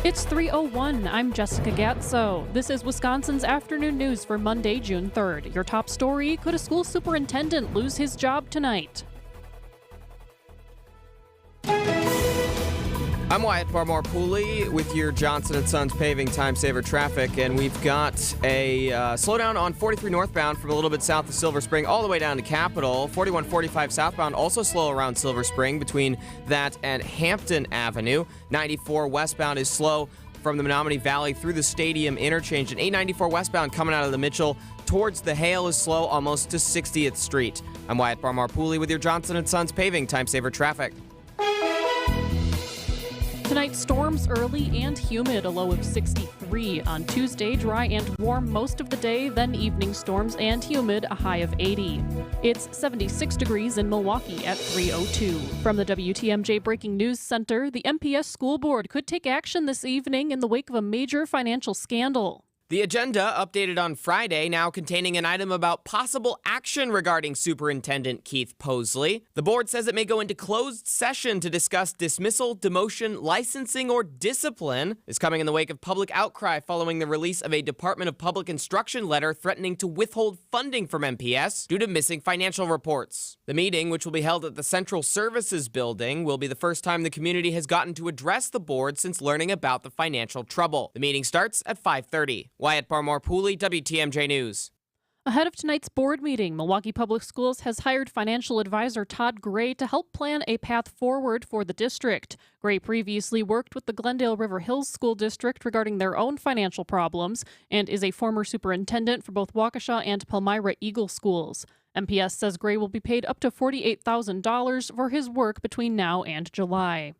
It's 3:01. I'm Jessica Gatso. This is Wisconsin's afternoon news for Monday, June 3rd. Your top story: could a school superintendent lose his job tonight? I'm Wyatt Barmore-Pooley with your Johnson & Sons paving time saver traffic, and we've got a slowdown on 43 northbound from a little bit south of Silver Spring all the way down to Capitol. 4145 southbound also slow around Silver Spring between that and Hampton Avenue. 94 westbound is slow from the Menominee Valley through the Stadium interchange, and 894 westbound coming out of the Mitchell towards the Hale is slow almost to 60th Street. I'm Wyatt Barmore-Pooley with your Johnson & Sons paving time saver traffic. Tonight, storms early and humid, a low of 63. On Tuesday, dry and warm most of the day, then evening storms and humid, a high of 80. It's 76 degrees in Milwaukee at 3:02. From the WTMJ Breaking News Center, the MPS School Board could take action this evening in the wake of a major financial scandal. The agenda, updated on Friday, now containing an item about possible action regarding Superintendent Keith Posley. The board says it may go into closed session to discuss dismissal, demotion, licensing, or discipline. It's coming in the wake of public outcry following the release of a Department of Public Instruction letter threatening to withhold funding from MPS due to missing financial reports. The meeting, which will be held at the Central Services Building, will be the first time the community has gotten to address the board since learning about the financial trouble. The meeting starts at 5:30. Wyatt Barmore-Pooley, WTMJ News. Ahead of tonight's board meeting, Milwaukee Public Schools has hired financial advisor Todd Gray to help plan a path forward for the district. Gray previously worked with the Glendale River Hills School District regarding their own financial problems and is a former superintendent for both Waukesha and Palmyra Eagle schools. MPS says Gray will be paid up to $48,000 for his work between now and July.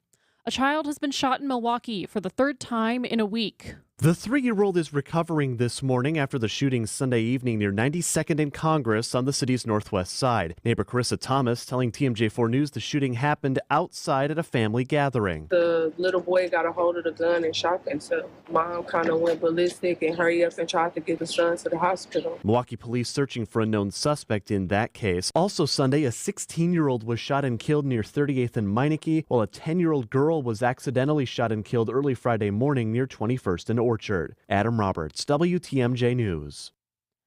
A child has been shot in Milwaukee for the third time in a week. The 3-year-old is recovering this morning after the shooting Sunday evening near 92nd and Congress on the city's northwest side. Neighbor Carissa Thomas telling TMJ4 News the shooting happened outside at a family gathering. The little boy got a hold of the gun and shot himself. Mom kind of went ballistic and hurried up and tried to get the son to the hospital. Milwaukee police searching for a known suspect in that case. Also Sunday, a 16-year-old was shot and killed near 38th and Meineke, while a 10-year-old girl was accidentally shot and killed early Friday morning near 21st and Orchard. Adam Roberts, WTMJ News.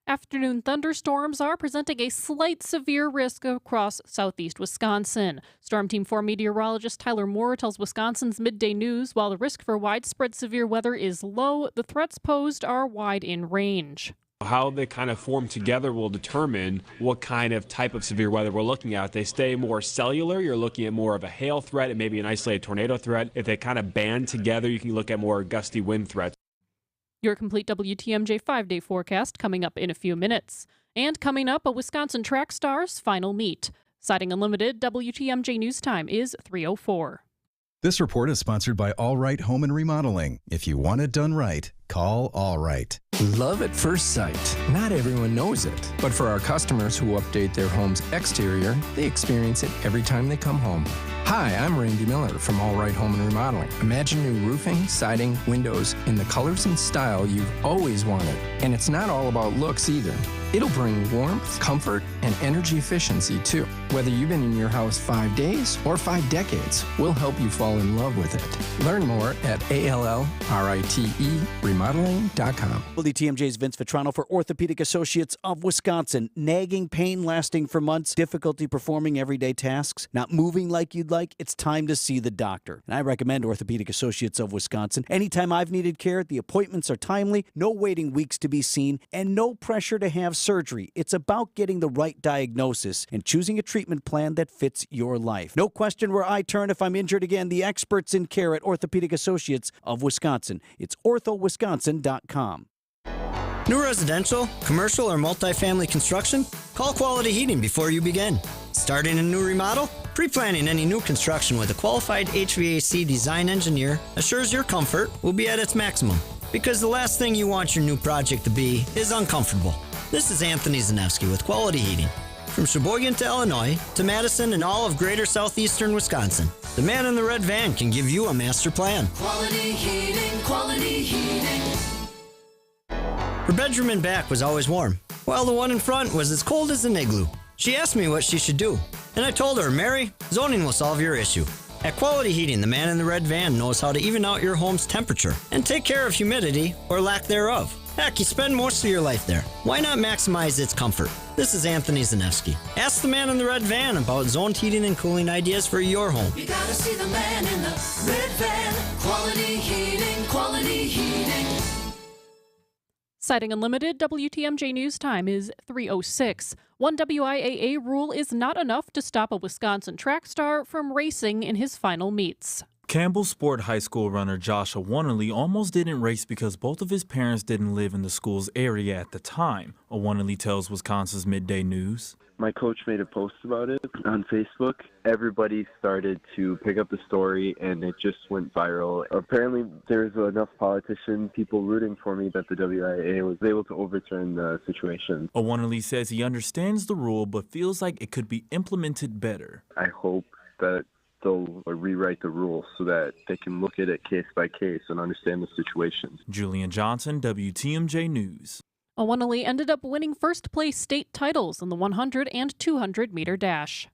Afternoon thunderstorms are presenting a slight severe risk across southeast Wisconsin. Storm Team 4 meteorologist Tyler Moore tells Wisconsin's Midday News while the risk for widespread severe weather is low, the threats posed are wide in range. How they kind of form together will determine what kind of type of severe weather we're looking at. If they stay more cellular, you're looking at more of a hail threat and maybe an isolated tornado threat. If they kind of band together, you can look at more gusty wind threats. Your complete WTMJ 5-day forecast coming up in a few minutes. And coming up, a Wisconsin track star's final meet. Siding Unlimited, WTMJ News Time is 3:04. This report is sponsored by All Right Home and Remodeling. If you want it done right, call All Right. Love at first sight. Not everyone knows it. But for our customers who update their home's exterior, they experience it every time they come home. Hi, I'm Randy Miller from All Right Home and Remodeling. Imagine new roofing, siding, windows in the colors and style you've always wanted. And it's not all about looks either. It'll bring warmth, comfort, and energy efficiency too. Whether you've been in your house 5 days or 5 decades, we'll help you fall in love with it. Learn more at ALLRITE-remodeling.com. WTMJ's Vince Vitrano for Orthopedic Associates of Wisconsin. Nagging pain lasting for months, difficulty performing everyday tasks, not moving like you'd like, it's time to see the doctor. And I recommend Orthopedic Associates of Wisconsin. Anytime I've needed care, the appointments are timely, no waiting weeks to be seen, and no pressure to have surgery. It's about getting the right diagnosis and choosing a treatment plan that fits your life. No question where I turn if I'm injured again. The experts in care at Orthopedic Associates of Wisconsin. It's orthowisconsin.com. New residential, commercial, or multifamily construction? Call Quality Heating before you begin. Starting a new remodel? Pre-planning any new construction with a qualified HVAC design engineer assures your comfort will be at its maximum. Because the last thing you want your new project to be is uncomfortable. This is Anthony Zanevsky with Quality Heating. From Sheboygan to Illinois to Madison and all of greater southeastern Wisconsin, the man in the red van can give you a master plan. Quality Heating, Quality Heating. Her bedroom in back was always warm, while the one in front was as cold as an igloo. She asked me what she should do, and I told her, Mary, zoning will solve your issue. At Quality Heating, the man in the red van knows how to even out your home's temperature and take care of humidity or lack thereof. Heck, you spend most of your life there. Why not maximize its comfort? This is Anthony Zanevsky. Ask the man in the red van about zoned heating and cooling ideas for your home. You gotta see the man in the red van. Quality heating, quality heating. Citing Unlimited, WTMJ News Time is 3:06. One WIAA rule is not enough to stop a Wisconsin track star from racing in his final meets. Campbellsport High School runner Joshua Wonnerly almost didn't race because both of his parents didn't live in the school's area at the time. Wonnerly tells Wisconsin's Midday News. My coach made a post about it on Facebook. Everybody started to pick up the story, and it just went viral. Apparently, there's enough politicians, people rooting for me, that the WIA was able to overturn the situation. Wonnerly says he understands the rule, but feels like it could be implemented better. I hope that they'll rewrite the rules so that they can look at it case by case and understand the situation. Julian Johnson, WTMJ News. Wonnerly ended up winning first-place state titles in the 100 and 200-meter dash.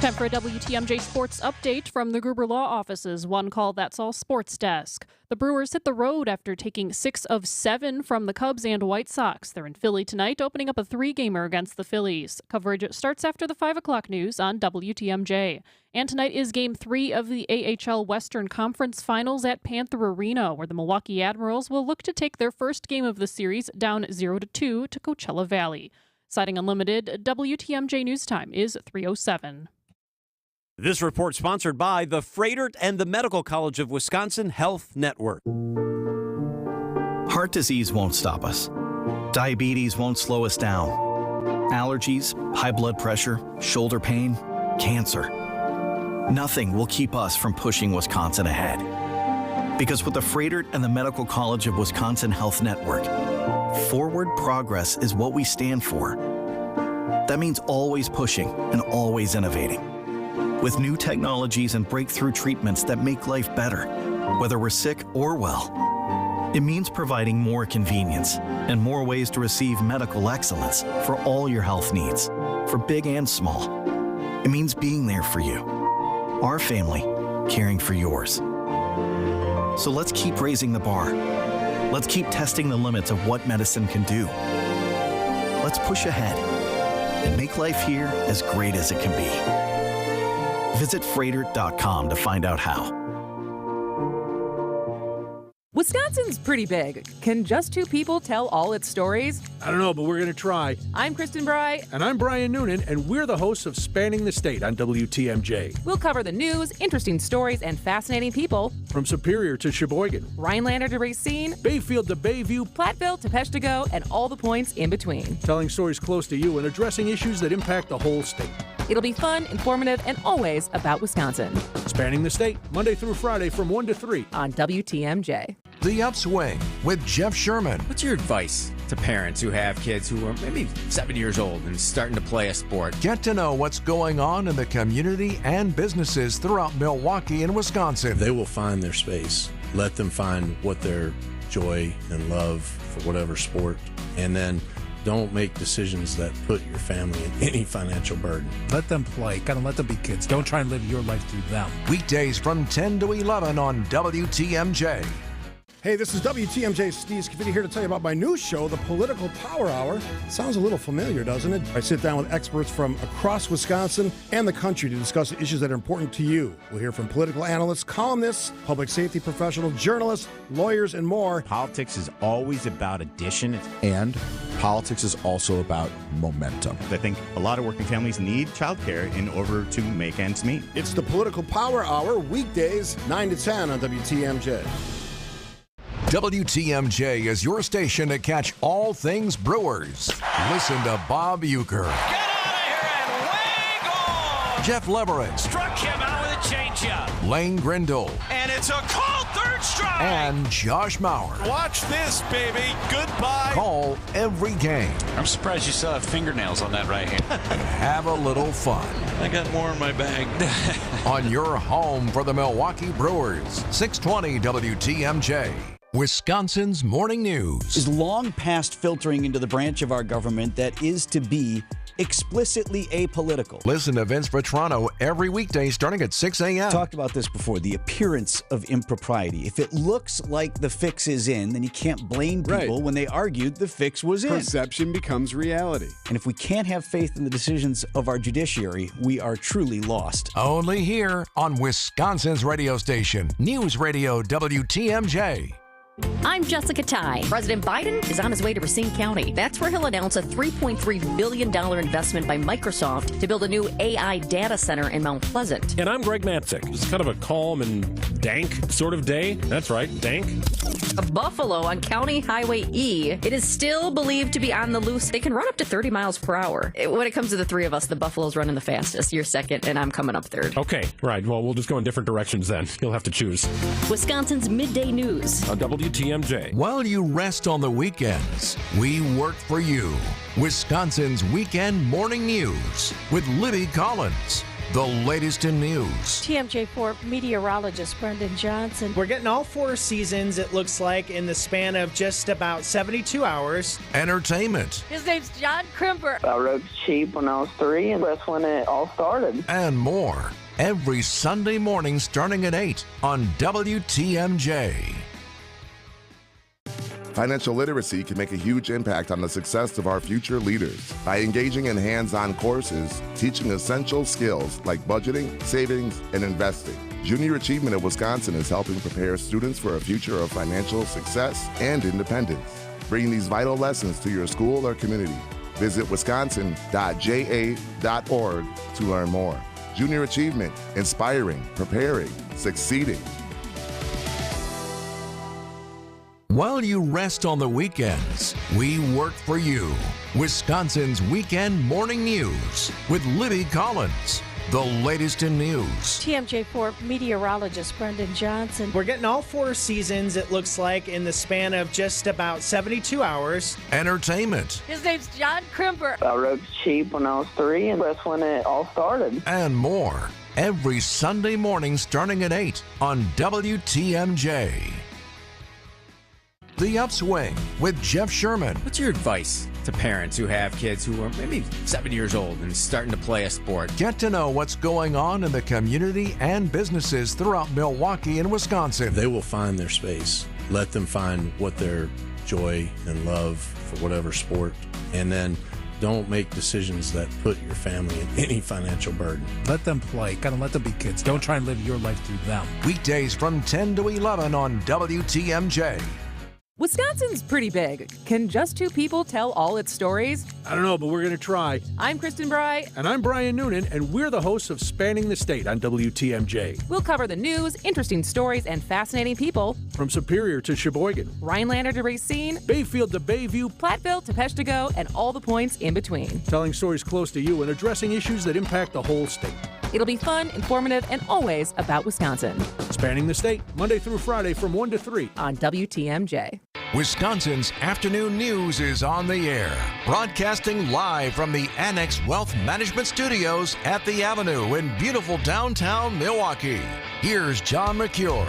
Time for a WTMJ Sports update from the Gruber Law Office's One Call That's All Sports Desk. The Brewers hit the road after taking 6 of 7 from the Cubs and White Sox. They're in Philly tonight, opening up a 3-gamer against the Phillies. Coverage starts after the 5 o'clock news on WTMJ. And tonight is Game 3 of the AHL Western Conference Finals at Panther Arena, where the Milwaukee Admirals will look to take their first game of the series down 0-2 to Coachella Valley. Citing Unlimited, WTMJ News Time is 3:07. This report sponsored by the Froedtert and the Medical College of Wisconsin Health Network. Heart disease won't stop us. Diabetes won't slow us down. Allergies, high blood pressure, shoulder pain, cancer. Nothing will keep us from pushing Wisconsin ahead. Because with the Froedtert and the Medical College of Wisconsin Health Network, forward progress is what we stand for. That means always pushing and always innovating. With new technologies and breakthrough treatments that make life better, whether we're sick or well. It means providing more convenience and more ways to receive medical excellence for all your health needs, for big and small. It means being there for you, our family, caring for yours. So let's keep raising the bar. Let's keep testing the limits of what medicine can do. Let's push ahead and make life here as great as it can be. Visit Froedtert.com to find out how. Wisconsin's pretty big. Can just two people tell all its stories? I don't know, but we're going to try. I'm Kristen Bry. And I'm Brian Noonan, and we're the hosts of Spanning the State on WTMJ. We'll cover the news, interesting stories, and fascinating people. From Superior to Sheboygan, Rhinelander to Racine, Bayfield to Bayview, Platteville to Peshtigo, and all the points in between. Telling stories close to you and addressing issues that impact the whole state. It'll be fun, informative, and always about Wisconsin. Spanning the State, Monday through Friday from 1 to 3 on WTMJ. The Upswing with Jeff Sherman. What's your advice to parents who have kids who are maybe 7 years old and starting to play a sport? Get to know what's going on in the community and businesses throughout Milwaukee and Wisconsin. They will find their space. Let them find what their joy and love for whatever sport, and then don't make decisions that put your family in any financial burden. Let them play. Kind of let them be kids. Don't try and live your life through them. Weekdays from 10 to 11 on WTMJ. Hey, this is WTMJ's Steve Scavidi here to tell you about my new show, The Political Power Hour. Sounds a little familiar, doesn't it? I sit down with experts from across Wisconsin and the country to discuss issues that are important to you. We'll hear from political analysts, columnists, public safety professionals, journalists, lawyers, and more. Politics is always about addition. And politics is also about momentum. I think a lot of working families need childcare in order to make ends meet. It's The Political Power Hour, weekdays, 9 to 10 on WTMJ. WTMJ is your station to catch all things Brewers. Listen to Bob Uecker. Get out of here and way gone! Jeff Leverett. Struck him out with a changeup. Lane Grindle. And it's a called third strike. And Josh Mauer. Watch this, baby. Goodbye. Call every game. I'm surprised you still have fingernails on that right hand. And have a little fun. I got more in my bag. On your home for the Milwaukee Brewers. 620 WTMJ. Wisconsin's Morning News is long past filtering into the branch of our government that is to be explicitly apolitical. Listen to Vince Vetrano every weekday starting at 6 a.m. Talked about this before, the appearance of impropriety. If it looks like the fix is in, then you can't blame people when they argued the fix was in. Perception becomes reality. And if we can't have faith in the decisions of our judiciary, we are truly lost. Only here on Wisconsin's radio station, News Radio WTMJ. I'm Jessica Ty. President Biden is on his way to Racine County. That's where he'll announce a $3.3 billion investment by Microsoft to build a new AI data center in Mount Pleasant. And I'm Greg Matzik. It's kind of a calm and dank sort of day. That's right, dank. Buffalo on County Highway E. It is still believed to be on the loose. They can run up to 30 miles per hour. When it comes to the three of us, the Buffalo's running the fastest. You're second, and I'm coming up third. Okay, right. Well, we'll just go in different directions then. You'll have to choose. Wisconsin's Midday News. On WTMJ. While you rest on the weekends, we work for you. Wisconsin's Weekend Morning News with Libby Collins. The latest in news. TMJ4 meteorologist Brendan Johnson. We're getting all 4 seasons, it looks like, in the span of just about 72 hours. Entertainment. His name's John Crimper. I rode cheap when I was 3, and that's when it all started. And more. Every Sunday morning starting at 8 on WTMJ. Financial literacy can make a huge impact on the success of our future leaders by engaging in hands-on courses, teaching essential skills like budgeting, savings, and investing. Junior Achievement of Wisconsin is helping prepare students for a future of financial success and independence. Bring these vital lessons to your school or community. Visit wisconsin.ja.org to learn more. Junior Achievement, inspiring, preparing, succeeding. While you rest on the weekends, we work for you. Wisconsin's Weekend Morning News with Libby Collins. The latest in news. TMJ4 meteorologist Brendan Johnson. We're getting all 4 seasons, it looks like, in the span of just about 72 hours. Entertainment. His name's John Crimper. I rode cheap when I was 3, and that's when it all started. And more. Every Sunday morning starting at 8 on WTMJ. The Upswing with Jeff Sherman. What's your advice to parents who have kids who are maybe 7 years old and starting to play a sport? Get to know what's going on in the community and businesses throughout Milwaukee and Wisconsin. They will find their space. Let them find what their joy and love for whatever sport. And then don't make decisions that put your family in any financial burden. Let them play. Gotta let them be kids. Don't try and live your life through them. Weekdays from 10 to 11 on WTMJ. Wisconsin's pretty big. Can just 2 people tell all its stories? I don't know, but we're going to try. I'm Kristen Bry. And I'm Brian Noonan, and we're the hosts of Spanning the State on WTMJ. We'll cover the news, interesting stories, and fascinating people. From Superior to Sheboygan, Rhinelander to Racine, Bayfield to Bayview, Platteville to Peshtigo, and all the points in between. Telling stories close to you and addressing issues that impact the whole state. It'll be fun, informative, and always about Wisconsin. Spanning the State, Monday through Friday from 1 to 3 on WTMJ. Wisconsin's afternoon news is on the air, broadcasting live from the Annex Wealth Management Studios at the Avenue in beautiful downtown Milwaukee. Here's John McCure.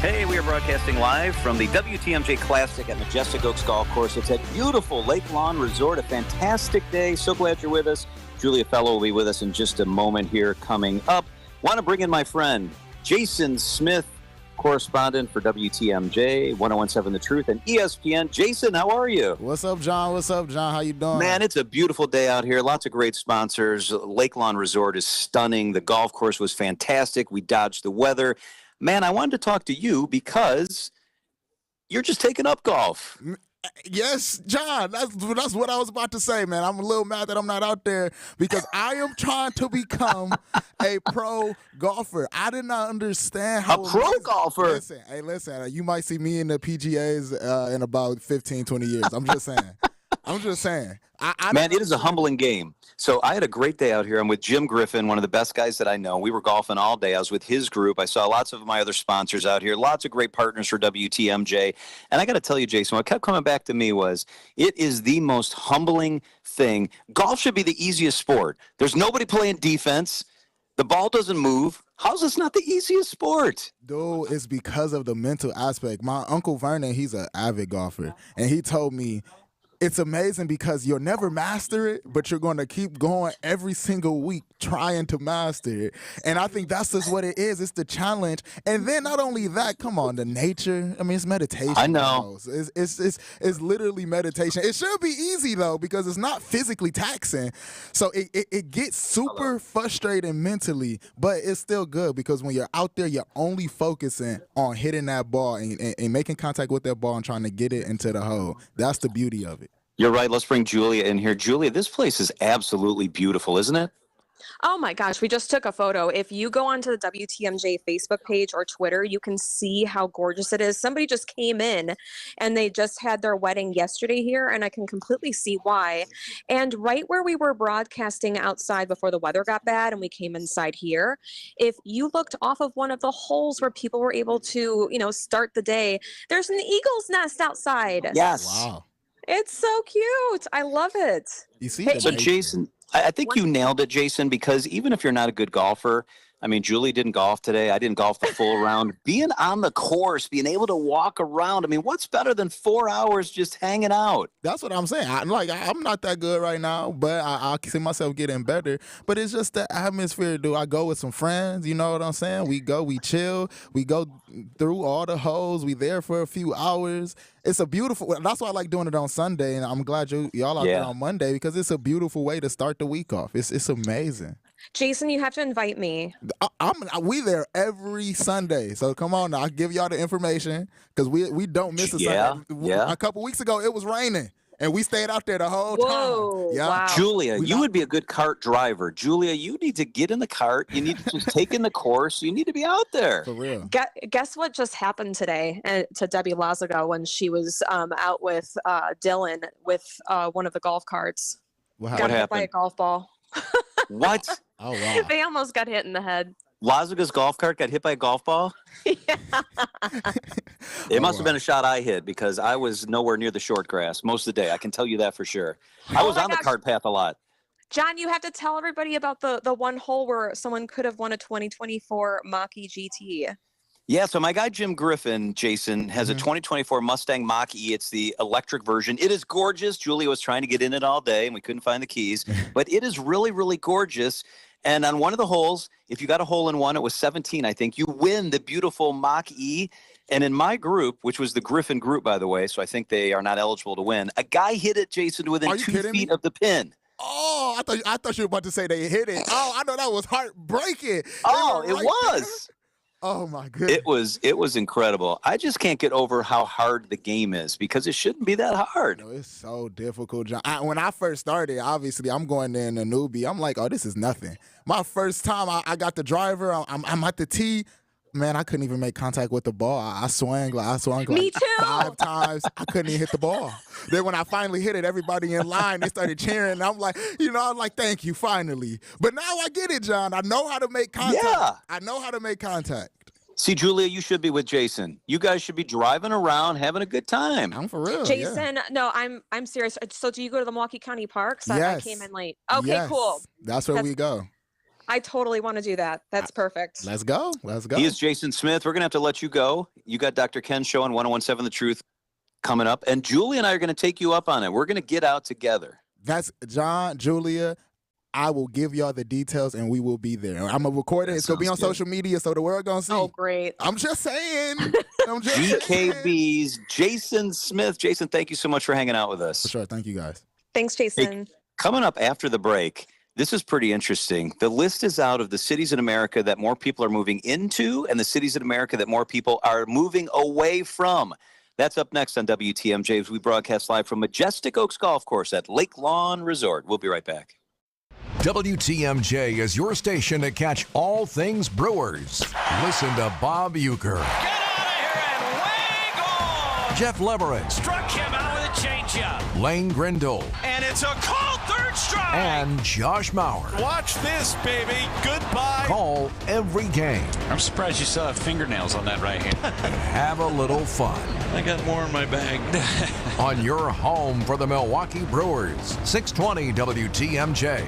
Hey, we are broadcasting live from the WTMJ Classic at Majestic Oaks Golf Course. It's at beautiful Lake Lawn Resort, a fantastic day. So glad you're with us. Julia Fellow will be with us in just a moment here coming up. Want to bring in my friend, Jason Smith, correspondent for WTMJ, 1017 The Truth, and ESPN. Jason, how are you? What's up, John? What's up, John? How you doing? Man, it's a beautiful day out here. Lots of great sponsors. Lake Lawn Resort is stunning. The golf course was fantastic. We dodged the weather. Man, I wanted to talk to you because you're just taking up golf. Yes, John, that's what I was about to say, man. I'm a little mad that I'm not out there because I am trying to become a pro golfer. I did not understand how... A pro golfer? Listen, you might see me in the PGAs in about 15, 20 years. I'm just saying. Man, it is a humbling game. So I had a great day out here. I'm with Jim Griffin, one of the best guys that I know. We were golfing all day. I was with his group. I saw lots of my other sponsors out here, lots of great partners for WTMJ. And I got to tell you, Jason, what kept coming back to me was it is the most humbling thing. Golf should be the easiest sport. There's nobody playing defense. The ball doesn't move. How's this not the easiest sport? Dude, it's because of the mental aspect. My Uncle Vernon, he's an avid golfer, and he told me It's amazing because you'll never master it, but you're going to keep going every single week trying to master it. And I think that's just what it is. It's the challenge. And then not only that, come on, the nature. I mean, it's meditation. I know. Almost. It's literally meditation. It should be easy, though, because it's not physically taxing. So it gets super frustrating mentally, but it's still good because when you're out there, you're only focusing on hitting that ball and making contact with that ball and trying to get it into the hole. That's the beauty of it. You're right. Let's bring Julia in here. Julia, this place is absolutely beautiful, isn't it? Oh my gosh, we just took a photo. If you go onto the WTMJ Facebook page or Twitter, you can see how gorgeous it is. Somebody just came in and they just had their wedding yesterday here, and I can completely see why. And right where we were broadcasting outside before the weather got bad and we came inside here, if you looked off of one of the holes where people were able to, start the day, there's an eagle's nest outside. Yes. Wow. It's so cute. I love it. You see So, Jason, I think you nailed it, Jason, because even if you're not a good golfer, I mean, Julie didn't golf today. I didn't golf the full round. Being on the course, being able to walk around, I mean, what's better than 4 hours just hanging out? That's what I'm saying. I'm not that good right now, but I can see myself getting better. But it's just the atmosphere, dude. I go with some friends, you know what I'm saying? We chill, we go through all the holes, we there for a few hours. It's a beautiful, that's why I like doing it on Sunday, and I'm glad y'all out there on Monday because it's a beautiful way to start the week off. It's amazing. Jason, you have to invite me. We there every Sunday, so come on now. I'll give y'all the information because we don't miss a Sunday. Yeah. A couple weeks ago, it was raining, and we stayed out there the whole time. Yeah. Wow. Julia, you would be a good cart driver. Julia, you need to get in the cart. You need to just take in the course. You need to be out there. For real. Guess what just happened today to Debbie Lazago when she was out with Dylan with one of the golf carts? What Got hit happened? by a golf ball. What? Oh, wow. They almost got hit in the head. Lazaga's golf cart got hit by a golf ball? Yeah. It must have been a shot I hit because I was nowhere near the short grass most of the day. I can tell you that for sure. I was on the cart path a lot. John, you have to tell everybody about the one hole where someone could have won a 2024 Mach-E GT. Yeah, so my guy Jim Griffin, Jason, has a 2024 Mustang Mach-E. It's the electric version. It is gorgeous. Julia was trying to get in it all day, and we couldn't find the keys. But it is really, really gorgeous. And on one of the holes, if you got a hole in one, it was 17, I think, you win the beautiful Mach-E. And in my group, which was the Griffin group, by the way, so I think they are not eligible to win, a guy hit it, Jason, to within 2 feet of the pin. Oh, I thought you were about to say they hit it. Oh, I know that was heartbreaking. Oh, it was. Oh my goodness. It was incredible. I just can't get over how hard the game is because it shouldn't be that hard. No, it's so difficult, John. When I first started, obviously I'm going in a newbie. I'm like, oh, this is nothing. My first time I got the driver, I'm at the tee. Man, I couldn't even make contact with the ball. I swung like Me too. 5 times. I couldn't even hit the ball. Then when I finally hit it, everybody in line, they started cheering. And I'm like, thank you, finally. But now I get it, John. I know how to make contact. Yeah. I know how to make contact. See, Julia, you should be with Jason. You guys should be driving around, having a good time. I'm for real. Jason, no, I'm serious. So do you go to the Milwaukee County Parks? Yes. I came in late. Okay, Yes. cool. That's where we go. I totally want to do that. That's perfect. Let's go. He is Jason Smith. We're going to have to let you go. You got Dr. Ken's show on 1017 The Truth coming up. And Julia and I are going to take you up on it. We're going to get out together. That's John, Julia. I will give y'all the details and we will be there. I'm going to record it. It's going to be on social media so the world going to see. Oh, great. I'm just saying. GKB's Jason Smith. Jason, thank you so much for hanging out with us. For sure. Thank you, guys. Thanks, Jason. Hey, coming up after the break, this is pretty interesting. The list is out of the cities in America that more people are moving into and the cities in America that more people are moving away from. That's up next on WTMJ as we broadcast live from Majestic Oaks Golf Course at Lake Lawn Resort. We'll be right back. WTMJ is your station to catch all things Brewers. Listen to Bob Uecker. Get out of here and way gone! Jeff Leverett. Struck him out with a changeup. Lane Grindle. And it's a called third strike. And Josh Mauer. Watch this, baby. Goodbye. Call every game. I'm surprised you still have fingernails on that right hand. And have a little fun. I got more in my bag. On your home for the Milwaukee Brewers. 620 WTMJ.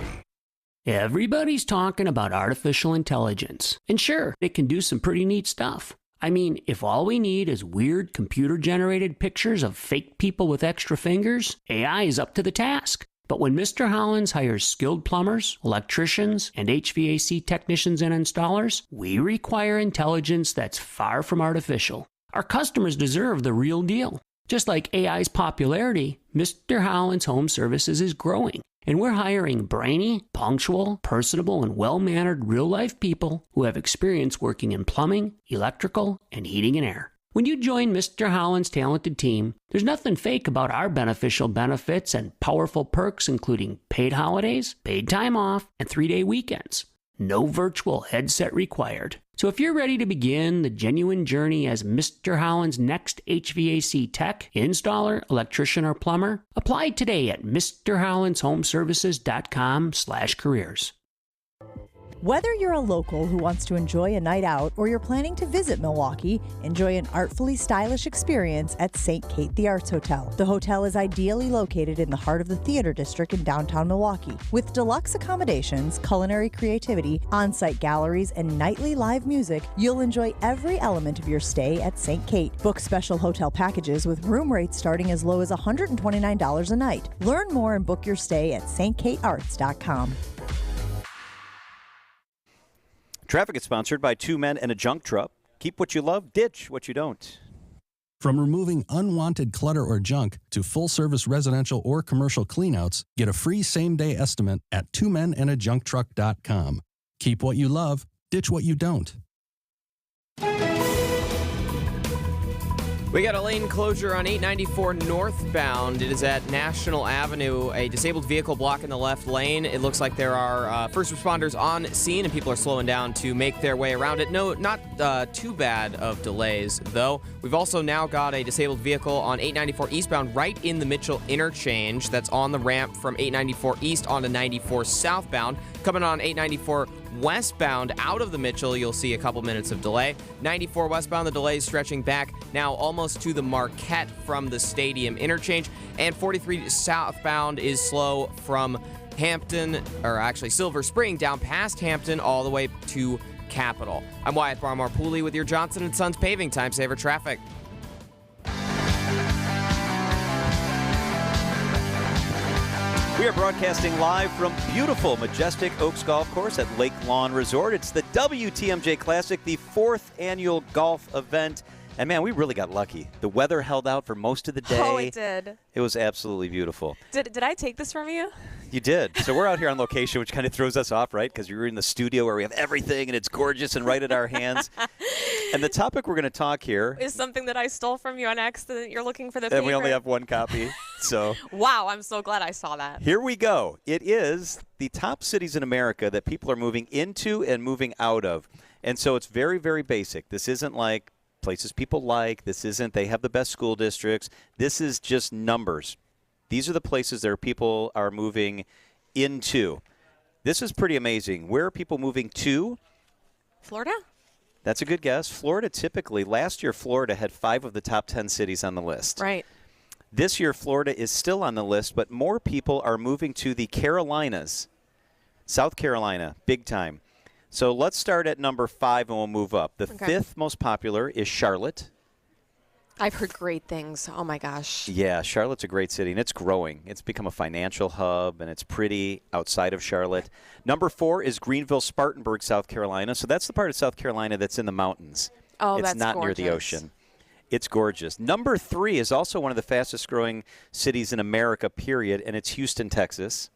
Everybody's talking about artificial intelligence. And sure, it can do some pretty neat stuff. I mean, if all we need is weird computer-generated pictures of fake people with extra fingers, AI is up to the task. But when Mr. Hollins hires skilled plumbers, electricians, and HVAC technicians and installers, we require intelligence that's far from artificial. Our customers deserve the real deal. Just like AI's popularity, Mr. Hollins Home Services is growing. And we're hiring brainy, punctual, personable, and well-mannered real-life people who have experience working in plumbing, electrical, and heating and air. When you join Mr. Holland's talented team, there's nothing fake about our beneficial benefits and powerful perks, including paid holidays, paid time off, and 3-day weekends. No virtual headset required. So if you're ready to begin the genuine journey as Mr. Holland's next HVAC tech, installer, electrician, or plumber, apply today at mrhollandhomeservices.com/careers. Whether you're a local who wants to enjoy a night out or you're planning to visit Milwaukee, enjoy an artfully stylish experience at St. Kate the Arts Hotel. The hotel is ideally located in the heart of the theater district in downtown Milwaukee. With deluxe accommodations, culinary creativity, on-site galleries, and nightly live music, you'll enjoy every element of your stay at St. Kate. Book special hotel packages with room rates starting as low as $129 a night. Learn more and book your stay at stkatearts.com. Traffic is sponsored by Two Men and a Junk Truck. Keep what you love, ditch what you don't. From removing unwanted clutter or junk to full-service residential or commercial cleanouts, get a free same-day estimate at twomenandajuncktruck.com. Keep what you love, ditch what you don't. We got a lane closure on 894 northbound. It is at National Avenue, a disabled vehicle blocking the left lane. It looks like there are first responders on scene and people are slowing down to make their way around it. No, not too bad of delays, though. We've also now got a disabled vehicle on 894 eastbound right in the Mitchell interchange. That's on the ramp from 894 east onto 94 southbound. Coming on 894 westbound out of the Mitchell, you'll see a couple minutes of delay. 94 westbound, the delay is stretching back now almost to the Marquette from the Stadium interchange. And 43 southbound is slow from Hampton, or actually Silver Spring, down past Hampton all the way to Capitol. I'm Wyatt Barmore-Pooley with your Johnson & Sons Paving Time Saver Traffic. We are broadcasting live from beautiful, majestic Oaks Golf Course at Lake Lawn Resort. It's the WTMJ Classic, the 4th annual golf event. And man, we really got lucky. The weather held out for most of the day. Oh, it did. It was absolutely beautiful. Did I take this from you? You did. So we're out here on location, which kind of throws us off, right? Because you're in the studio where we have everything and it's gorgeous and right at our hands. And the topic we're going to talk here is something that I stole from you on accident. You're looking for the and we only have one copy. So wow, I'm so glad I saw that. Here we go. It is the top cities in America that people are moving into and moving out of. And so it's very, very basic. This isn't like places people like. This isn't they have the best school districts. This is just numbers. These are the places that people are moving into. This is pretty amazing. Where are people moving to? Florida? That's a good guess. Florida typically, last year Florida had 5 of the top 10 cities on the list. Right. This year Florida is still on the list, but more people are moving to the Carolinas. South Carolina, big time. So let's start at number 5 and we'll move up. The 5th most popular is Charlotte. I've heard great things. Oh, my gosh. Yeah, Charlotte's a great city, and it's growing. It's become a financial hub, and it's pretty outside of Charlotte. Number 4 is Greenville, Spartanburg, South Carolina. So that's the part of South Carolina that's in the mountains. Oh, it's that's not gorgeous. near the ocean. It's gorgeous. Number 3 is also one of the fastest-growing cities in America, period, and it's Houston, Texas.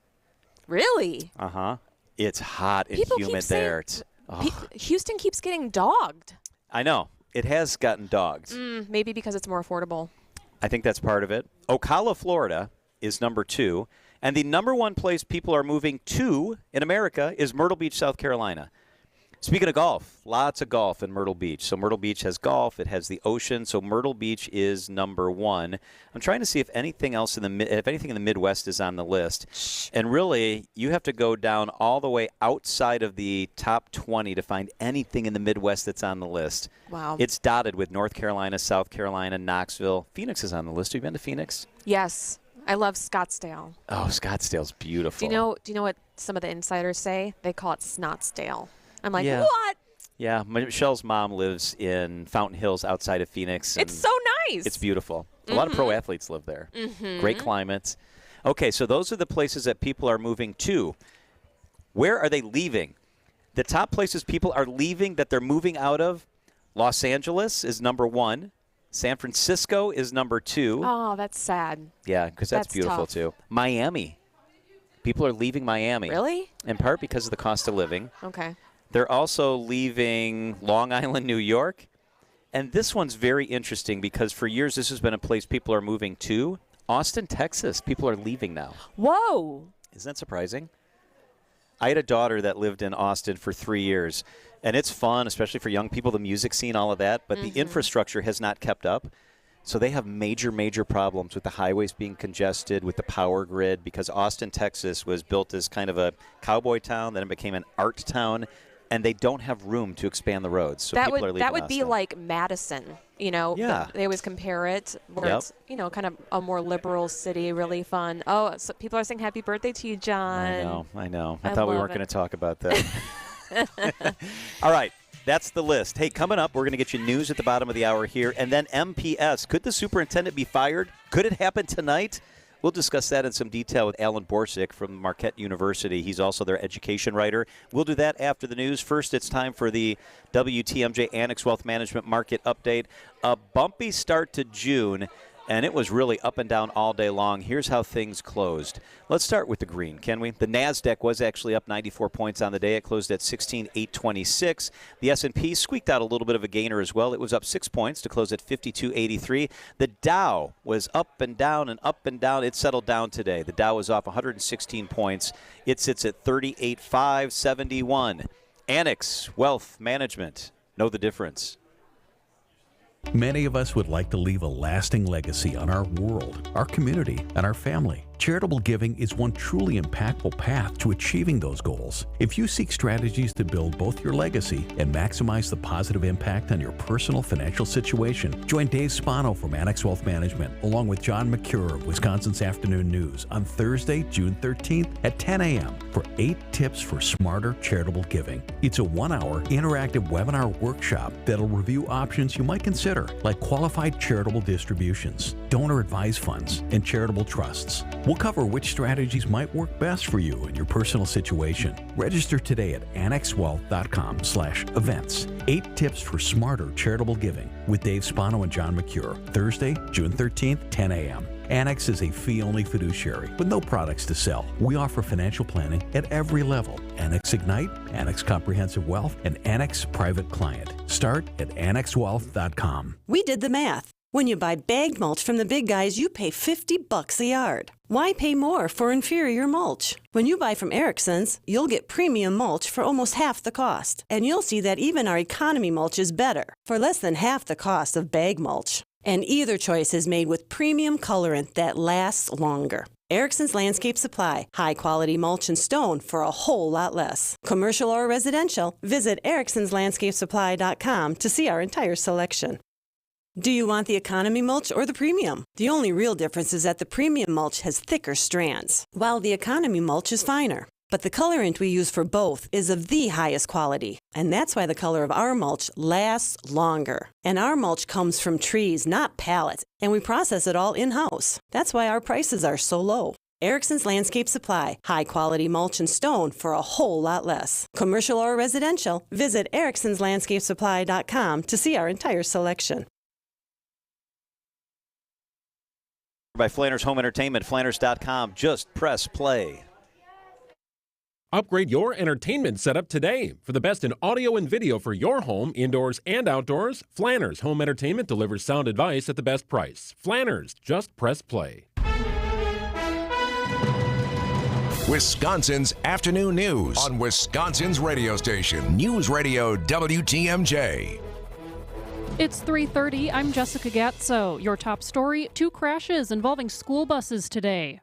Really? Uh-huh. It's hot and People humid keep there. Houston keeps getting dogged. I know. It has gotten dogged. Maybe because it's more affordable. I think that's part of it. Ocala, Florida is number 2. And the number 1 place people are moving to in America is Myrtle Beach, South Carolina. Speaking of golf, lots of golf in Myrtle Beach. So Myrtle Beach has golf. It has the ocean. So Myrtle Beach is number 1. I'm trying to see if anything else if anything in the Midwest is on the list. And really, you have to go down all the way outside of the top 20 to find anything in the Midwest that's on the list. Wow. It's dotted with North Carolina, South Carolina, Knoxville. Phoenix is on the list. Have you been to Phoenix? Yes. I love Scottsdale. Oh, Scottsdale's beautiful. Do you know what some of the insiders say? They call it Snotsdale. I'm like, Yeah. what? Yeah, Michelle's mom lives in Fountain Hills outside of Phoenix. It's so nice. It's beautiful. A lot of pro athletes live there. Great climate. Okay, so those are the places that people are moving to. Where are they leaving? The top places people are leaving that they're moving out of, Los Angeles is number 1. San Francisco is number 2. Oh, that's sad. Yeah, because that's beautiful tough. too. Miami. People are leaving Miami. Really? In part because of the cost of living. Okay. They're also leaving Long Island, New York. And this one's very interesting because for years this has been a place people are moving to. Austin, Texas. People are leaving now. Whoa. Isn't that surprising? I had a daughter that lived in Austin for 3 years. And it's fun, especially for young people, the music scene, all of that. But the infrastructure has not kept up. So they have major, major problems with the highways being congested, with the power grid, because Austin, Texas was built as kind of a cowboy town. Then it became an art town. And they don't have room to expand the roads. So people are leaving that would be Austin. like Madison, Yeah. They always compare it where it's, kind of a more liberal city, really fun. Oh, so people are saying happy birthday to you, John. I know. I I thought we love weren't it. going to talk about that. All right. That's the list. Hey, coming up, we're going to get you news at the bottom of the hour here. And then MPS. Could the superintendent be fired? Could it happen tonight? We'll discuss that in some detail with Alan Borsick from Marquette University. He's also their education writer. We'll do that after the news. First, it's time for the WTMJ Annex Wealth Management Market Update. A bumpy start to June, and it was really up and down all day long. Here's how things closed. Let's start with the green, can we? The NASDAQ was actually up 94 points on the day. It closed at 16,826. The S&P squeaked out a little bit of a gainer as well. It was up 6 points to close at 5283. The Dow was up and down and up and down. It settled down today. The Dow was off 116 points. It sits at 38,571. Annex Wealth Management. Know the difference. Many of us would like to leave a lasting legacy on our world, our community, and our family. Charitable giving is one truly impactful path to achieving those goals. If you seek strategies to build both your legacy and maximize the positive impact on your personal financial situation, join Dave Spano from Annex Wealth Management along with John McCure of Wisconsin's Afternoon News on Thursday, June 13th at 10 a.m. for 8 tips for smarter charitable giving. It's a 1-hour interactive webinar workshop that'll review options you might consider, like qualified charitable distributions, donor-advised funds, and charitable trusts. We'll cover which strategies might work best for you and your personal situation. Register today at annexwealth.com/events. 8 tips for smarter charitable giving with Dave Spano and John McCure. Thursday, June 13th, 10 a.m. Annex is a fee-only fiduciary with no products to sell. We offer financial planning at every level. Annex Ignite, Annex Comprehensive Wealth, and Annex Private Client. Start at annexwealth.com. We did the math. When you buy bagged mulch from the big guys, you pay $50 a yard. Why pay more for inferior mulch? When you buy from Erickson's, you'll get premium mulch for almost half the cost. And you'll see that even our economy mulch is better, for less than half the cost of bag mulch. And either choice is made with premium colorant that lasts longer. Erickson's Landscape Supply, high-quality mulch and stone for a whole lot less. Commercial or residential, visit ericksonslandscapesupply.com to see our entire selection. Do you want the economy mulch or the premium? The only real difference is that the premium mulch has thicker strands, while the economy mulch is finer. But the colorant we use for both is of the highest quality, and that's why the color of our mulch lasts longer. And our mulch comes from trees, not pallets, and we process it all in-house. That's why our prices are so low. Erickson's Landscape Supply, high-quality mulch and stone for a whole lot less. Commercial or residential, visit ericksonslandscapesupply.com to see our entire selection. By Flanners Home Entertainment, Flanners.com. Just press play. Upgrade your entertainment setup today. For the best in audio and video for your home, indoors and outdoors, Flanners Home Entertainment delivers sound advice at the best price. Flanners, just press play. Wisconsin's Afternoon News on Wisconsin's radio station, News Radio WTMJ. It's 3:30. I'm Jessica Gatso. Your top story, 2 crashes involving school buses today.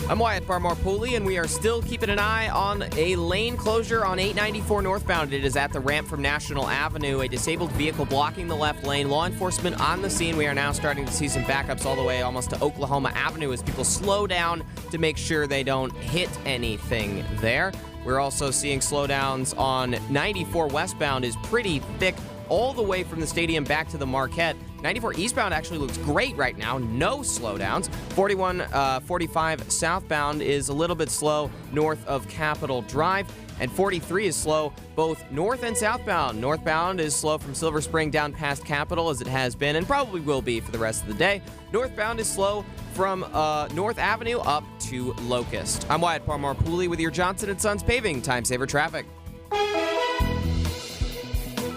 I'm Wyatt Barmore-Pooley, and we are still keeping an eye on a lane closure on 894 northbound. It is at the ramp from National Avenue. A disabled vehicle blocking the left lane. Law enforcement on the scene. We are now starting to see some backups all the way almost to Oklahoma Avenue as people slow down to make sure they don't hit anything there. We're also seeing slowdowns on 94 westbound is pretty thick all the way from the stadium back to the Marquette. 94 eastbound actually looks great right now. No slowdowns. 45 southbound is a little bit slow north of Capitol Drive. And 43 is slow both north and southbound. Northbound is slow from Silver Spring down past Capitol, as it has been and probably will be for the rest of the day. Northbound is slow from North Avenue up to Locust. I'm Wyatt Parmar-Pooley with your Johnson & Sons Paving Time Saver Traffic.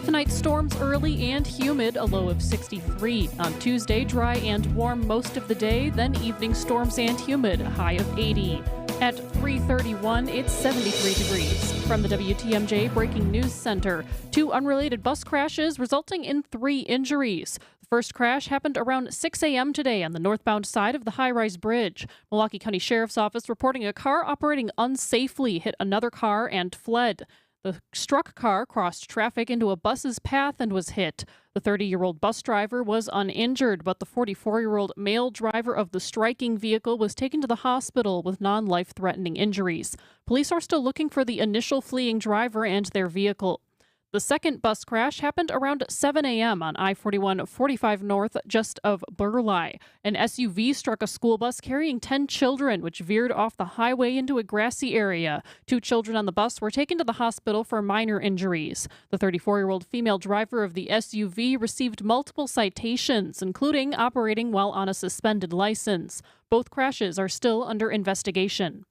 Tonight, storms early and humid, a low of 63. On Tuesday, dry and warm most of the day, then evening storms and humid, a high of 80. At 3:31, it's 73 degrees. From the WTMJ Breaking News Center, 2 unrelated bus crashes resulting in 3 injuries. The first crash happened around 6 a.m. today on the northbound side of the high-rise bridge. Milwaukee County Sheriff's Office reporting a car operating unsafely hit another car and fled. The struck car crossed traffic into a bus's path and was hit. The 30-year-old bus driver was uninjured, but the 44-year-old male driver of the striking vehicle was taken to the hospital with non-life-threatening injuries. Police are still looking for the initial fleeing driver and their vehicle. The second bus crash happened around 7 a.m. on I-41 45 north just of Burleigh. An SUV struck a school bus carrying 10 children, which veered off the highway into a grassy area. 2 children on the bus were taken to the hospital for minor injuries. The 34-year-old female driver of the SUV received multiple citations, including operating while on a suspended license. Both crashes are still under investigation.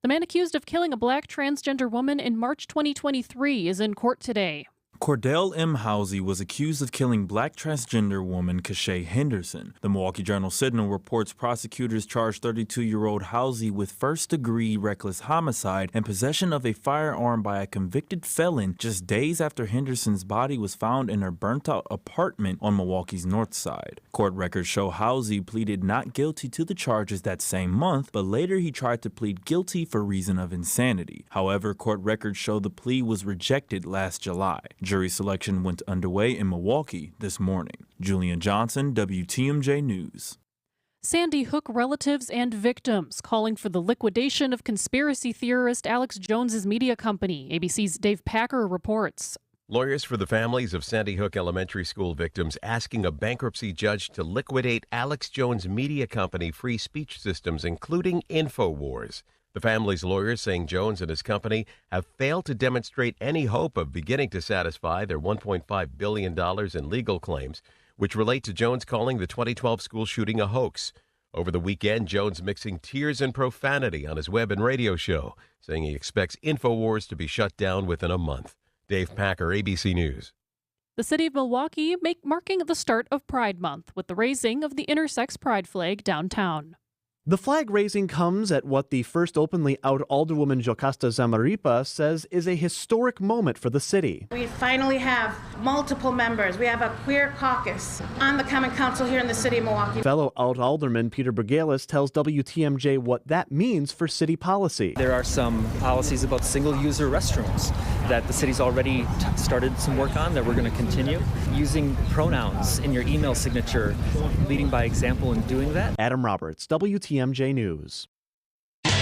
The man accused of killing a black transgender woman in March 2023 is in court today. Cordell M. Housey was accused of killing black transgender woman Kashay Henderson. The Milwaukee Journal-Sentinel reports prosecutors charged 32-year-old Housey with first-degree reckless homicide and possession of a firearm by a convicted felon just days after Henderson's body was found in her burnt-out apartment on Milwaukee's north side. Court records show Housey pleaded not guilty to the charges that same month, but later he tried to plead guilty for reason of insanity. However, court records show the plea was rejected last July. Jury selection went underway in Milwaukee this morning. Julian Johnson, WTMJ News. Sandy Hook relatives and victims calling for the liquidation of conspiracy theorist Alex Jones's media company. ABC's Dave Packer reports. Lawyers for the families of Sandy Hook Elementary School victims asking a bankruptcy judge to liquidate Alex Jones' media company Free Speech Systems, including InfoWars. The family's lawyers saying Jones and his company have failed to demonstrate any hope of beginning to satisfy their $1.5 billion in legal claims, which relate to Jones calling the 2012 school shooting a hoax. Over the weekend, Jones mixing tears and profanity on his web and radio show, saying he expects InfoWars to be shut down within a month. Dave Packer, ABC News. The city of Milwaukee marking the start of Pride Month with the raising of the intersex pride flag downtown. The flag raising comes at what the first openly out Alderwoman Jocasta Zamarripa says is a historic moment for the city. We finally have multiple members. We have a queer caucus on the Common Council here in the city of Milwaukee. Fellow out Alderman Peter Bergalis tells WTMJ what that means for city policy. There are some policies about single-user restrooms that the city's already started some work on that we're going to continue. Using pronouns in your email signature, leading by example in doing that. Adam Roberts, WTMJ News. Time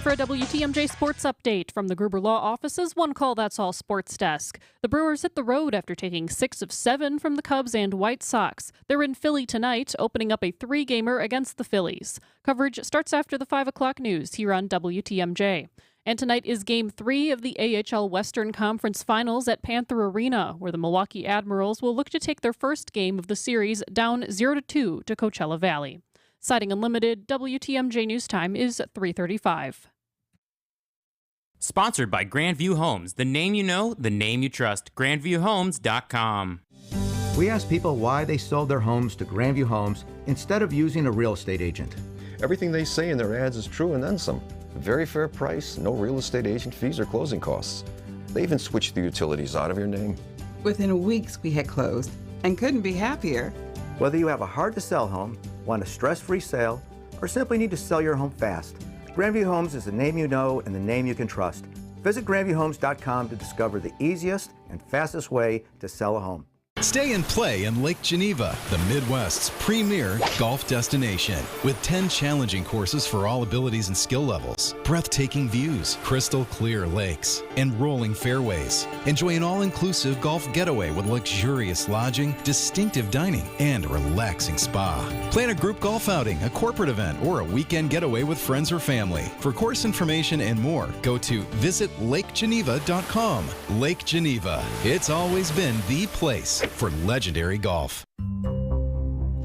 for a WTMJ sports update from the Gruber Law Office's One Call That's All sports desk. The Brewers hit the road after taking 6 of 7 from the Cubs and White Sox. They're in Philly tonight, opening up a 3-gamer against the Phillies. Coverage starts after the 5 o'clock news here on WTMJ. And tonight is Game 3 of the AHL Western Conference Finals at Panther Arena, where the Milwaukee Admirals will look to take their first game of the series down 0-2 to Coachella Valley. Siding Unlimited, WTMJ News Time is 3:35. Sponsored by Grandview Homes, the name you know, the name you trust. GrandviewHomes.com. We asked people why they sold their homes to Grandview Homes instead of using a real estate agent. Everything they say in their ads is true and then some. Very fair price, no real estate agent fees or closing costs. They even switched the utilities out of your name. Within weeks, we had closed and couldn't be happier. Whether you have a hard-to-sell home, want a stress-free sale, or simply need to sell your home fast, Grandview Homes is the name you know and the name you can trust. Visit GrandviewHomes.com to discover the easiest and fastest way to sell a home. Stay and play in Lake Geneva, the Midwest's premier golf destination. With 10 challenging courses for all abilities and skill levels, breathtaking views, crystal clear lakes, and rolling fairways. Enjoy an all-inclusive golf getaway with luxurious lodging, distinctive dining, and a relaxing spa. Plan a group golf outing, a corporate event, or a weekend getaway with friends or family. For course information and more, go to visitlakegeneva.com. Lake Geneva. It's always been the place for legendary golf.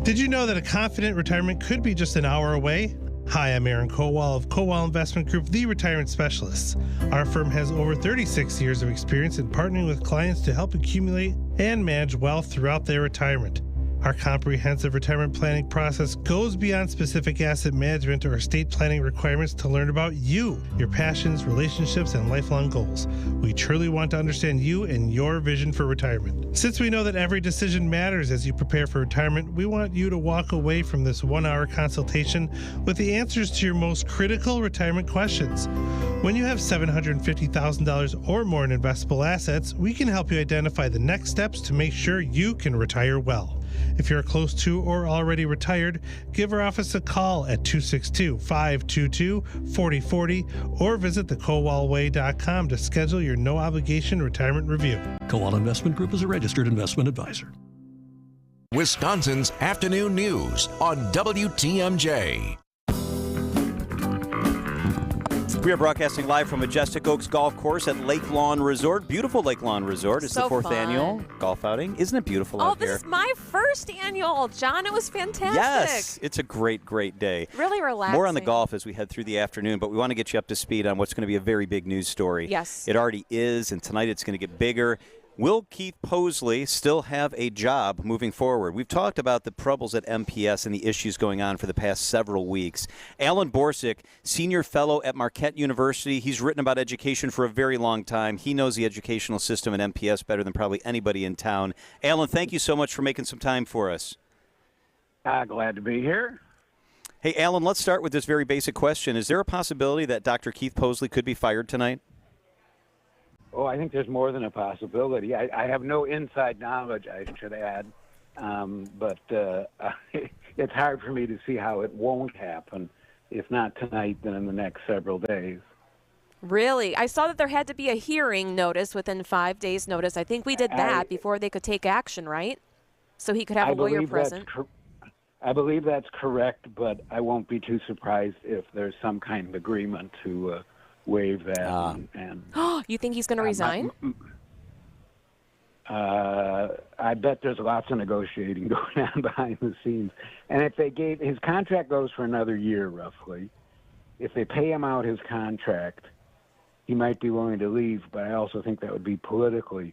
Did you know that a confident retirement could be just an hour away? Hi, I'm Aaron Kowal of Kowal Investment Group, the retirement specialists. Our firm has over 36 years of experience in partnering with clients to help accumulate and manage wealth throughout their retirement. Our comprehensive retirement planning process goes beyond specific asset management or estate planning requirements to learn about you, your passions, relationships, and lifelong goals. We truly want to understand you and your vision for retirement. Since we know that every decision matters as you prepare for retirement, we want you to walk away from this 1-hour consultation with the answers to your most critical retirement questions. When you have $750,000 or more in investable assets, we can help you identify the next steps to make sure you can retire well. If you're close to or already retired, give our office a call at 262-522-4040 or visit thekowalway.com to schedule your no-obligation retirement review. Kowal Investment Group is a registered investment advisor. Wisconsin's afternoon news on WTMJ. We are broadcasting live from Majestic Oaks Golf Course at Lake Lawn Resort. Beautiful Lake Lawn Resort. It's the fourth annual golf outing. Isn't it beautiful out here? Oh, this is my first annual, John. It was fantastic. Yes, it's a great, great day. Really relaxing. More on the golf as we head through the afternoon, but we want to get you up to speed on what's going to be a very big news story. Yes. It already is, and tonight it's going to get bigger. Will Keith Posley still have a job moving forward? We've talked about the troubles at MPS and the issues going on for the past several weeks. Alan Borsick, senior fellow at Marquette University. He's written about education for a very long time. He knows the educational system at MPS better than probably anybody in town. Alan, thank you so much for making some time for us. Glad to be here. Hey, Alan, let's start with this very basic question. Is there a possibility that Dr. Keith Posley could be fired tonight? Oh, I think there's more than a possibility. I have no inside knowledge, I should add, but it's hard for me to see how it won't happen. If not tonight, then in the next several days. Really? I saw that there had to be a hearing notice within 5 days' notice. I think we did that before they could take action, right? So he could have a lawyer present. I believe that's correct, but I won't be too surprised if there's some kind of agreement to waive that. You think he's going to resign? I bet there's lots of negotiating going on behind the scenes. And if they gave his contract goes for another year, roughly. If they pay him out his contract, he might be willing to leave. But I also think that would be politically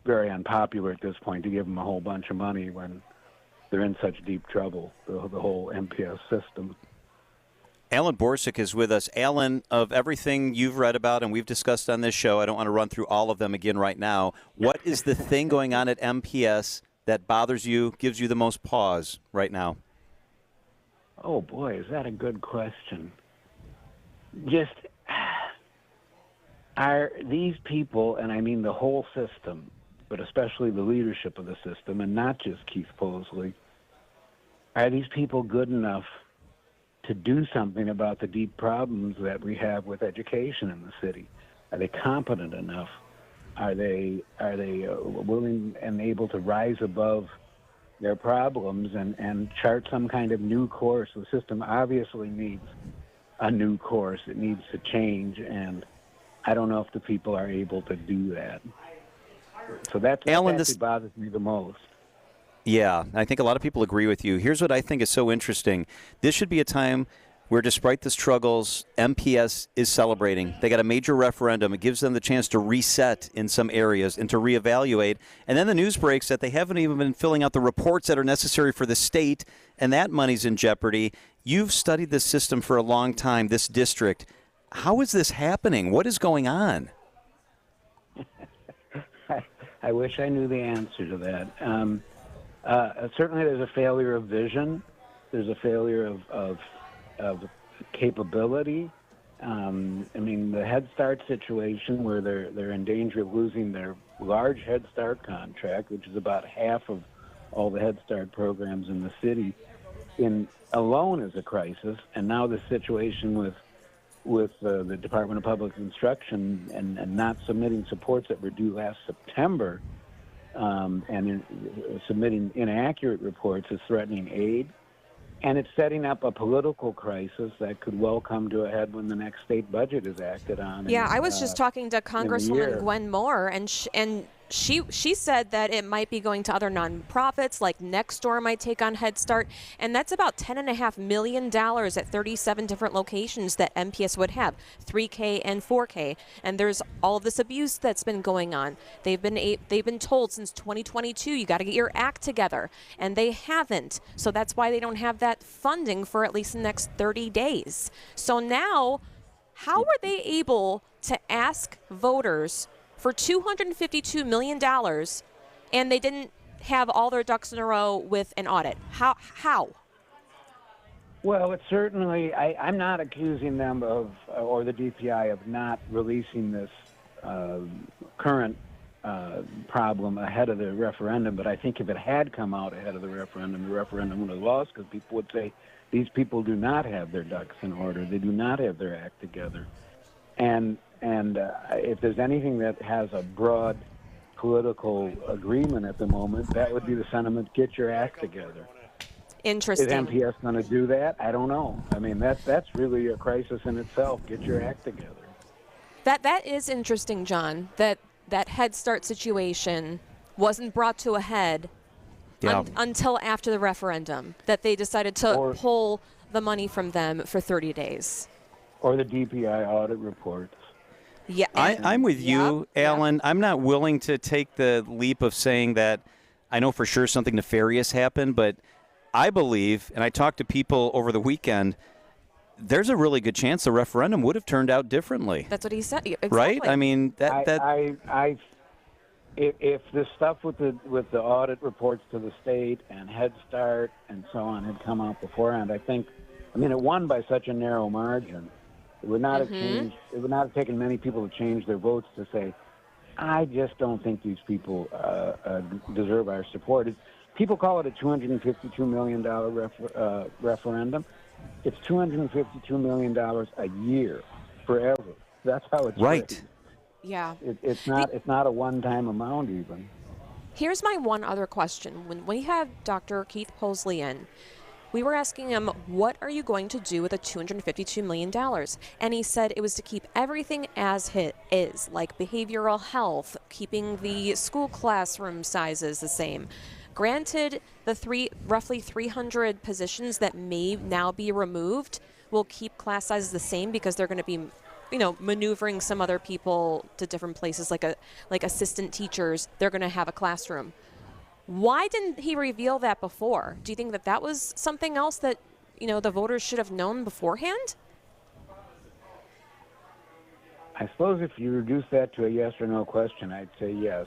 very unpopular at this point to give him a whole bunch of money when they're in such deep trouble, the whole MPS system. Alan Borsick is with us. Alan, of everything you've read about and we've discussed on this show, I don't want to run through all of them again right now. What is the thing going on at MPS that bothers you, gives you the most pause right now? Oh, boy, is that a good question. Just, are these people, and I mean the whole system, but especially the leadership of the system, and not just Keith Posley, are these people good enough to do something about the deep problems that we have with education in the city? Are they competent enough? Are they willing and able to rise above their problems and chart some kind of new course? The system obviously needs a new course. It needs to change, and I don't know if the people are able to do that. So that's what bothers me the most. Yeah, I think a lot of people agree with you. Here's what I think is so interesting. This should be a time where, despite the struggles, MPS is celebrating. They got a major referendum. It gives them the chance to reset in some areas and to reevaluate. And then the news breaks that they haven't even been filling out the reports that are necessary for the state, and that money's in jeopardy. You've studied this system for a long time, this district. How is this happening? What is going on? I wish I knew the answer to that. Certainly there's a failure of vision. There's a failure of capability. I mean, the Head Start situation where they're in danger of losing their large Head Start contract, which is about half of all the Head Start programs in the city, alone is a crisis. And now the situation with the Department of Public Instruction and not submitting supports that were due last September, submitting inaccurate reports is threatening aid. And it's setting up a political crisis that could well come to a head when the next state budget is acted on. Yeah, I was just talking to Congresswoman year. Gwen Moore, and she said that it might be going to other nonprofits, like Nextdoor might take on Head Start, and that's about $10.5 million at 37 different locations that MPS would have, 3K and 4K. And there's all of this abuse that's been going on. They've been told since 2022, you got to get your act together, and they haven't. So that's why they don't have that funding for at least the next 30 days. So now, how are they able to ask voters for $252 million, and they didn't have all their ducks in a row with an audit? How? Well, it's certainly, I'm not accusing them of, or the DPI, of not releasing this current problem ahead of the referendum, but I think if it had come out ahead of the referendum would have lost, because people would say these people do not have their ducks in order. They do not have their act together. And if there's anything that has a broad political agreement at the moment, that would be the sentiment, get your act together. Interesting. Is MPS going to do that? I don't know. I mean, that's really a crisis in itself. Get your act together. That is interesting, John, that Head Start situation wasn't brought to a head until after the referendum, that they decided to pull the money from them for 30 days. Or the DPI audit reports. Yeah, I'm with you, Alan. I'm not willing to take the leap of saying that I know for sure something nefarious happened, but I believe, and I talked to people over the weekend, there's a really good chance the referendum would have turned out differently. That's what he said. Exactly. Right? I mean, if this stuff with the audit reports to the state and Head Start and so on had come out beforehand, it won by such a narrow margin. It would not have changed. It would not have taken many people to change their votes to say, I just don't think these people deserve our support. People call it a $252 million referendum. It's $252 million a year, forever. That's how it's right. written. Yeah. It's not a one-time amount even. Here's my one other question. When we had Dr. Keith Posley in, we were asking him, what are you going to do with the $252 million? And he said it was to keep everything as it is, like behavioral health, keeping the school classroom sizes the same. Granted, the roughly 300 positions that may now be removed will keep class sizes the same because they're going to be, maneuvering some other people to different places, like assistant teachers. They're going to have a classroom. Why didn't he reveal that before? Do you think that was something else that, the voters should have known beforehand? I suppose if you reduce that to a yes or no question, I'd say yes.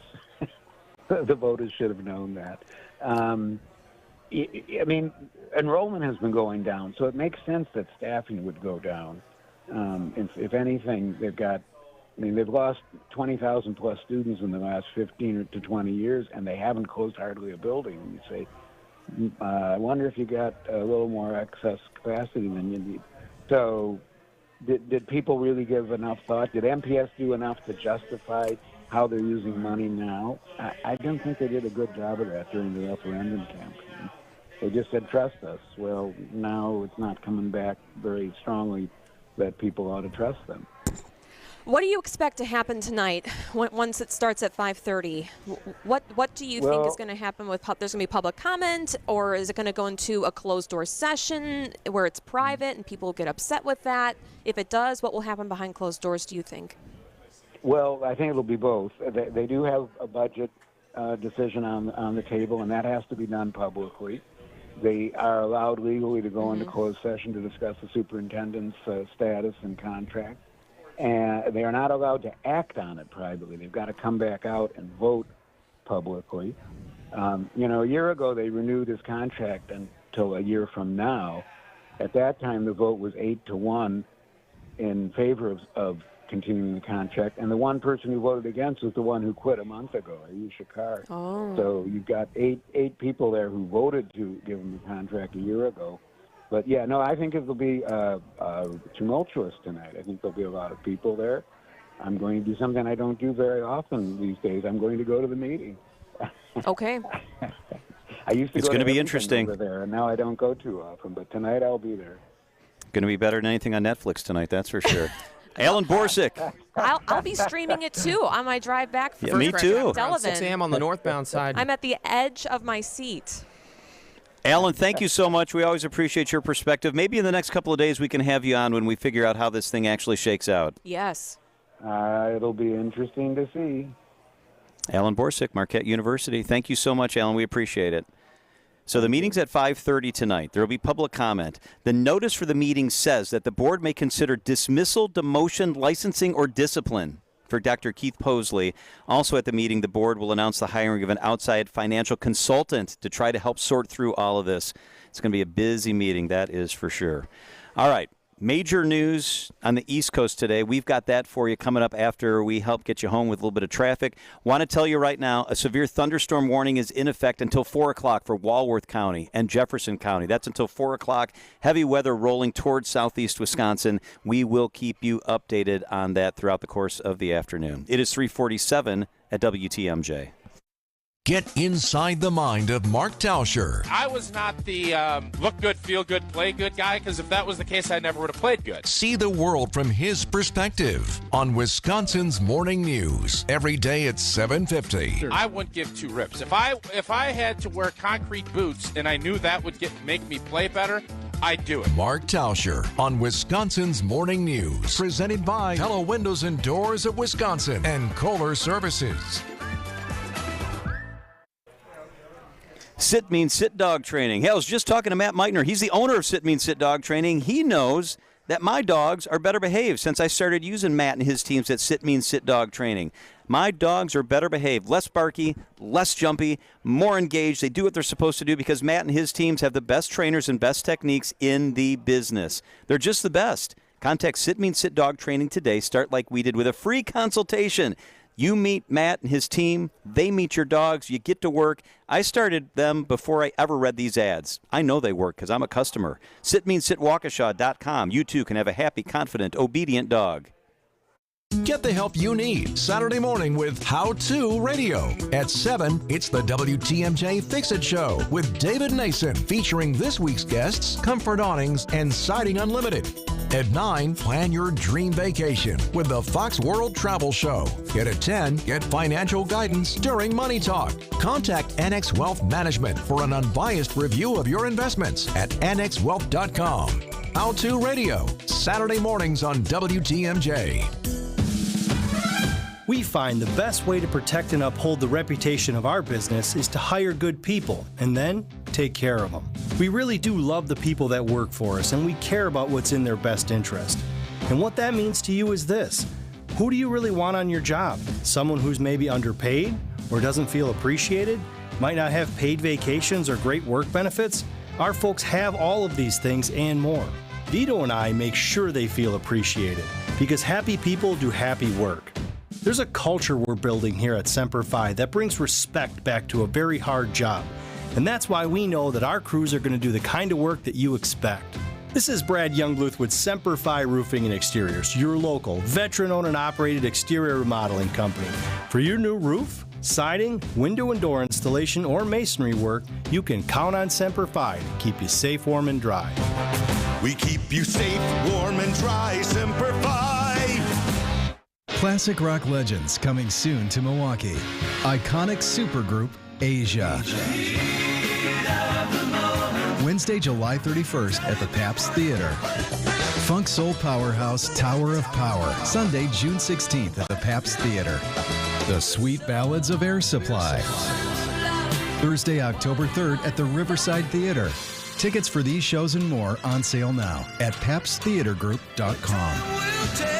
The voters should have known that. Enrollment has been going down, so it makes sense that staffing would go down. If anything, they've lost 20,000 plus students in the last 15 to 20 years, and they haven't closed hardly a building. You say, I wonder if you got a little more excess capacity than you need. So did people really give enough thought? Did MPS do enough to justify how they're using money now? I don't think they did a good job of that during the referendum campaign. They just said, trust us. Well, now it's not coming back very strongly that people ought to trust them. What do you expect to happen tonight once it starts at 5:30? What do you think is going to happen with there's going to be public comment, or is it going to go into a closed-door session where it's private and people get upset with that? If it does, what will happen behind closed doors, do you think? Well, I think it'll be both. They do have a budget decision on the table, and that has to be done publicly. They are allowed legally to go into closed session to discuss the superintendent's status and contract. And they are not allowed to act on it privately. They've got to come back out and vote publicly. A year ago, they renewed his contract until a year from now. At that time, the vote was 8-1 in favor of continuing the contract, and the one person who voted against was the one who quit a month ago, Ayesha Carr. Oh. So you've got eight people there who voted to give him the contract a year ago. But yeah, no, I think it'll be tumultuous tonight. I think there'll be a lot of people there. I'm going to do something I don't do very often these days. I'm going to go to the meeting. Okay. I used to It's go going to be everything interesting. over there, and now I don't go too often. But tonight I'll be there. Going to be better than anything on Netflix tonight, that's for sure. Alan Borsick. I'll be streaming it too on my drive back from me too. Around 6 a.m. on the northbound side. I'm at the edge of my seat. Alan, thank you so much. We always appreciate your perspective. Maybe in the next couple of days we can have you on when we figure out how this thing actually shakes out. Yes. It'll be interesting to see. Alan Borsick, Marquette University. Thank you so much, Alan. We appreciate it. So the meeting's at 5:30 tonight. There will be public comment. The notice for the meeting says that the board may consider dismissal, demotion, licensing, or discipline for Dr. Keith Posley. Also at the meeting, the board will announce the hiring of an outside financial consultant to try to help sort through all of this. It's going to be a busy meeting, that is for sure. All right. Major news on the East Coast today. We've got that for you coming up after we help get you home with a little bit of traffic. Want to tell you right now, a severe thunderstorm warning is in effect until 4 o'clock for Walworth County and Jefferson County. That's until 4 o'clock. Heavy weather rolling towards southeast Wisconsin. We will keep you updated on that throughout the course of the afternoon. It is 3:47 at WTMJ. Get inside the mind of Mark Tauscher. I was not the look good, feel good, play good guy, because if that was the case, I never would have played good. See the world from his perspective on Wisconsin's Morning News every day at 7:50. I wouldn't give two rips. If I had to wear concrete boots and I knew that would make me play better, I'd do it. Mark Tauscher on Wisconsin's Morning News, presented by Hello Windows and Doors of Wisconsin and Kohler Services. Sit Means Sit Dog Training. Hey, I was just talking to Matt Meitner. He's the owner of Sit Means Sit Dog Training. He knows that my dogs are better behaved since I started using Matt and his teams at Sit Means Sit Dog Training. My dogs are better behaved, less barky, less jumpy, more engaged. They do what they're supposed to do because Matt and his teams have the best trainers and best techniques in the business. They're just the best. Contact Sit Means Sit Dog Training today. Start like we did with a free consultation. You meet Matt and his team. They meet your dogs. You get to work. I started them before I ever read these ads. I know they work because I'm a customer. SitMeansSitWaukesha.com. You too can have a happy, confident, obedient dog. Get the help you need Saturday morning with How To Radio. At 7, it's the WTMJ Fix-It Show with David Nason, featuring this week's guests, Comfort Awnings and Siding Unlimited. At 9, plan your dream vacation with the Fox World Travel Show. Yet at 10, get financial guidance during Money Talk. Contact Annex Wealth Management for an unbiased review of your investments at annexwealth.com. How To Radio, Saturday mornings on WTMJ. We find the best way to protect and uphold the reputation of our business is to hire good people and then take care of them. We really do love the people that work for us, and we care about what's in their best interest. And what that means to you is this: who do you really want on your job? Someone who's maybe underpaid or doesn't feel appreciated, might not have paid vacations or great work benefits? Our folks have all of these things and more. Vito and I make sure they feel appreciated, because happy people do happy work. There's a culture we're building here at Semper Fi that brings respect back to a very hard job. And that's why we know that our crews are going to do the kind of work that you expect. This is Brad Youngbluth with Semper Fi Roofing and Exteriors, your local, veteran-owned and operated exterior remodeling company. For your new roof, siding, window and door installation, or masonry work, you can count on Semper Fi to keep you safe, warm, and dry. We keep you safe, warm, and dry, Semper Fi. Classic rock legends coming soon to Milwaukee. Iconic supergroup Asia. Wednesday, July 31st at the Pabst Theater. Funk soul powerhouse Tower of Power. Sunday, June 16th at the Pabst Theater. The Sweet Ballads of Air Supply. Thursday, October 3rd at the Riverside Theater. Tickets for these shows and more on sale now at PabstTheaterGroup.com.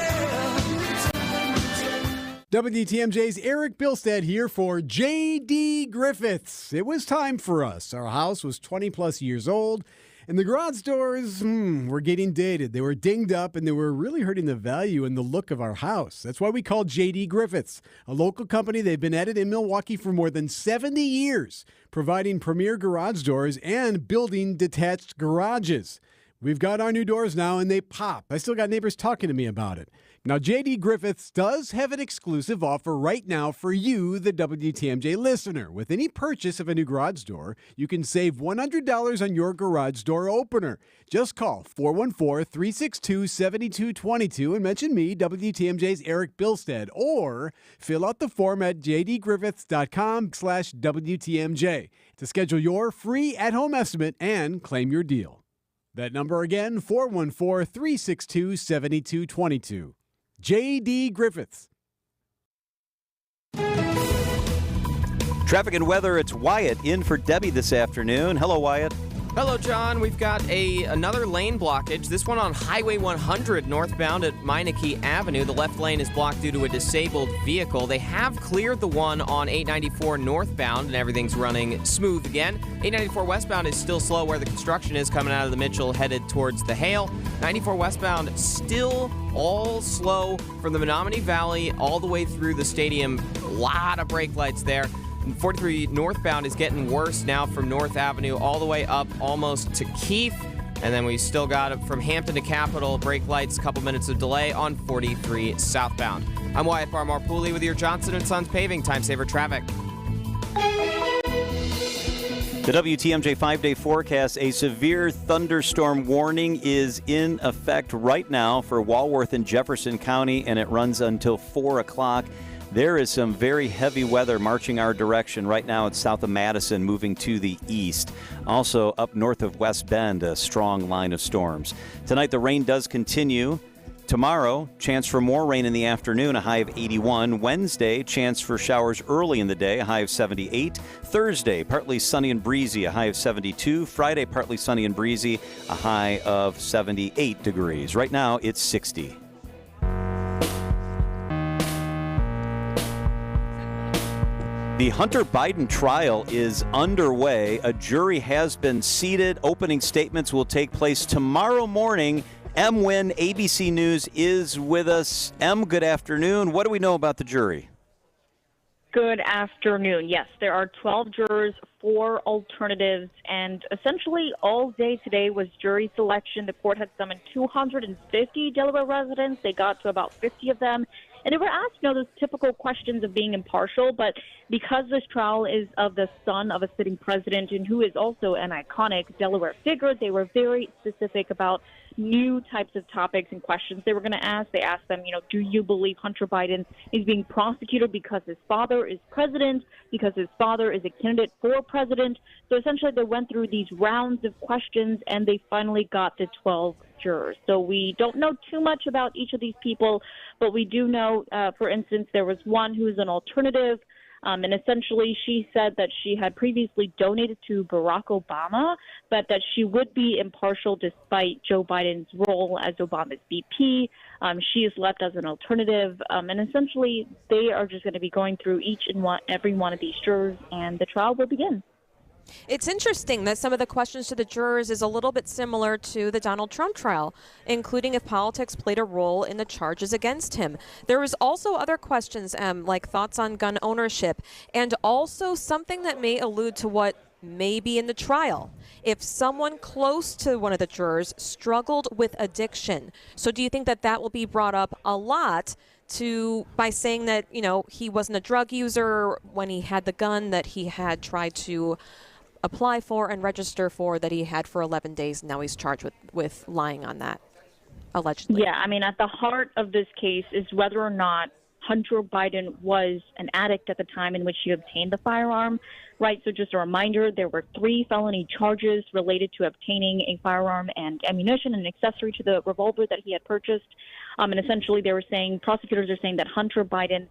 WTMJ's Eric Bilstead here for J.D. Griffiths. It was time for us. Our house was 20 plus years old, And the garage doors were getting dated. They were dinged up, and they were really hurting the value and the look of our house. That's why we called J.D. Griffiths, a local company. They've been at it in Milwaukee for more than 70 years, providing premier garage doors and building detached garages. We've got our new doors now, and they pop. I still got neighbors talking to me about it. Now, J.D. Griffiths does have an exclusive offer right now for you, the WTMJ listener. With any purchase of a new garage door, you can save $100 on your garage door opener. Just call 414-362-7222 and mention me, WTMJ's Eric Bilstead, or fill out the form at jdgriffiths.com/WTMJ to schedule your free at-home estimate and claim your deal. That number again, 414-362-7222. J.D. Griffiths. Traffic and weather, it's Wyatt in for Debbie this afternoon. Hello, Wyatt. Hello, John. We've got another lane blockage. This one on Highway 100 northbound at Meineke Avenue. The left lane is blocked due to a disabled vehicle. They have cleared the one on 894 northbound, and everything's running smooth again. 894 westbound is still slow where the construction is coming out of the Mitchell headed towards the Hale. 94 westbound still all slow from the Menominee Valley all the way through the stadium. A lot of brake lights there. 43 northbound is getting worse now from North Avenue all the way up almost to Keefe. And then we still got it from Hampton to Capitol. Brake lights, a couple minutes of delay on 43 southbound. I'm Wyatt Barmore-Pooley with your Johnson & Sons Paving Time Saver Traffic. The WTMJ 5-day forecast, a severe thunderstorm warning is in effect right now for Walworth and Jefferson County, and it runs until 4 o'clock. There is some very heavy weather marching our direction. Right now it's south of Madison, moving to the east. Also up north of West Bend, a strong line of storms. Tonight the rain does continue. Tomorrow, chance for more rain in the afternoon, a high of 81. Wednesday, chance for showers early in the day, a high of 78. Thursday, partly sunny and breezy, a high of 72. Friday, partly sunny and breezy, a high of 78 degrees. Right now it's 60. The Hunter Biden trial is underway. A jury has been seated. Opening statements will take place tomorrow morning. Em Nguyen, ABC News, is with us. Em, good afternoon. What do we know about the jury? Good afternoon. Yes, there are 12 jurors, 4 alternatives, and essentially all day today was jury selection. The court had summoned 250 Delaware residents. They got to about 50 of them. And they were asked, those typical questions of being impartial, but because this trial is of the son of a sitting president and who is also an iconic Delaware figure, they were very specific about new types of topics and questions they were going to ask. They asked them, do you believe Hunter Biden is being prosecuted because his father is president, because his father is a candidate for president? So essentially they went through these rounds of questions and they finally got the 12 jurors. So we don't know too much about each of these people, but we do know, for instance, there was one who is an alternative, and essentially she said that she had previously donated to Barack Obama, but that she would be impartial despite Joe Biden's role as Obama's VP. She is left as an alternative, and essentially they are just going to be going through each and every one of these jurors, and the trial will begin. It's interesting that some of the questions to the jurors is a little bit similar to the Donald Trump trial, including if politics played a role in the charges against him. There was also other questions, like thoughts on gun ownership, and also something that may allude to what may be in the trial. If someone close to one of the jurors struggled with addiction. So do you think that that will be brought up a lot by saying that, he wasn't a drug user when he had the gun that he had tried to apply for and register for that he had for 11 days. Now he's charged with lying on that, allegedly. Yeah, at the heart of this case is whether or not Hunter Biden was an addict at the time in which he obtained the firearm, right? So just a reminder, there were 3 felony charges related to obtaining a firearm and ammunition and accessory to the revolver that he had purchased. And essentially prosecutors are saying that Hunter Biden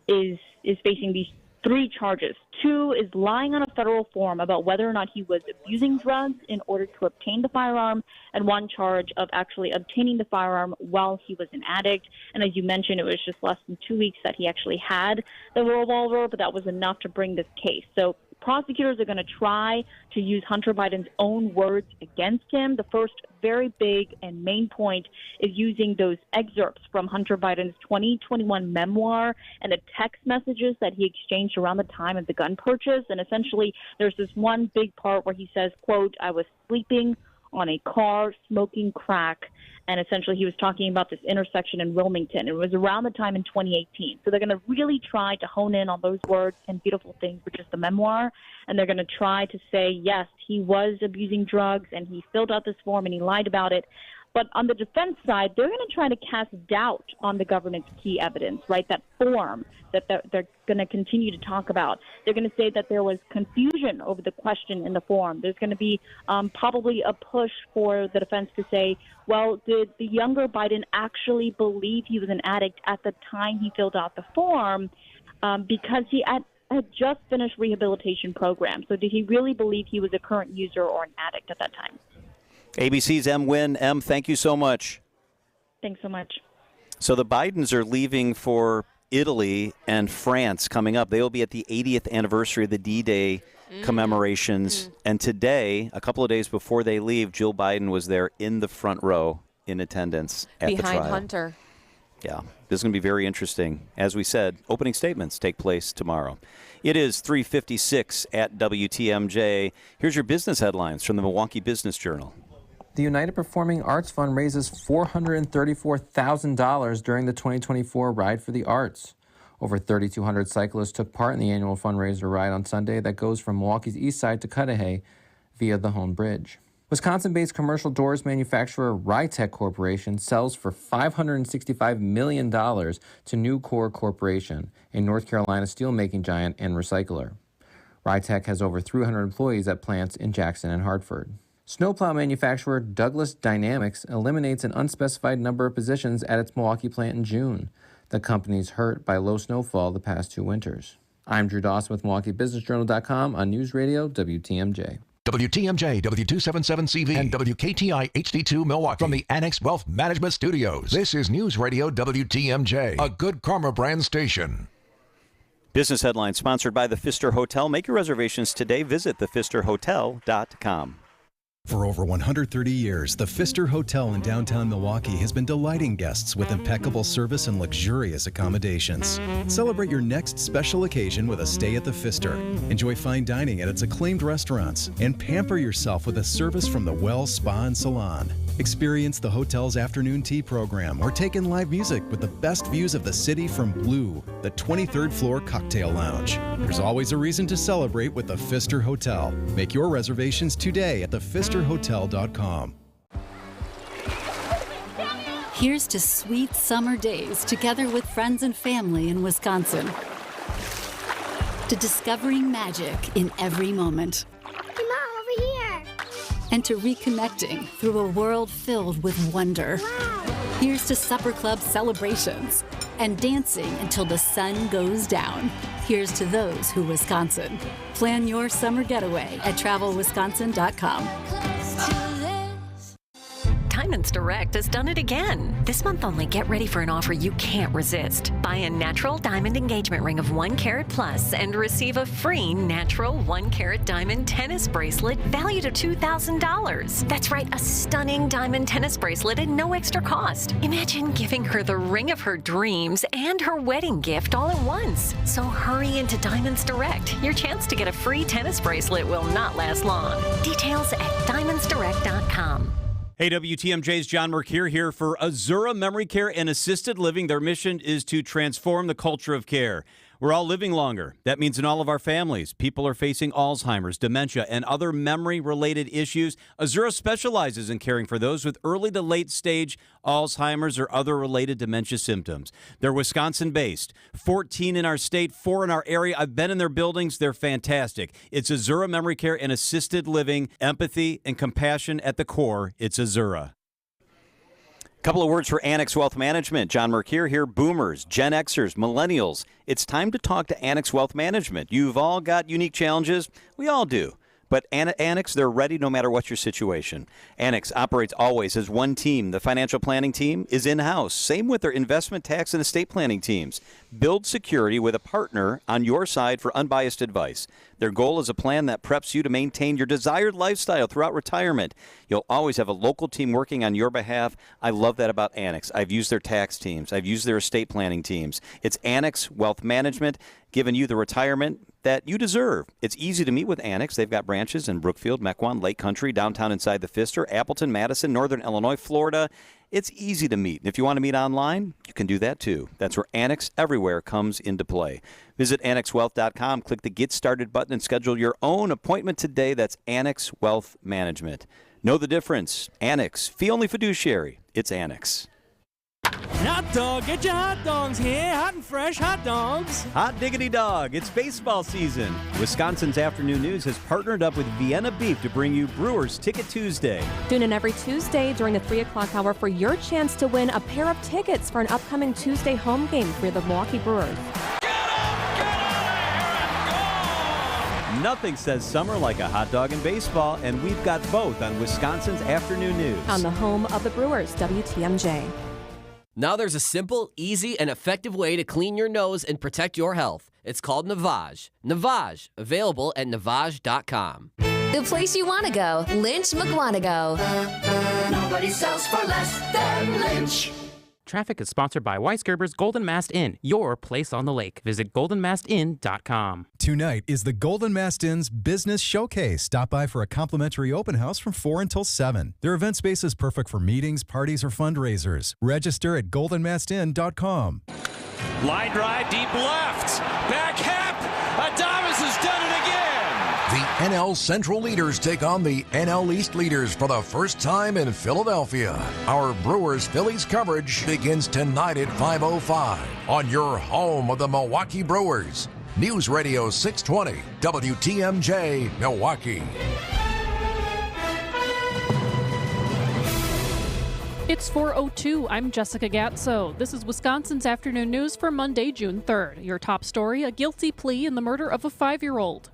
is facing these 3 charges. 2 is lying on a federal form about whether or not he was abusing drugs in order to obtain the firearm, and 1 charge of actually obtaining the firearm while he was an addict. And as you mentioned, it was just less than 2 weeks that he actually had the revolver, but that was enough to bring this case. So prosecutors are going to try to use Hunter Biden's own words against him. The first very big and main point is using those excerpts from Hunter Biden's 2021 memoir and the text messages that he exchanged around the time of the gun purchase. And essentially, there's this one big part where he says, quote, "I was sleeping on a car smoking crack." And essentially he was talking about this intersection in Wilmington. It was around the time in 2018. So they're going to really try to hone in on those words and beautiful things, which is the memoir. And they're going to try to say, yes, he was abusing drugs and he filled out this form and he lied about it. But on the defense side, they're going to try to cast doubt on the government's key evidence, right? That form that they're going to continue to talk about. They're going to say that there was confusion over the question in the form. There's going to be probably a push for the defense to say, well, did the younger Biden actually believe he was an addict at the time he filled out the form because he had just finished rehabilitation program? So did he really believe he was a current user or an addict at that time? ABC's M. Wynn. M, thank you so much. Thanks so much. So the Bidens are leaving for Italy and France coming up. They will be at the 80th anniversary of the D-Day commemorations. And today, a couple of days before they leave, Jill Biden was there in the front row in attendance at the trial. Behind Hunter. Yeah, this is going to be very interesting. As we said, opening statements take place tomorrow. It is 3:56 at WTMJ. Here's your business headlines from the Milwaukee Business Journal. The United Performing Arts Fund raises $434,000 during the 2024 Ride for the Arts. Over 3,200 cyclists took part in the annual fundraiser ride on Sunday that goes from Milwaukee's east side to Cudahy via the Hone Bridge. Wisconsin-based commercial doors manufacturer Rytec Corporation sells for $565 million to Nucor Corporation, a North Carolina steelmaking giant and recycler. Rytec has over 300 employees at plants in Jackson and Hartford. Snowplow manufacturer Douglas Dynamics eliminates an unspecified number of positions at its Milwaukee plant in June. The company's hurt by low snowfall the past 2 winters. I'm Drew Dawson with MilwaukeeBusinessJournal.com on News Radio WTMJ. WTMJ, W277CV, and WKTI HD2 Milwaukee from the Annex Wealth Management Studios. This is News Radio WTMJ, a Good Karma brand station. Business headlines sponsored by the Pfister Hotel. Make your reservations today. Visit thepfisterhotel.com. For over 130 years, the Pfister Hotel in downtown Milwaukee has been delighting guests with impeccable service and luxurious accommodations. Celebrate your next special occasion with a stay at the Pfister. Enjoy fine dining at its acclaimed restaurants and pamper yourself with a service from the Well Spa and Salon. Experience the hotel's afternoon tea program or take in live music with the best views of the city from Blue, the 23rd floor cocktail lounge. There's always a reason to celebrate with the Pfister Hotel. Make your reservations today at thepfisterhotel.com. Here's to sweet summer days together with friends and family in Wisconsin. To discovering magic in every moment. Hey, Mom, over here. And to reconnecting through a world filled with wonder. Wow. Here's to supper club celebrations and dancing until the sun goes down. Here's to those who Wisconsin. Plan your summer getaway at travelwisconsin.com. Diamonds Direct has done it again. This month only, get ready for an offer you can't resist. Buy a natural diamond engagement ring of 1 carat plus and receive a free natural 1 carat diamond tennis bracelet valued at $2,000. That's right, a stunning diamond tennis bracelet at no extra cost. Imagine giving her the ring of her dreams and her wedding gift all at once. So hurry into Diamonds Direct. Your chance to get a free tennis bracelet will not last long. Details at diamondsdirect.com. Hey, WTMJ's John Mercure here for Azura Memory Care and Assisted Living. Their mission is to transform the culture of care. We're all living longer. That means in all of our families, people are facing Alzheimer's, dementia, and other memory-related issues. Azura specializes in caring for those with early to late stage Alzheimer's or other related dementia symptoms. They're Wisconsin-based, 14 in our state, 4 in our area. I've been in their buildings. They're fantastic. It's Azura Memory Care and Assisted Living, empathy and compassion at the core. It's Azura. Couple of words for Annex Wealth Management. John Mercure here. Boomers, Gen Xers, Millennials. It's time to talk to Annex Wealth Management. You've all got unique challenges. We all do. But Annex, they're ready no matter what your situation. Annex operates always as one team. The financial planning team is in-house. Same with their investment, tax, and estate planning teams. Build security with a partner on your side for unbiased advice. Their goal is a plan that preps you to maintain your desired lifestyle throughout retirement. You'll always have a local team working on your behalf. I love that about Annex. I've used their tax teams. I've used their estate planning teams. It's Annex Wealth Management, giving you the retirement that you deserve. It's easy to meet with Annex. They've got branches in Brookfield, Mequon, Lake Country, downtown inside the Pfister, Appleton, Madison, Northern Illinois, Florida. It's easy to meet. And if you want to meet online, you can do that too. That's where Annex Everywhere comes into play. Visit AnnexWealth.com, click the Get Started button, and schedule your own appointment today. That's Annex Wealth Management. Know the difference. Annex, fee only fiduciary. It's Annex. Hot dog, get your hot dogs here. Hot and fresh hot dogs. Hot diggity dog, it's baseball season. Wisconsin's Afternoon News has partnered up with Vienna Beef to bring you Brewers Ticket Tuesday. Tune in every Tuesday during the 3 o'clock hour for your chance to win a pair of tickets for an upcoming Tuesday home game for the Milwaukee Brewers. Nothing says summer like a hot dog in baseball, and we've got both on Wisconsin's Afternoon News. On the home of the Brewers, WTMJ. Now there's a simple, easy, and effective way to clean your nose and protect your health. It's called Navage. Navage, available at Navage.com. The place you want to go, Lynch McWanago. Nobody sells for less than Lynch. Traffic is sponsored by Weisgerber's Golden Mast Inn, your place on the lake. Visit goldenmastin.com. Tonight is the Golden Mast Inn's Business Showcase. Stop by for a complimentary open house from 4 until 7. Their event space is perfect for meetings, parties, or fundraisers. Register at goldenmastin.com. Line drive, deep left. Back hip. Adames has done it again. The NL Central leaders take on the NL East leaders for the first time in Philadelphia. Our Brewers-Phillies coverage begins tonight at 5:05 on your home of the Milwaukee Brewers. News Radio 620, WTMJ, Milwaukee. It's 4:02. I'm Jessica Gatso. This is Wisconsin's Afternoon News for Monday, June 3rd. Your top story, a guilty plea in the murder of a 5-year-old.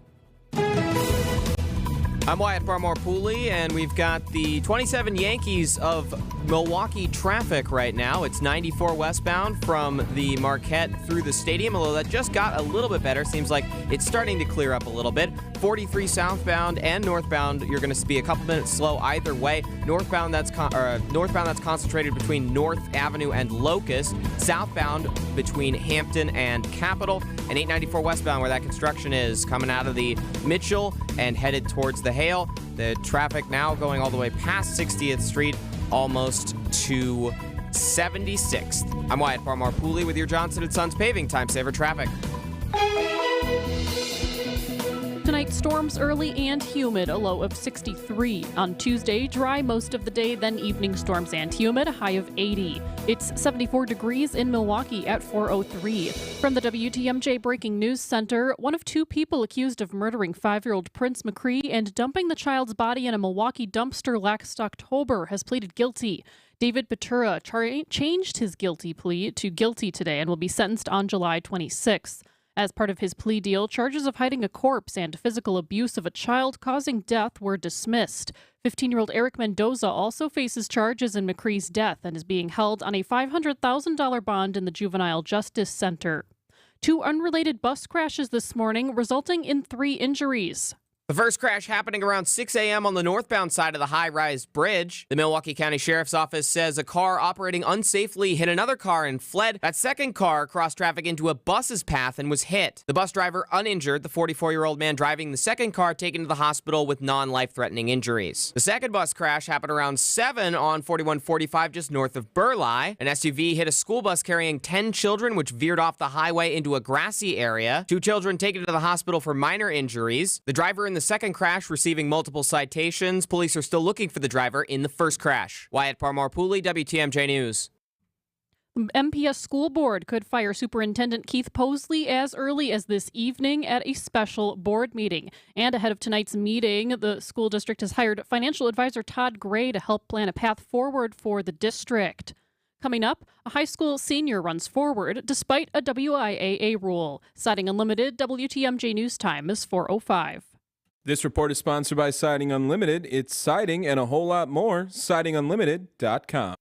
I'm Wyatt Barmore-Pooley, and we've got the 27 Yankees of Milwaukee traffic right now. It's 94 westbound from the Marquette through the stadium, although that just got a little bit better. Seems like it's starting to clear up a little bit. 43 southbound and northbound, you're going to be a couple minutes slow either way. Northbound that's concentrated between North Avenue and Locust. Southbound between Hampton and Capitol. And 894 westbound, where that construction is, coming out of the Mitchell and headed towards the Hale. The traffic now going all the way past 60th Street, almost to 76th. I'm Wyatt Barmore-Pooley with your Johnson & Sons Paving Time Saver Traffic. Tonight, storms early and humid, a low of 63. On Tuesday, dry most of the day, then evening storms and humid, a high of 80. It's 74 degrees in Milwaukee at 4:03. From the WTMJ Breaking News Center, one of 2 people accused of murdering 5-year-old Prince McCree and dumping the child's body in a Milwaukee dumpster last October has pleaded guilty. David Batura changed his guilty plea to guilty today and will be sentenced on July 26th. As part of his plea deal, charges of hiding a corpse and physical abuse of a child causing death were dismissed. 15-year-old Eric Mendoza also faces charges in McCree's death and is being held on a $500,000 bond in the Juvenile Justice Center. 2 unrelated bus crashes this morning, resulting in 3 injuries. The first crash happening around 6 a.m. on the northbound side of the high-rise bridge. The Milwaukee County Sheriff's Office says a car operating unsafely hit another car and fled. That second car crossed traffic into a bus's path and was hit. The bus driver uninjured. The 44-year-old man driving the second car taken to the hospital with non-life-threatening injuries. The second bus crash happened around 7 on 4145 just north of Burleigh. An SUV hit a school bus carrying 10 children, which veered off the highway into a grassy area. 2 children taken to the hospital for minor injuries. The driver in the second crash receiving multiple citations. Police are still looking for the driver in the first crash. Wyatt Barmore-Pooley, WTMJ News. MPS School Board could fire Superintendent Keith Posley as early as this evening at a special board meeting. And ahead of tonight's meeting, the school district has hired financial advisor Todd Gray to help plan a path forward for the district. Coming up, a high school senior runs forward despite a WIAA rule. Citing unlimited, WTMJ News Time is 4:05. This report is sponsored by Siding Unlimited. It's siding and a whole lot more. SidingUnlimited.com.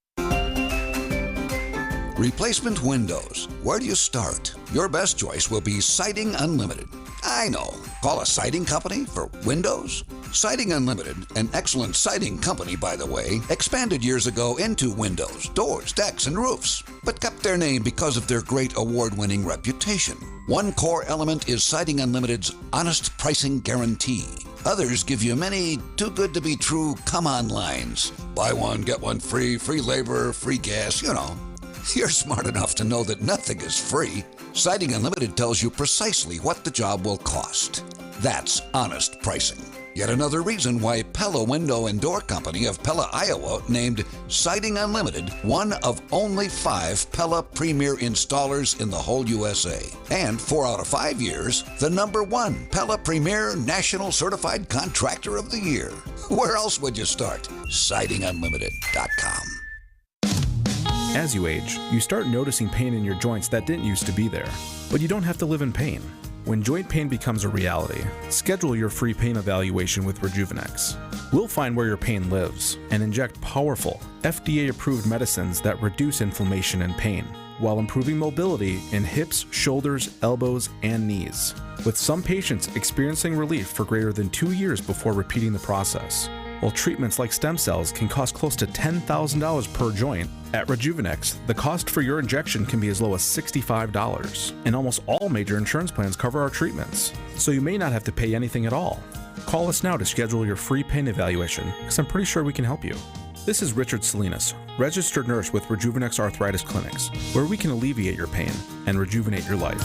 Replacement windows. Where do you start? Your best choice will be Siding Unlimited. I know. Call a siding company for windows? Siding Unlimited, an excellent siding company, by the way, expanded years ago into windows, doors, decks, and roofs, but kept their name because of their great award-winning reputation. One core element is Siding Unlimited's honest pricing guarantee. Others give you many too-good-to-be-true come-on lines. Buy one, get one free, free labor, free gas, you know. You're smart enough to know that nothing is free. Siding Unlimited tells you precisely what the job will cost. That's honest pricing. Yet another reason why Pella Window and Door Company of Pella, Iowa named Siding Unlimited one of only 5 Pella Premier installers in the whole USA. And 4 out of 5 years, the #1 Pella Premier National Certified Contractor of the Year. Where else would you start? SidingUnlimited.com. As you age, you start noticing pain in your joints that didn't used to be there. But you don't have to live in pain. When joint pain becomes a reality, schedule your free pain evaluation with Rejuvenex. We'll find where your pain lives and inject powerful, FDA-approved medicines that reduce inflammation and pain, while improving mobility in hips, shoulders, elbows, and knees, with some patients experiencing relief for greater than 2 years before repeating the process. While treatments like stem cells can cost close to $10,000 per joint, at Rejuvenex, the cost for your injection can be as low as $65, and almost all major insurance plans cover our treatments, so you may not have to pay anything at all. Call us now to schedule your free pain evaluation, because I'm pretty sure we can help you. This is Richard Salinas, registered nurse with Rejuvenex Arthritis Clinics, where we can alleviate your pain and rejuvenate your life.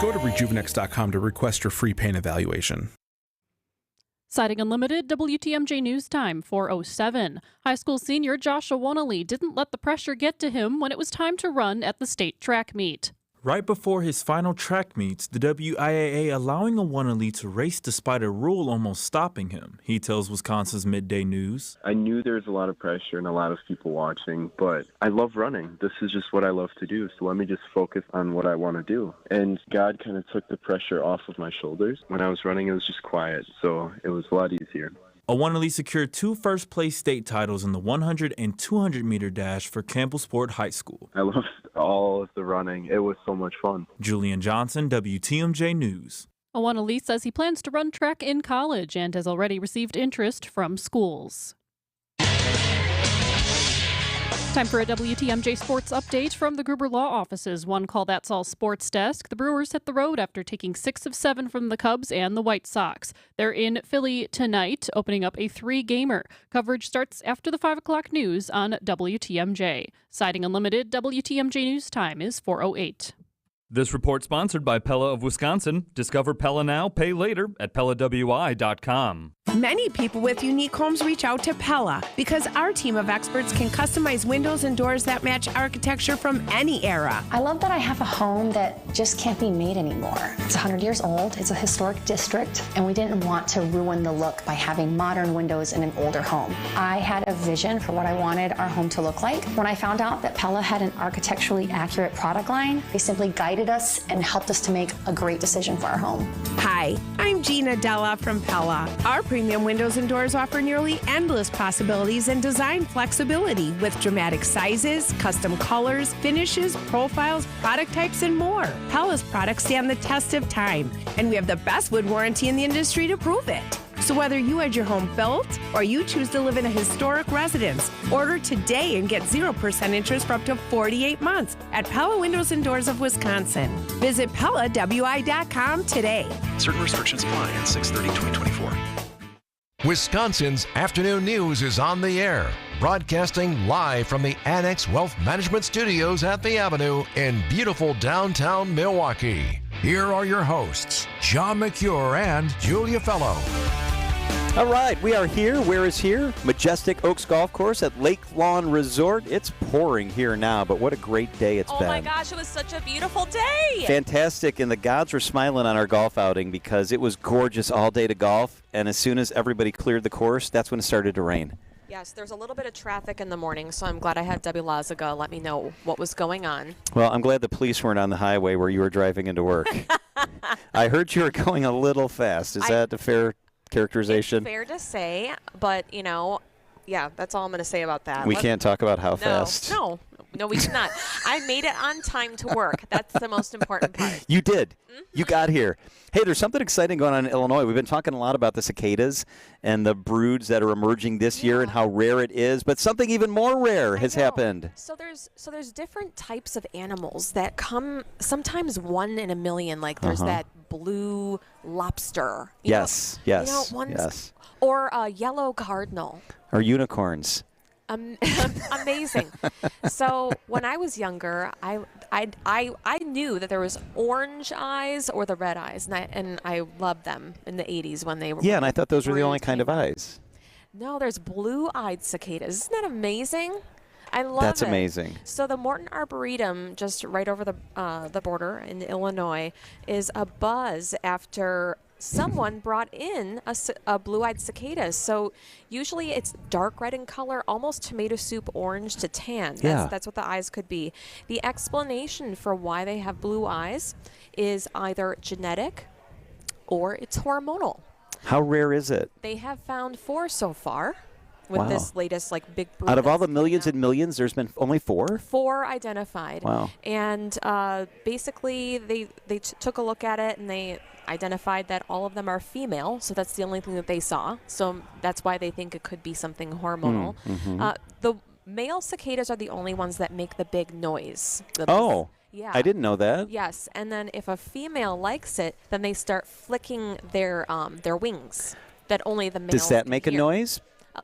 Go to Rejuvenex.com to request your free pain evaluation. Siding Unlimited, WTMJ News Time, 4:07. High school senior Joshua Wonley didn't let the pressure get to him when it was time to run at the state track meet. Right before his final track meets, the WIAA allowing a Wonley to race despite a rule almost stopping him. He tells Wisconsin's Midday News. I knew there was a lot of pressure and a lot of people watching, but I love running. This is just what I love to do, so let me just focus on what I want to do. And God kind of took the pressure off of my shoulders. When I was running, it was just quiet, so it was a lot easier. Wonley secured 2 first-place state titles in the 100 and 200-meter dash for Campbellsport High School. I loved all of the running. It was so much fun. Julian Johnson, WTMJ News. Wonley says he plans to run track in college and has already received interest from schools. Time for a WTMJ Sports update from the Gruber Law Office's One Call That's All Sports Desk. The Brewers hit the road after taking 6 of 7 from the Cubs and the White Sox. They're in Philly tonight, opening up a 3-gamer. Coverage starts after the 5 o'clock news on WTMJ. Siding Unlimited, WTMJ News Time is 4:08. This report sponsored by Pella of Wisconsin. Discover Pella now, pay later at PellaWI.com. Many people with unique homes reach out to Pella because our team of experts can customize windows and doors that match architecture from any era. I love that I have a home that just can't be made anymore. It's 100 years old, it's a historic district, and we didn't want to ruin the look by having modern windows in an older home. I had a vision for what I wanted our home to look like. When I found out that Pella had an architecturally accurate product line, they simply guided us and helped us to make a great decision for our home. Hi, I'm Gina Della from Pella. Our premium windows and doors offer nearly endless possibilities and design flexibility with dramatic sizes, custom colors, finishes, profiles, product types, and more. Pella's products stand the test of time, and we have the best wood warranty in the industry to prove it. So whether you had your home built or you choose to live in a historic residence, order today and get 0% interest for up to 48 months at Pella Windows and Doors of Wisconsin. Visit PellaWI.com today. Certain restrictions apply at 6/30/2024. Wisconsin's afternoon news is on the air, broadcasting live from the Annex Wealth Management Studios at the Avenue in beautiful downtown Milwaukee. Here are your hosts, John McCure and Julia Fellow. All right, we are here. Where is here? Majestic Oaks Golf Course at Lake Lawn Resort. It's pouring here now, but what a great day it's been. Oh my gosh, it was such a beautiful day. Fantastic, and the gods were smiling on our golf outing because it was gorgeous all day to golf, and as soon as everybody cleared the course, that's when it started to rain. Yes, there's a little bit of traffic in the morning, so I'm glad I had Debbie Lazaga let me know what was going on. Well, I'm glad the police weren't on the highway where you were driving into work. I heard you were going a little fast. Is that a fair characterization? It's fair to say, but, yeah, that's all I'm going to say about that. We can't talk about how fast. No, we cannot. I made it on time to work. That's the most important part. You did. You got here. Hey, there's something exciting going on in Illinois. We've been talking a lot about the cicadas and the broods that are emerging this year and how rare it is, but something even more rare has happened. So there's different types of animals that come sometimes 1 in a million. Like there's that blue lobster. Yes. Or a yellow cardinal. Or unicorns. Amazing. So when I was younger, I knew that there was orange eyes or the red eyes, and I loved them in the 80s when they were. Yeah, and I thought those were the only kind of eyes. No, there's blue-eyed cicadas. Isn't that amazing? I love it. That's amazing. So the Morton Arboretum, just right over the border in Illinois, is abuzz after someone brought in a blue-eyed cicada. So usually it's dark red in color, almost tomato soup orange to tan. That's what the eyes could be. The explanation for why they have blue eyes is either genetic or it's hormonal. How rare is it? They have found 4 so far with this latest big brood. Out of all the millions and millions, there's been only 4? 4 identified. Wow. And basically they took a look at it and they identified that all of them are female, so that's the only thing that they saw. So that's why they think it could be something hormonal. The male cicadas are the only ones that make the big noise. Yeah. I didn't know that. Yes, and then if a female likes it, then they start flicking their wings. That only the males Does that can make a hear. noise?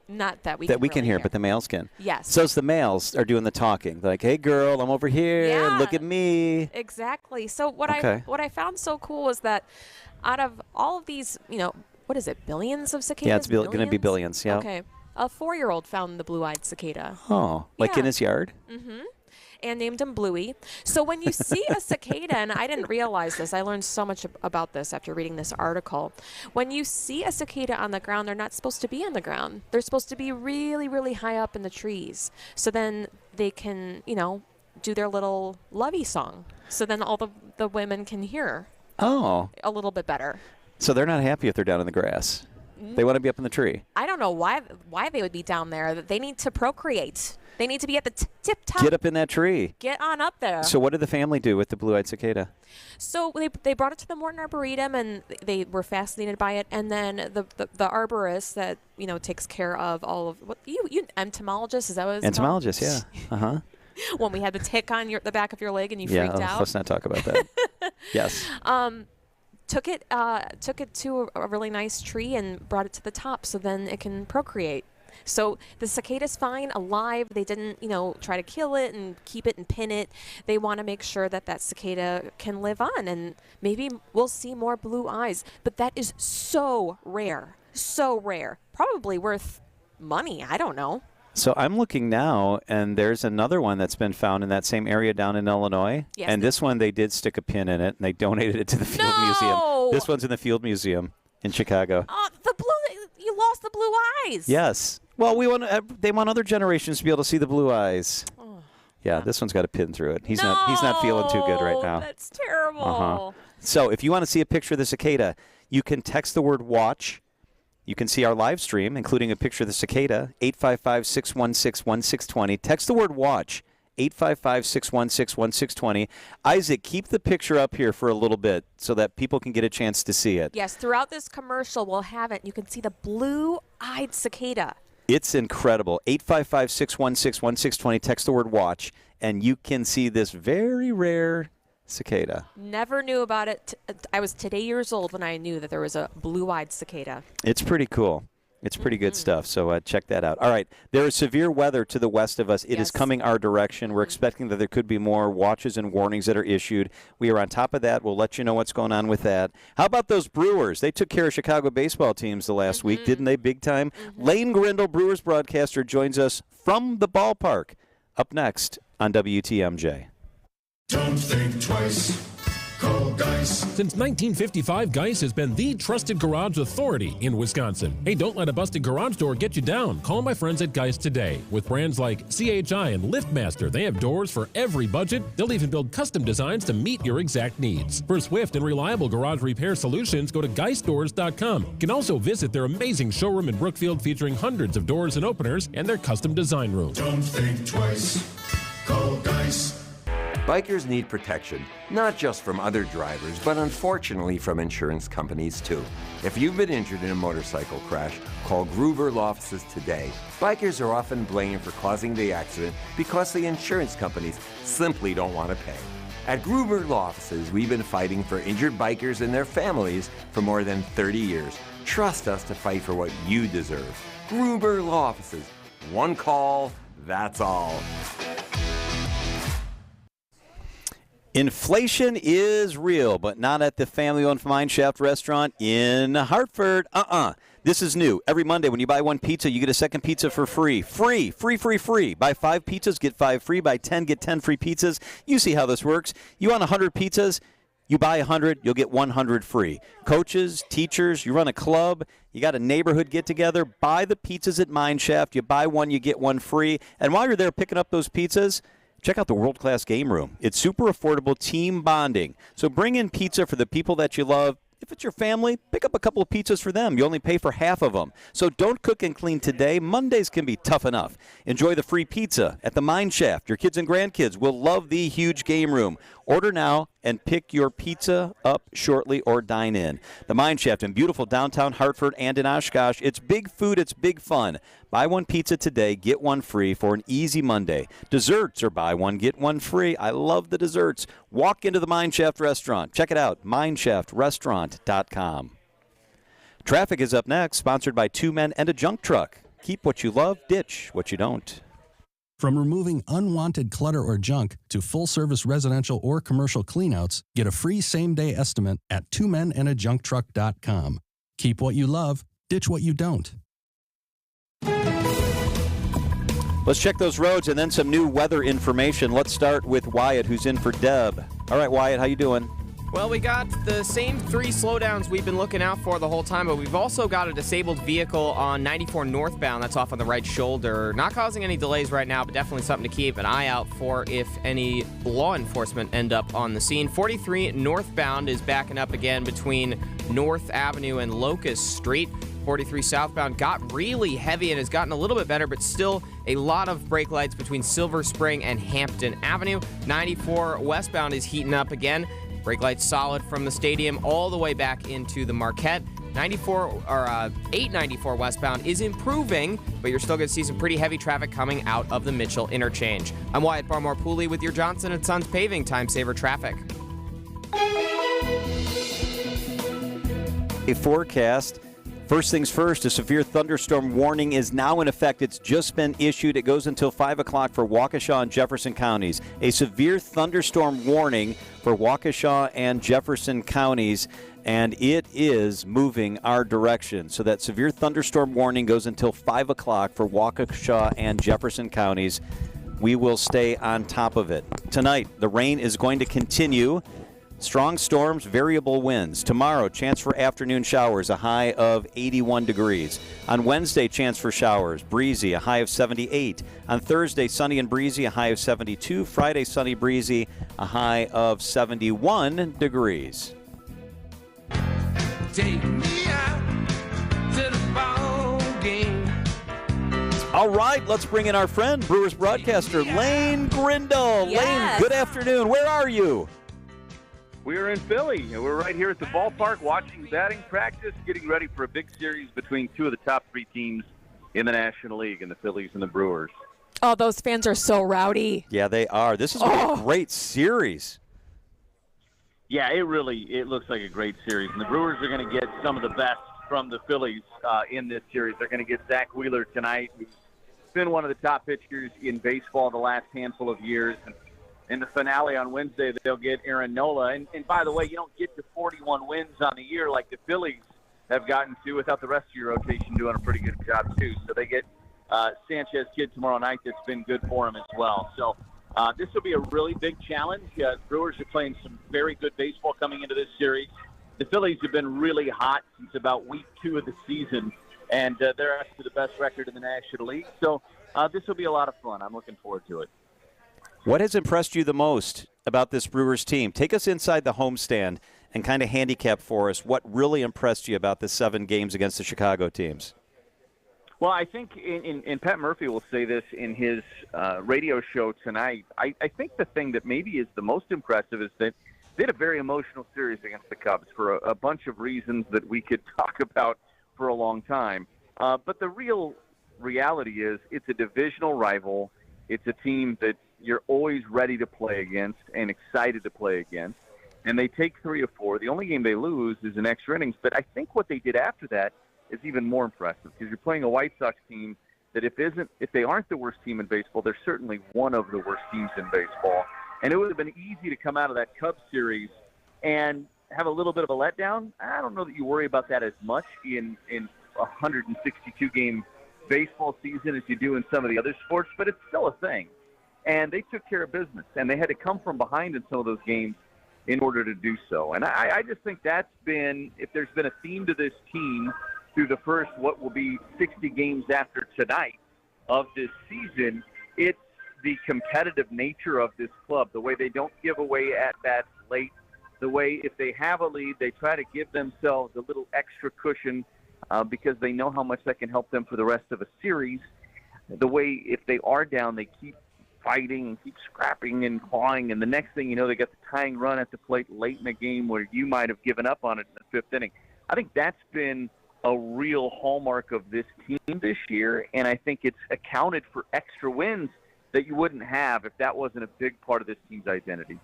Not that we That can we can really hear, but the males can. Yes. So it's the males are doing the talking. They're like, hey, girl, I'm over here. Look at me. Exactly. So what I found so cool was that out of all of these, what is it, billions of cicadas? Yeah, it's going to be billions. Yeah. Okay. A 4-year-old found the blue-eyed cicada. Oh, like in his yard? Mm-hmm. And named him Bluey. So when you see a cicada, and I didn't realize this, I learned so much about this after reading this article. When you see a cicada on the ground, they're not supposed to be on the ground. They're supposed to be really, really high up in the trees. So then they can, do their little lovey song. So then all the women can hear a little bit better. So they're not happy if they're down in the grass. They want to be up in the tree. I don't know why they would be down there. They need to procreate. They need to be at the tip top. Get up in that tree. Get on up there. So what did the family do with the blue-eyed cicada? So they brought it to the Morton Arboretum, and they were fascinated by it. And then the arborist that takes care of all of what you entomologist, is that what it's Entomologist, called? yeah. When we had the tick on the back of your leg and you freaked out. Let's not talk about that. Yes. Took it to a really nice tree and brought it to the top so then it can procreate. So the cicada's fine, alive. They didn't, try to kill it and keep it and pin it. They want to make sure that cicada can live on, and maybe we'll see more blue eyes. But that is so rare. Probably worth money. I don't know. So I'm looking now, and there's another one that's been found in that same area down in Illinois. Yes, and this one, they did stick a pin in it, and they donated it to the Field Museum. This one's in the Field Museum in Chicago. You lost the blue eyes. Yes. Well, they want other generations to be able to see the blue eyes. Oh. Yeah, this one's got a pin through it. He's not feeling too good right now. That's terrible. So if you want to see a picture of the cicada, you can text the word watch. You can see our live stream, including a picture of the cicada, 855-616-1620. Text the word watch, 855-616-1620. Isaac, keep the picture up here for a little bit so that people can get a chance to see it. Yes, throughout this commercial, we'll have it. You can see the blue-eyed cicada. It's incredible. 855-616-1620. Text the word watch, and you can see this very rare cicada. Never knew about it. I was today years old when I knew that there was a blue-eyed cicada. It's pretty cool. It's pretty good stuff, so check that out. All right, there is severe weather to the west of us. It is coming our direction. We're expecting that there could be more watches and warnings that are issued. We are on top of that. We'll let you know what's going on with that. How about those Brewers? They took care of Chicago baseball teams the last week, didn't they, big time? Lane Grindle, Brewers broadcaster, joins us from the ballpark. Up next on WTMJ. Don't think twice. Call Geis. Since 1955, Geis has been the trusted garage authority in Wisconsin. Hey, don't let a busted garage door get you down. Call my friends at Geis today. With brands like CHI and LiftMaster, they have doors for every budget. They'll even build custom designs to meet your exact needs. For swift and reliable garage repair solutions, go to geisdoors.com. You can also visit their amazing showroom in Brookfield featuring hundreds of doors and openers and their custom design room. Don't think twice. Call Geis. Bikers need protection, not just from other drivers, but unfortunately from insurance companies too. If you've been injured in a motorcycle crash, call Gruber Law Offices today. Bikers are often blamed for causing the accident because the insurance companies simply don't want to pay. At Gruber Law Offices, we've been fighting for injured bikers and their families for more than 30 years. Trust us to fight for what you deserve. Gruber Law Offices. One call, that's all. Inflation is real, but not at the family-owned Mineshaft restaurant in Hartford. This is new. Every Monday when you buy one pizza, you get a second pizza for free. Free. Buy 5 pizzas, get 5 free. Buy 10, get 10 free pizzas. You see how this works. You want 100 pizzas, you buy 100, you'll get 100 free. Coaches, teachers, you run a club, you got a neighborhood get-together, buy the pizzas at Mineshaft. You buy one, you get one free. And while you're there picking up those pizzas, check out the world-class game room. It's super affordable team bonding. So bring in pizza for the people that you love. If it's your family, pick up a couple of pizzas for them. You only pay for half of them. So don't cook and clean today. Mondays can be tough enough. Enjoy the free pizza at the Mineshaft. Your kids and grandkids will love the huge game room. Order now and pick your pizza up shortly or dine in. The Mineshaft in beautiful downtown Hartford and in Oshkosh. It's big food, it's big fun. Buy one pizza today, get one free for an easy Monday. Desserts are buy one, get one free. I love the desserts. Walk into the Mineshaft restaurant. Check it out, mineshaft.restaurant.com. Traffic is up next, sponsored by 2 Men and a Junk Truck. Keep what you love, ditch what you don't. From removing unwanted clutter or junk to full-service residential or commercial cleanouts, get a free same-day estimate at 2menandajuncktruck.com. Keep what you love, ditch what you don't. Let's check those roads and then some new weather information. Let's start with Wyatt, who's in for Deb. All right, Wyatt, how you doing? Well, we got the same 3 slowdowns we've been looking out for the whole time, but we've also got a disabled vehicle on 94 northbound that's off on the right shoulder. Not causing any delays right now, but definitely something to keep an eye out for if any law enforcement end up on the scene. 43 northbound is backing up again between North Avenue and Locust Street. 43 southbound got really heavy and has gotten a little bit better, but still a lot of brake lights between Silver Spring and Hampton Avenue. 94 westbound is heating up again. Brake lights solid from the stadium all the way back into the Marquette. 894 westbound is improving, but you're still going to see some pretty heavy traffic coming out of the Mitchell interchange. I'm Wyatt Barmore-Pooley with your Johnson & Sons Paving Time Saver Traffic. A forecast. First things first, a severe thunderstorm warning is now in effect. It's just been issued. It goes until 5 o'clock for Waukesha and Jefferson counties. A severe thunderstorm warning for Waukesha and Jefferson counties, and it is moving our direction. So that severe thunderstorm warning goes until 5 o'clock for Waukesha and Jefferson counties. We will stay on top of it. Tonight, the rain is going to continue. Strong storms, variable winds. Tomorrow, chance for afternoon showers, a high of 81 degrees. On Wednesday, chance for showers, breezy, a high of 78. On Thursday, sunny and breezy, a high of 72. Friday, sunny, breezy, a high of 71 degrees. Take me out to the ball game. All right, let's bring in our friend, Brewers broadcaster, Lane Grindle. Yes. Lane, good afternoon. Where are you? We're in Philly. We're right here at the ballpark watching batting practice, getting ready for a big series between 2 of the top 3 teams in the National League, in the Phillies and the Brewers. Oh, those fans are so rowdy. Yeah, they are. This is a great series. Yeah, it looks like a great series. And the Brewers are going to get some of the best from the Phillies in this series. They're going to get Zach Wheeler tonight, who's been one of the top pitchers in baseball the last handful of years. And in the finale on Wednesday, they'll get Aaron Nola. And by the way, you don't get to 41 wins on the year like the Phillies have gotten to without the rest of your rotation doing a pretty good job, too. So they get Sanchez Kid tomorrow night. That's been good for him as well. So This will be a really big challenge. Brewers are playing some very good baseball coming into this series. The Phillies have been really hot since about week 2 of the season, and they're actually the best record in the National League. So this will be a lot of fun. I'm looking forward to it. What has impressed you the most about this Brewers team? Take us inside the homestand and kind of handicap for us what really impressed you about the 7 games against the Chicago teams. Well, I think, and Pat Murphy will say this in his radio show tonight, I think the thing that maybe is the most impressive is that they had a very emotional series against the Cubs for a bunch of reasons that we could talk about for a long time. But the real reality is it's a divisional rival. It's a team that you're always ready to play against and excited to play against. And they take 3 of 4. The only game they lose is in extra innings. But I think what they did after that is even more impressive because you're playing a White Sox team that if they aren't the worst team in baseball, they're certainly one of the worst teams in baseball. And it would have been easy to come out of that Cubs series and have a little bit of a letdown. I don't know that you worry about that as much in a 162-game baseball season as you do in some of the other sports, but it's still a thing. And they took care of business, and they had to come from behind in some of those games in order to do so. And I just think that's been, if there's been a theme to this team through the first, what will be 60 games after tonight of this season, it's the competitive nature of this club, the way they don't give away at-bats late, the way if they have a lead, they try to give themselves a little extra cushion because they know how much that can help them for the rest of a series. The way if they are down, they keep fighting and keep scrapping and clawing, and the next thing you know, they got the tying run at the plate late in the game where you might have given up on it in the 5th inning. I think that's been a real hallmark of this team this year, and I think it's accounted for extra wins that you wouldn't have if that wasn't a big part of this team's identity.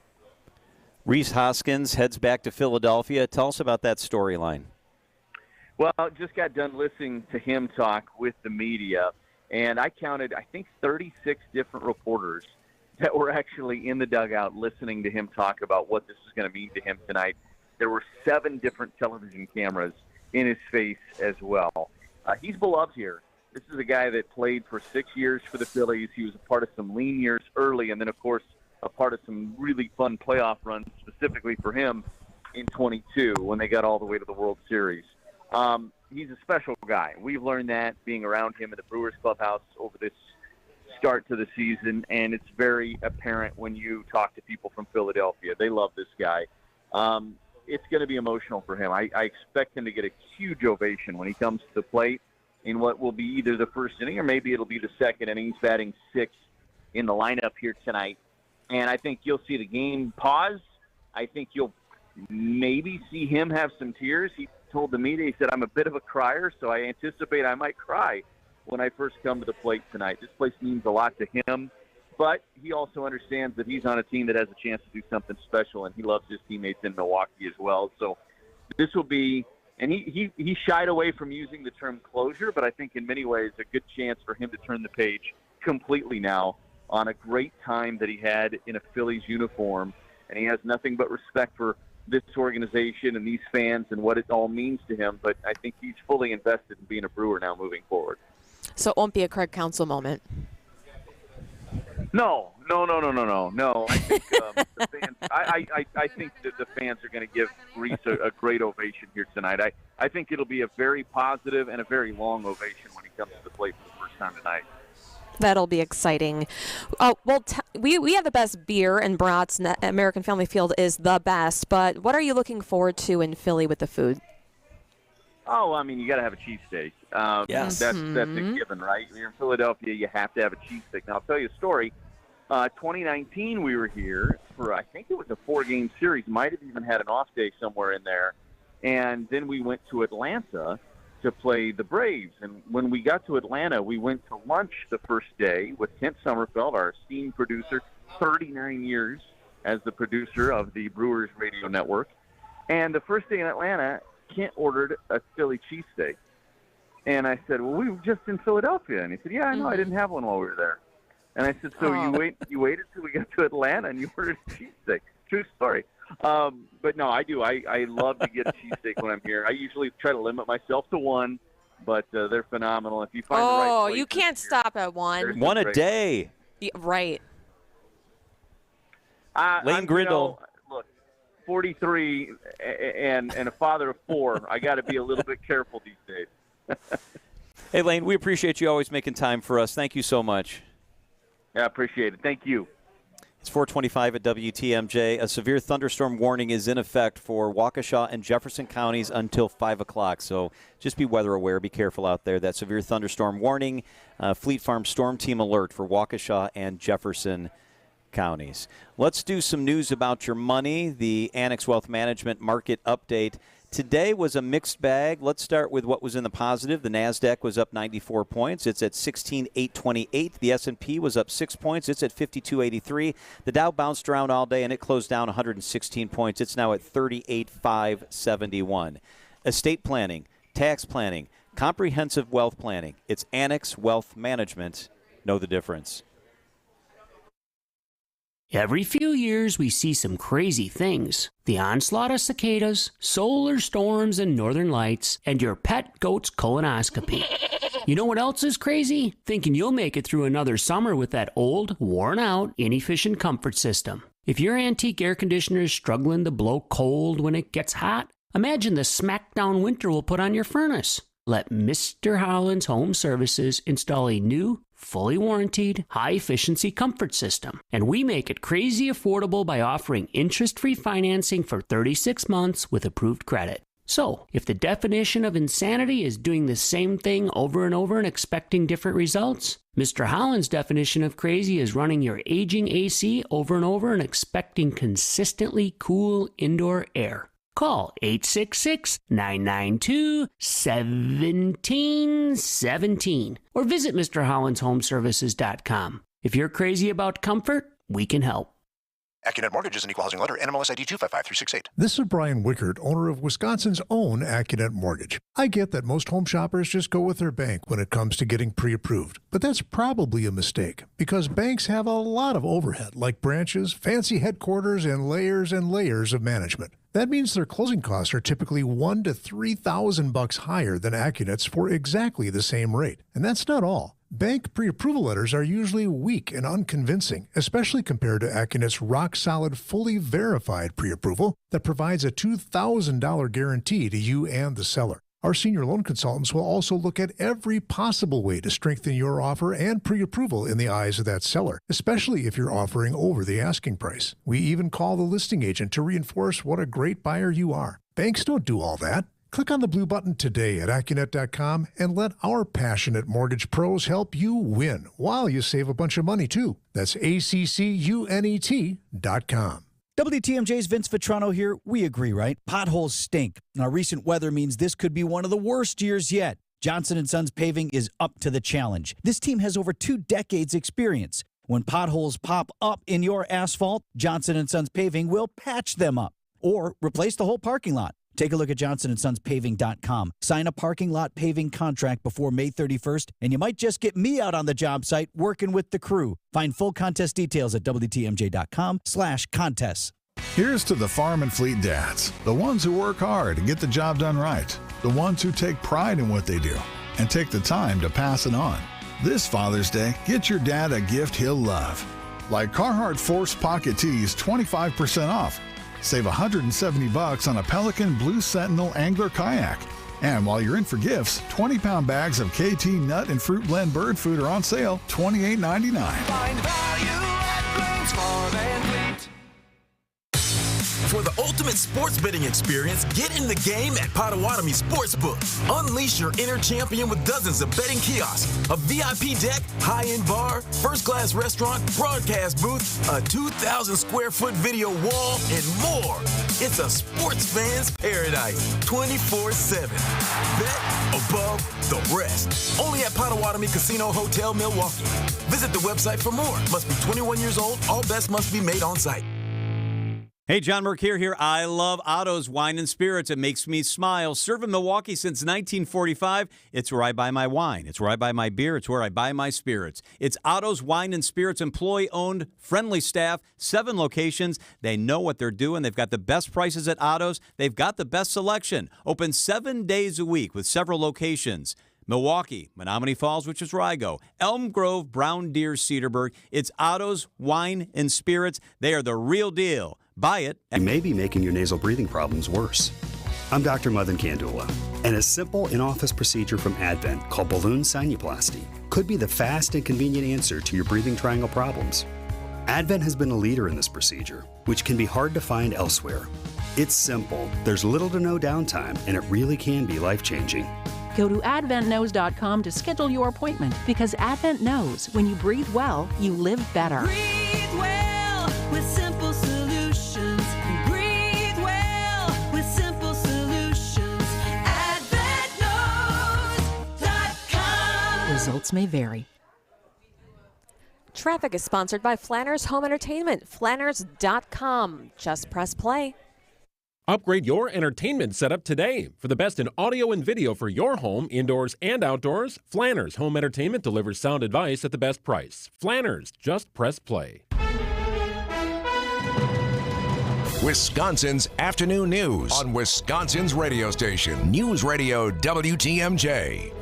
Rhys Hoskins heads back to Philadelphia. Tell us about that storyline. Well, just got done listening to him talk with the media, and I counted, I think, 36 different reporters that were actually in the dugout listening to him talk about what this is going to mean to him tonight. There were 7 different television cameras in his face as well. He's beloved here. This is a guy that played for 6 years for the Phillies. He was a part of some lean years early, and then, of course, a part of some really fun playoff runs specifically for him in 22 when they got all the way to the World Series. He's a special guy. We've learned that being around him in the Brewers clubhouse over this start to the season, and it's very apparent when you talk to people from Philadelphia. They love this guy. It's going to be emotional for him. I expect him to get a huge ovation when he comes to the plate in what will be either the first inning or maybe it'll be the second inning. He's batting 6th in the lineup here tonight. And I think you'll see the game pause. I think you'll maybe see him have some tears. He told the media, he said, I'm a bit of a crier, so I anticipate I might cry when I first come to the plate tonight. This place means a lot to him, but he also understands that he's on a team that has a chance to do something special, and he loves his teammates in Milwaukee as well. So this will be, and he shied away from using the term closure, but I think in many ways a good chance for him to turn the page completely now on a great time that he had in a Phillies uniform, and he has nothing but respect for this organization and these fans and what it all means to him, but I think he's fully invested in being a Brewer now moving forward. So it won't be a Craig Counsell moment. No. I think the fans. I think that the fans are going to give Rhys a great ovation here tonight. I think it'll be a very positive and a very long ovation when he comes to the plate for the first time tonight. That'll be exciting. We have the best beer and brats. American Family Field is the best. But what are you looking forward to in Philly with the food? Oh, I mean, you got to have a cheesesteak. Yes. That's a given, right? When you're in Philadelphia, you have to have a cheesesteak. Now, I'll tell you a story. 2019, we were here for, I think it was a 4-game series. Might have even had an off day somewhere in there. And then we went to Atlanta to play the Braves. And when we got to Atlanta, we went to lunch the first day with Kent Sommerfeld, our esteemed producer, 39 years as the producer of the Brewers radio network. And the first day in Atlanta, Kent ordered a Philly cheesesteak. And I said, well, we were just in Philadelphia. And he said, yeah, I know, I didn't have one while we were there. And I said, so you waited till we got to Atlanta and you ordered a cheesesteak. True story. But no, I do. I love to get a cheesesteak when I'm here. I usually try to limit myself to one, but they're phenomenal. If you find the right place, you can't stop at one. One a day. Yeah, right. Lane Grindle. Look, 43 and a father of 4. I got to be a little bit careful these days. Hey, Lane, we appreciate you always making time for us. Thank you so much. Yeah, I appreciate it. Thank you. It's 4:25 at WTMJ. A severe thunderstorm warning is in effect for Waukesha and Jefferson counties until 5 o'clock. So just be weather aware. Be careful out there. That severe thunderstorm warning, Fleet Farm Storm Team alert for Waukesha and Jefferson counties. Let's do some news about your money. The Annex Wealth Management Market Update. Today was a mixed bag. Let's start with what was in the positive. The NASDAQ was up 94 points. It's at 16,828. The S&P was up 6 points. It's at 5283. The Dow bounced around all day, and it closed down 116 points. It's now at 38,571. Estate planning, tax planning, comprehensive wealth planning. It's Annex Wealth Management. Know the difference. Every few years, we see some crazy things. The onslaught of cicadas, solar storms and northern lights, and your pet goat's colonoscopy. You know what else is crazy? Thinking you'll make it through another summer with that old, worn-out, inefficient comfort system. If your antique air conditioner is struggling to blow cold when it gets hot, imagine the smackdown winter we'll put on your furnace. Let Mr. Holland's Home Services install a new, fully warranted, high-efficiency comfort system. And we make it crazy affordable by offering interest-free financing for 36 months with approved credit. So, if the definition of insanity is doing the same thing over and over and expecting different results, Mr. Holland's definition of crazy is running your aging AC over and over and expecting consistently cool indoor air. Call 866-992-1717 or visit MrHollandsHomeservices.com. If you're crazy about comfort, we can help. AccuNet Mortgage is an equal housing lender. NMLS ID 255368. This is Brian Wickert, owner of Wisconsin's own AccuNet Mortgage. I get that most home shoppers just go with their bank when it comes to getting pre-approved, but that's probably a mistake because banks have a lot of overhead like branches, fancy headquarters, and layers of management. That means their closing costs are typically $1,000 to $3,000 higher than AccuNet's for exactly the same rate. And that's not all. Bank pre-approval letters are usually weak and unconvincing, especially compared to AccuNet's rock-solid, fully verified pre-approval that provides a $2,000 guarantee to you and the seller. Our senior loan consultants will also look at every possible way to strengthen your offer and pre-approval in the eyes of that seller, especially if you're offering over the asking price. We even call the listing agent to reinforce what a great buyer you are. Banks don't do all that. Click on the blue button today at AccuNet.com and let our passionate mortgage pros help you win while you save a bunch of money, too. That's ACCUNET.com. WTMJ's Vince Vitrano here. We agree, right? Potholes stink. Now, recent weather means this could be one of the worst years yet. Johnson & Sons Paving is up to the challenge. This team has over 2 decades experience. When potholes pop up in your asphalt, Johnson & Sons Paving will patch them up or replace the whole parking lot. Take a look at johnsonsonspaving.com. Sign a parking lot paving contract before May 31st, and you might just get me out on the job site working with the crew. Find full contest details at WTMJ.com/contests. Here's to the farm and fleet dads, the ones who work hard and get the job done right, the ones who take pride in what they do and take the time to pass it on. This Father's Day, get your dad a gift he'll love. Like Carhartt Force Pocket Tees 25% off. Save $170 on a Pelican Blue Sentinel Angler Kayak. And while you're in for gifts, 20-pound bags of KT Nut and Fruit Blend bird food are on sale, $28.99. Find value at Blaine's Farm and Fleet. For the ultimate sports betting experience, get in the game at Potawatomi Sportsbook. Unleash your inner champion with dozens of betting kiosks, a VIP deck, high-end bar, first-class restaurant, broadcast booth, a 2,000-square-foot video wall, and more. It's a sports fan's paradise, 24/7. Bet above the rest. Only at Potawatomi Casino Hotel, Milwaukee. Visit the website for more. Must be 21 years old. All bets must be made on site. Hey, John Mercure here. I love Otto's Wine and Spirits. It makes me smile. Serving Milwaukee since 1945. It's where I buy my wine. It's where I buy my beer. It's where I buy my spirits. It's Otto's Wine and Spirits, employee-owned, friendly staff, 7 locations. They know what they're doing. They've got the best prices at Otto's. They've got the best selection. Open 7 days a week with several locations. Milwaukee, Menominee Falls, which is where I go. Elm Grove, Brown Deer, Cedarburg. It's Otto's Wine and Spirits. They are the real deal. Buy it. You may be making your nasal breathing problems worse. I'm Dr. Madan Kandula, and a simple in-office procedure from Advent called balloon sinuplasty could be the fast and convenient answer to your breathing triangle problems. Advent has been a leader in this procedure, which can be hard to find elsewhere. It's simple, there's little to no downtime, and it really can be life-changing. Go to adventknows.com to schedule your appointment, because Advent knows when you breathe well, you live better. Breathe well with simple solutions. Breathe well with simple solutions. AdventKnows.com. Results may vary. Traffic is sponsored by Flanners Home Entertainment. Flanners.com. Just press play. Upgrade your entertainment setup today. For the best in audio and video for your home, indoors and outdoors, Flanners Home Entertainment delivers sound advice at the best price. Flanners, just press play. Wisconsin's afternoon news on Wisconsin's radio station, News Radio WTMJ.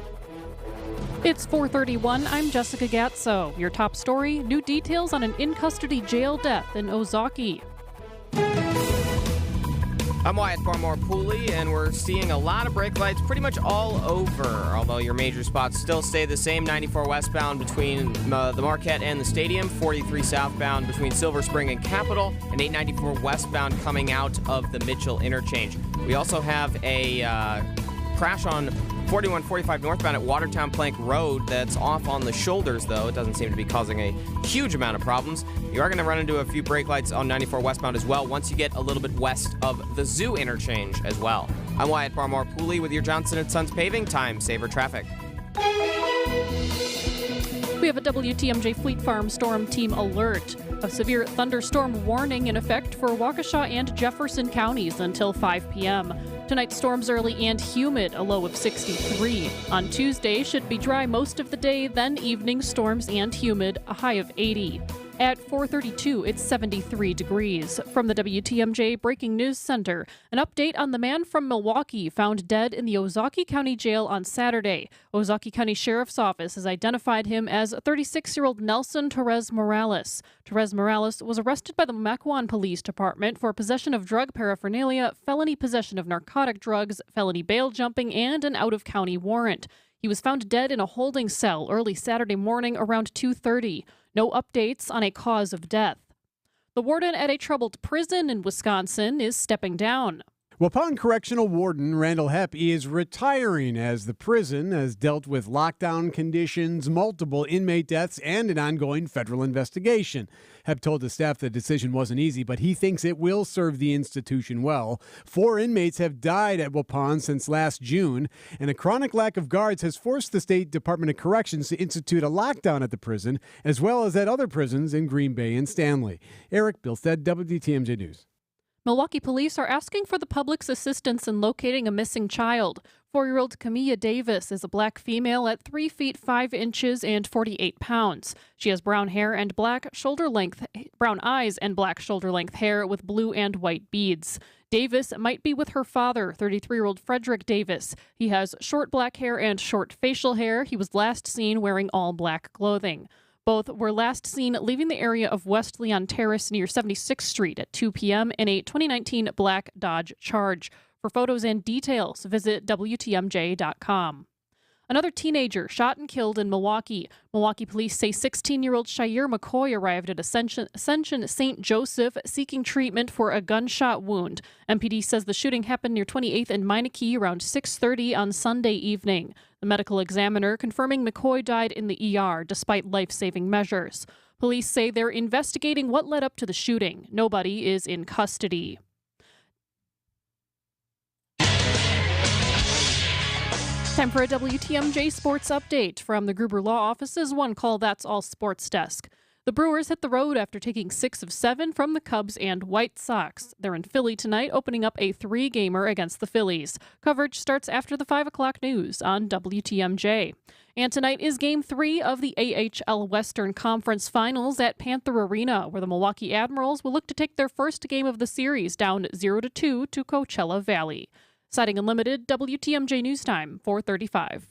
It's 4:31. I'm Jessica Gatso. Your top story, new details on an in-custody jail death in Ozaki. I'm Wyatt Barmore-Pooley, and we're seeing a lot of brake lights pretty much all over, although your major spots still stay the same. 94 westbound between the Marquette and the stadium, 43 southbound between Silver Spring and Capitol, and 894 westbound coming out of the Mitchell interchange. We also have a crash on 4145 northbound at Watertown Plank Road that's off on the shoulders, though. It doesn't seem to be causing a huge amount of problems. You are going to run into a few brake lights on 94 westbound as well once you get a little bit west of the Zoo interchange as well. I'm Wyatt Barmore-Pooley with your Johnson & Sons Paving Time Saver Traffic. We have a WTMJ Fleet Farm Storm Team alert. A severe thunderstorm warning in effect for Waukesha and Jefferson counties until 5 p.m. Tonight's storms early and humid, a low of 63. On Tuesday, should be dry most of the day, then evening storms and humid, a high of 80. At 4:32, it's 73 degrees. From the WTMJ Breaking News Center, an update on the man from Milwaukee found dead in the Ozaki County Jail on Saturday. Ozaki County Sheriff's Office has identified him as 36-year-old Nelson Torres Morales. Torres Morales was arrested by the Mequon Police Department for possession of drug paraphernalia, felony possession of narcotic drugs, felony bail jumping, and an out-of-county warrant. He was found dead in a holding cell early Saturday morning around 2:30. No updates on a cause of death. The warden at a troubled prison in Wisconsin is stepping down. Waupun Correctional Warden Randall Hepp is retiring as the prison has dealt with lockdown conditions, multiple inmate deaths, and an ongoing federal investigation. Hepp told the staff the decision wasn't easy, but he thinks it will serve the institution well. 4 inmates have died at Waupun since last June, and a chronic lack of guards has forced the State Department of Corrections to institute a lockdown at the prison, as well as at other prisons in Green Bay and Stanley. Eric Bilstead, WTMJ News. Milwaukee police are asking for the public's assistance in locating a missing child. 4-year-old Camilla Davis is a black female at 3 feet 5 inches and 48 pounds. She has brown hair and brown eyes and black shoulder-length hair with blue and white beads. Davis might be with her father, 33-year-old Frederick Davis. He has short black hair and short facial hair. He was last seen wearing all black clothing. Both were last seen leaving the area of West Leon Terrace near 76th Street at 2 p.m. in a 2019 black Dodge Charge. For photos and details, visit WTMJ.com. Another teenager shot and killed in Milwaukee. Milwaukee police say 16-year-old Shire McCoy arrived at Ascension St. Joseph seeking treatment for a gunshot wound. MPD says the shooting happened near 28th and Meineke around 6:30 on Sunday evening. The medical examiner confirming McCoy died in the ER despite life-saving measures. Police say they're investigating what led up to the shooting. Nobody is in custody. Time for a WTMJ Sports Update from the Gruber Law Office's One Call That's All Sports Desk. The Brewers hit the road after taking 6 of 7 from the Cubs and White Sox. They're in Philly tonight, opening up a 3-gamer against the Phillies. Coverage starts after the 5 o'clock news on WTMJ. And tonight is Game 3 of the AHL Western Conference Finals at Panther Arena, where the Milwaukee Admirals will look to take their first game of the series down 0-2 to Coachella Valley. Citing Unlimited, WTMJ News Time, 4:35.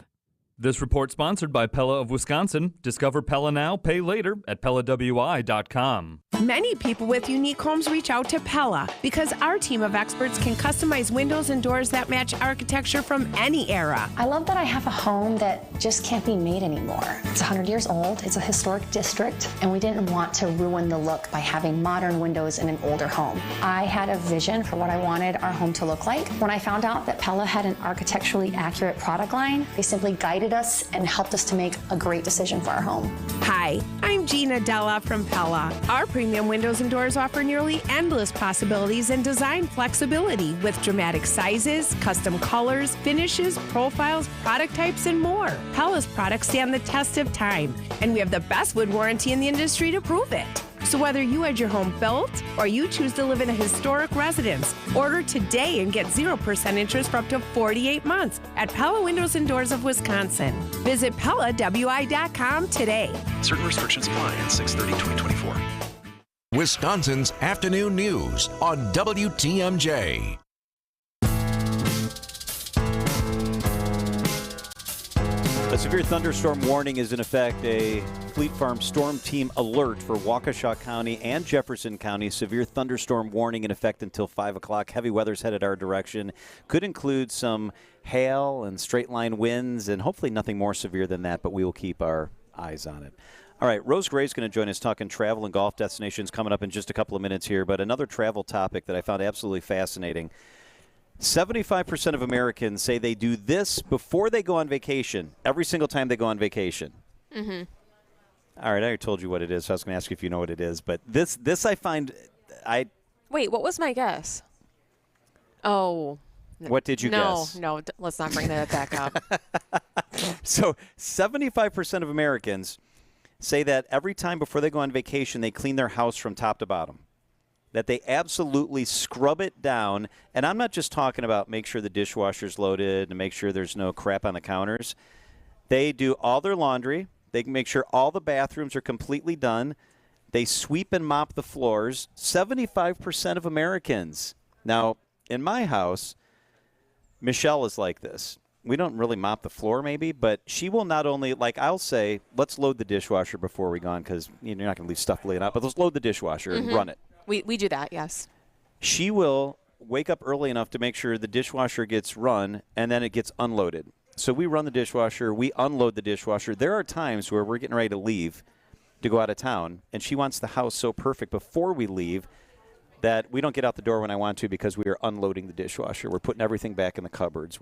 This report sponsored by Pella of Wisconsin. Discover Pella now, pay later at PellaWI.com. Many people with unique homes reach out to Pella because our team of experts can customize windows and doors that match architecture from any era. I love that I have a home that just can't be made anymore. It's 100 years old, it's a historic district, and we didn't want to ruin the look by having modern windows in an older home. I had a vision for what I wanted our home to look like. When I found out that Pella had an architecturally accurate product line, they simply guided us and helped us to make a great decision for our home. Hi, I'm Gina Della from Pella. Our premium windows and doors offer nearly endless possibilities and design flexibility with dramatic sizes, custom colors, finishes, profiles, product types, and more. Pella's products stand the test of time, and we have the best wood warranty in the industry to prove it. So whether you had your home built or you choose to live in a historic residence, order today and get 0% interest for up to 48 months at Pella Windows and Doors of Wisconsin. Visit PellaWI.com today. Certain restrictions apply at 6/30/2024. Wisconsin's afternoon news on WTMJ. A severe thunderstorm warning is in effect. A Fleet Farm Storm Team alert for Waukesha County and Jefferson County. Severe thunderstorm warning in effect until 5 o'clock. Heavy weather's headed our direction. Could include some hail and straight line winds, and hopefully nothing more severe than that, but we will keep our eyes on it. All right, Rose Gray's going to join us talking travel and golf destinations coming up in just a couple of minutes here, but another travel topic that I found absolutely fascinating. 75% of Americans say they do this before they go on vacation, every single time they go on vacation. Mm-hmm. All right, I already told you what it is, so I was going to ask you if you know what it is. But this I find, Wait, what was my guess? Oh. What did you guess? No, let's not bring that back up. So 75% of Americans say that every time before they go on vacation, they clean their house from top to bottom. That they absolutely scrub it down. And I'm not just talking about make sure the dishwasher's loaded and make sure there's no crap on the counters. They do all their laundry. They can make sure all the bathrooms are completely done. They sweep and mop the floors. 75% of Americans. Now, in my house, Michelle is like this. We don't really mop the floor maybe, but she will not only, like I'll say, let's load the dishwasher before we go on because you're not going to leave stuff laying out, but let's load the dishwasher and run it. We do that, yes. She will wake up early enough to make sure the dishwasher gets run, and then it gets unloaded. So we run the dishwasher, we unload the dishwasher. There are times where we're getting ready to leave to go out of town, and she wants the house so perfect before we leave that we don't get out the door when I want to because we are unloading the dishwasher. We're putting everything back in the cupboards.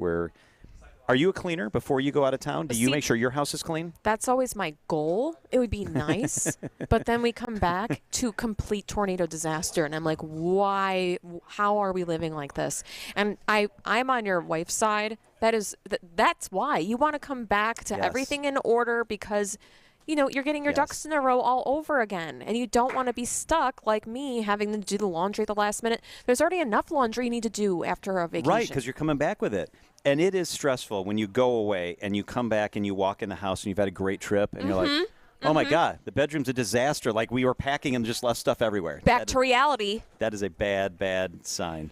Are you a cleaner before you go out of town? Do you make sure your house is clean? That's always my goal. It would be nice. But then we come back to complete tornado disaster. And I'm like, why? How are we living like this? And I'm on your wife's side. That's why. You want to come back to everything in order because, you're getting your ducks in a row all over again. And you don't want to be stuck like me having to do the laundry at the last minute. There's already enough laundry you need to do after a vacation. Right, because you're coming back with it. And it is stressful when you go away and you come back and you walk in the house and you've had a great trip and you're like, oh, my God, the bedroom's a disaster. Like we were packing and just left stuff everywhere. Back to reality. That is a bad, bad sign.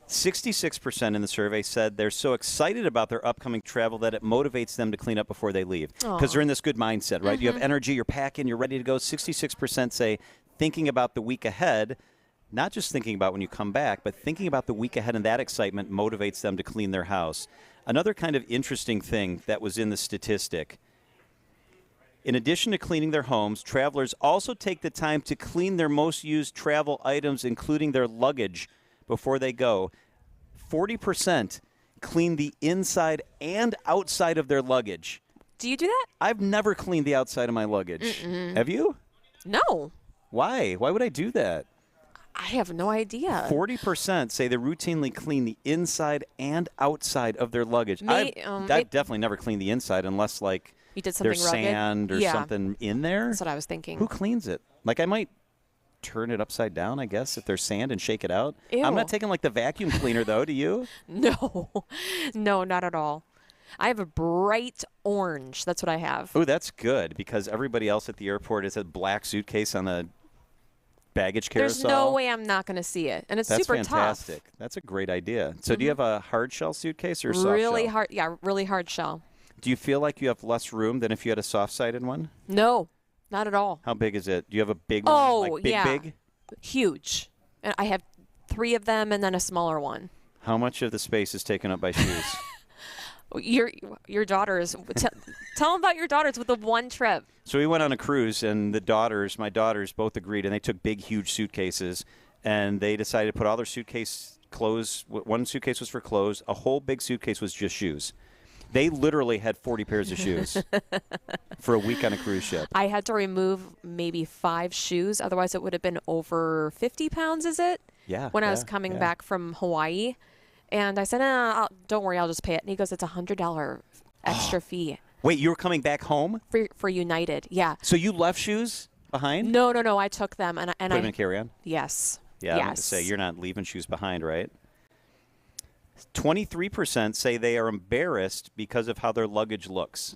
66% in the survey said they're so excited about their upcoming travel that it motivates them to clean up before they leave because they're in this good mindset, right? You have energy, you're packing, you're ready to go. 66% say thinking about the week ahead, not just thinking about when you come back, but thinking about the week ahead, and that excitement motivates them to clean their house. Another kind of interesting thing that was in the statistic, in addition to cleaning their homes, travelers also take the time to clean their most used travel items, including their luggage, before they go. 40% clean the inside and outside of their luggage. Do you do that? I've never cleaned the outside of my luggage. Have you? No. Why? Why would I do that? I have no idea. 40% say they routinely clean the inside and outside of their luggage. I've definitely never cleaned the inside unless, like, you did something there's rugged? sand or something in there. That's what I was thinking. Who cleans it? Like, I might turn it upside down, I guess, if there's sand and shake it out. Ew. I'm not taking, like, the vacuum cleaner, though. Do you? No, not at all. I have a bright orange. That's what I have. Oh, that's good because everybody else at the airport has a black suitcase on the baggage carousel. There's no way I'm not going to see it, and it's That's super fantastic. tough. That's a great idea. So do you have a hard shell suitcase or soft Really shell? hard, yeah, really hard shell. Do you feel like you have less room than if you had a soft-sided one? No, not at all. How big is it? Do you have a big one? Oh, Like big, yeah. big? Huge. And I have 3 of them and then a smaller one. How much of the space is taken up by shoes? Your daughters. Tell them about your daughters with the one trip. So we went on a cruise, and my daughters, both agreed, and they took big, huge suitcases, and they decided to put all their clothes. One suitcase was for clothes. A whole big suitcase was just shoes. They literally had 40 pairs of shoes for a week on a cruise ship. I had to remove maybe 5 shoes. Otherwise, it would have been over 50 pounds, is it? Yeah. When I was coming back from Hawaii. And I said, don't worry, I'll just pay it. And he goes, it's a $100 extra fee. Wait, you were coming back home? For United, yeah. So you left shoes behind? No. I took them. And Put them in carry-on? Yes. Yeah, I was yes. going to say, you're not leaving shoes behind, right? 23% say they are embarrassed because of how their luggage looks.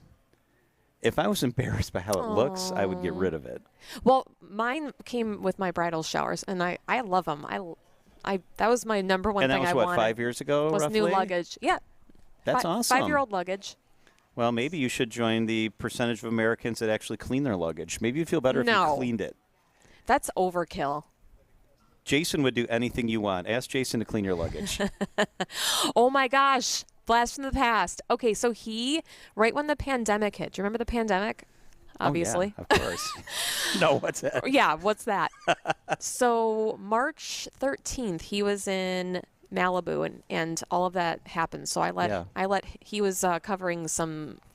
If I was embarrassed by how it looks, I would get rid of it. Well, mine came with my bridal showers, and I love them. That was my number one thing I wanted. And that was, 5 years ago, was roughly? new luggage. Yeah. That's awesome. 5-year-old luggage. Well, maybe you should join the percentage of Americans that actually clean their luggage. Maybe you'd feel better if you cleaned it. That's overkill. Jason would do anything you want. Ask Jason to clean your luggage. Oh, my gosh. Blast from the past. Okay, so right when the pandemic hit, do you remember the pandemic? Obviously. Oh, yeah, of course. No, what's that? Yeah, what's that? So March 13th, he was in Malibu, and all of that happened. So he was covering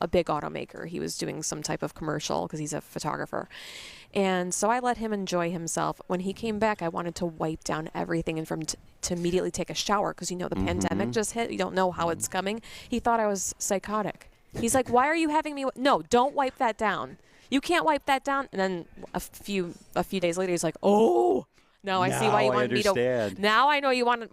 a big automaker. He was doing some type of commercial because he's a photographer. And so I let him enjoy himself. When he came back, I wanted to wipe down everything and to immediately take a shower because, the pandemic just hit. You don't know how it's coming. He thought I was psychotic. He's like, why are you having me? No, don't wipe that down. You can't wipe that down. And then a few days later, he's like, oh. Now I see why you wanted me to. Now I know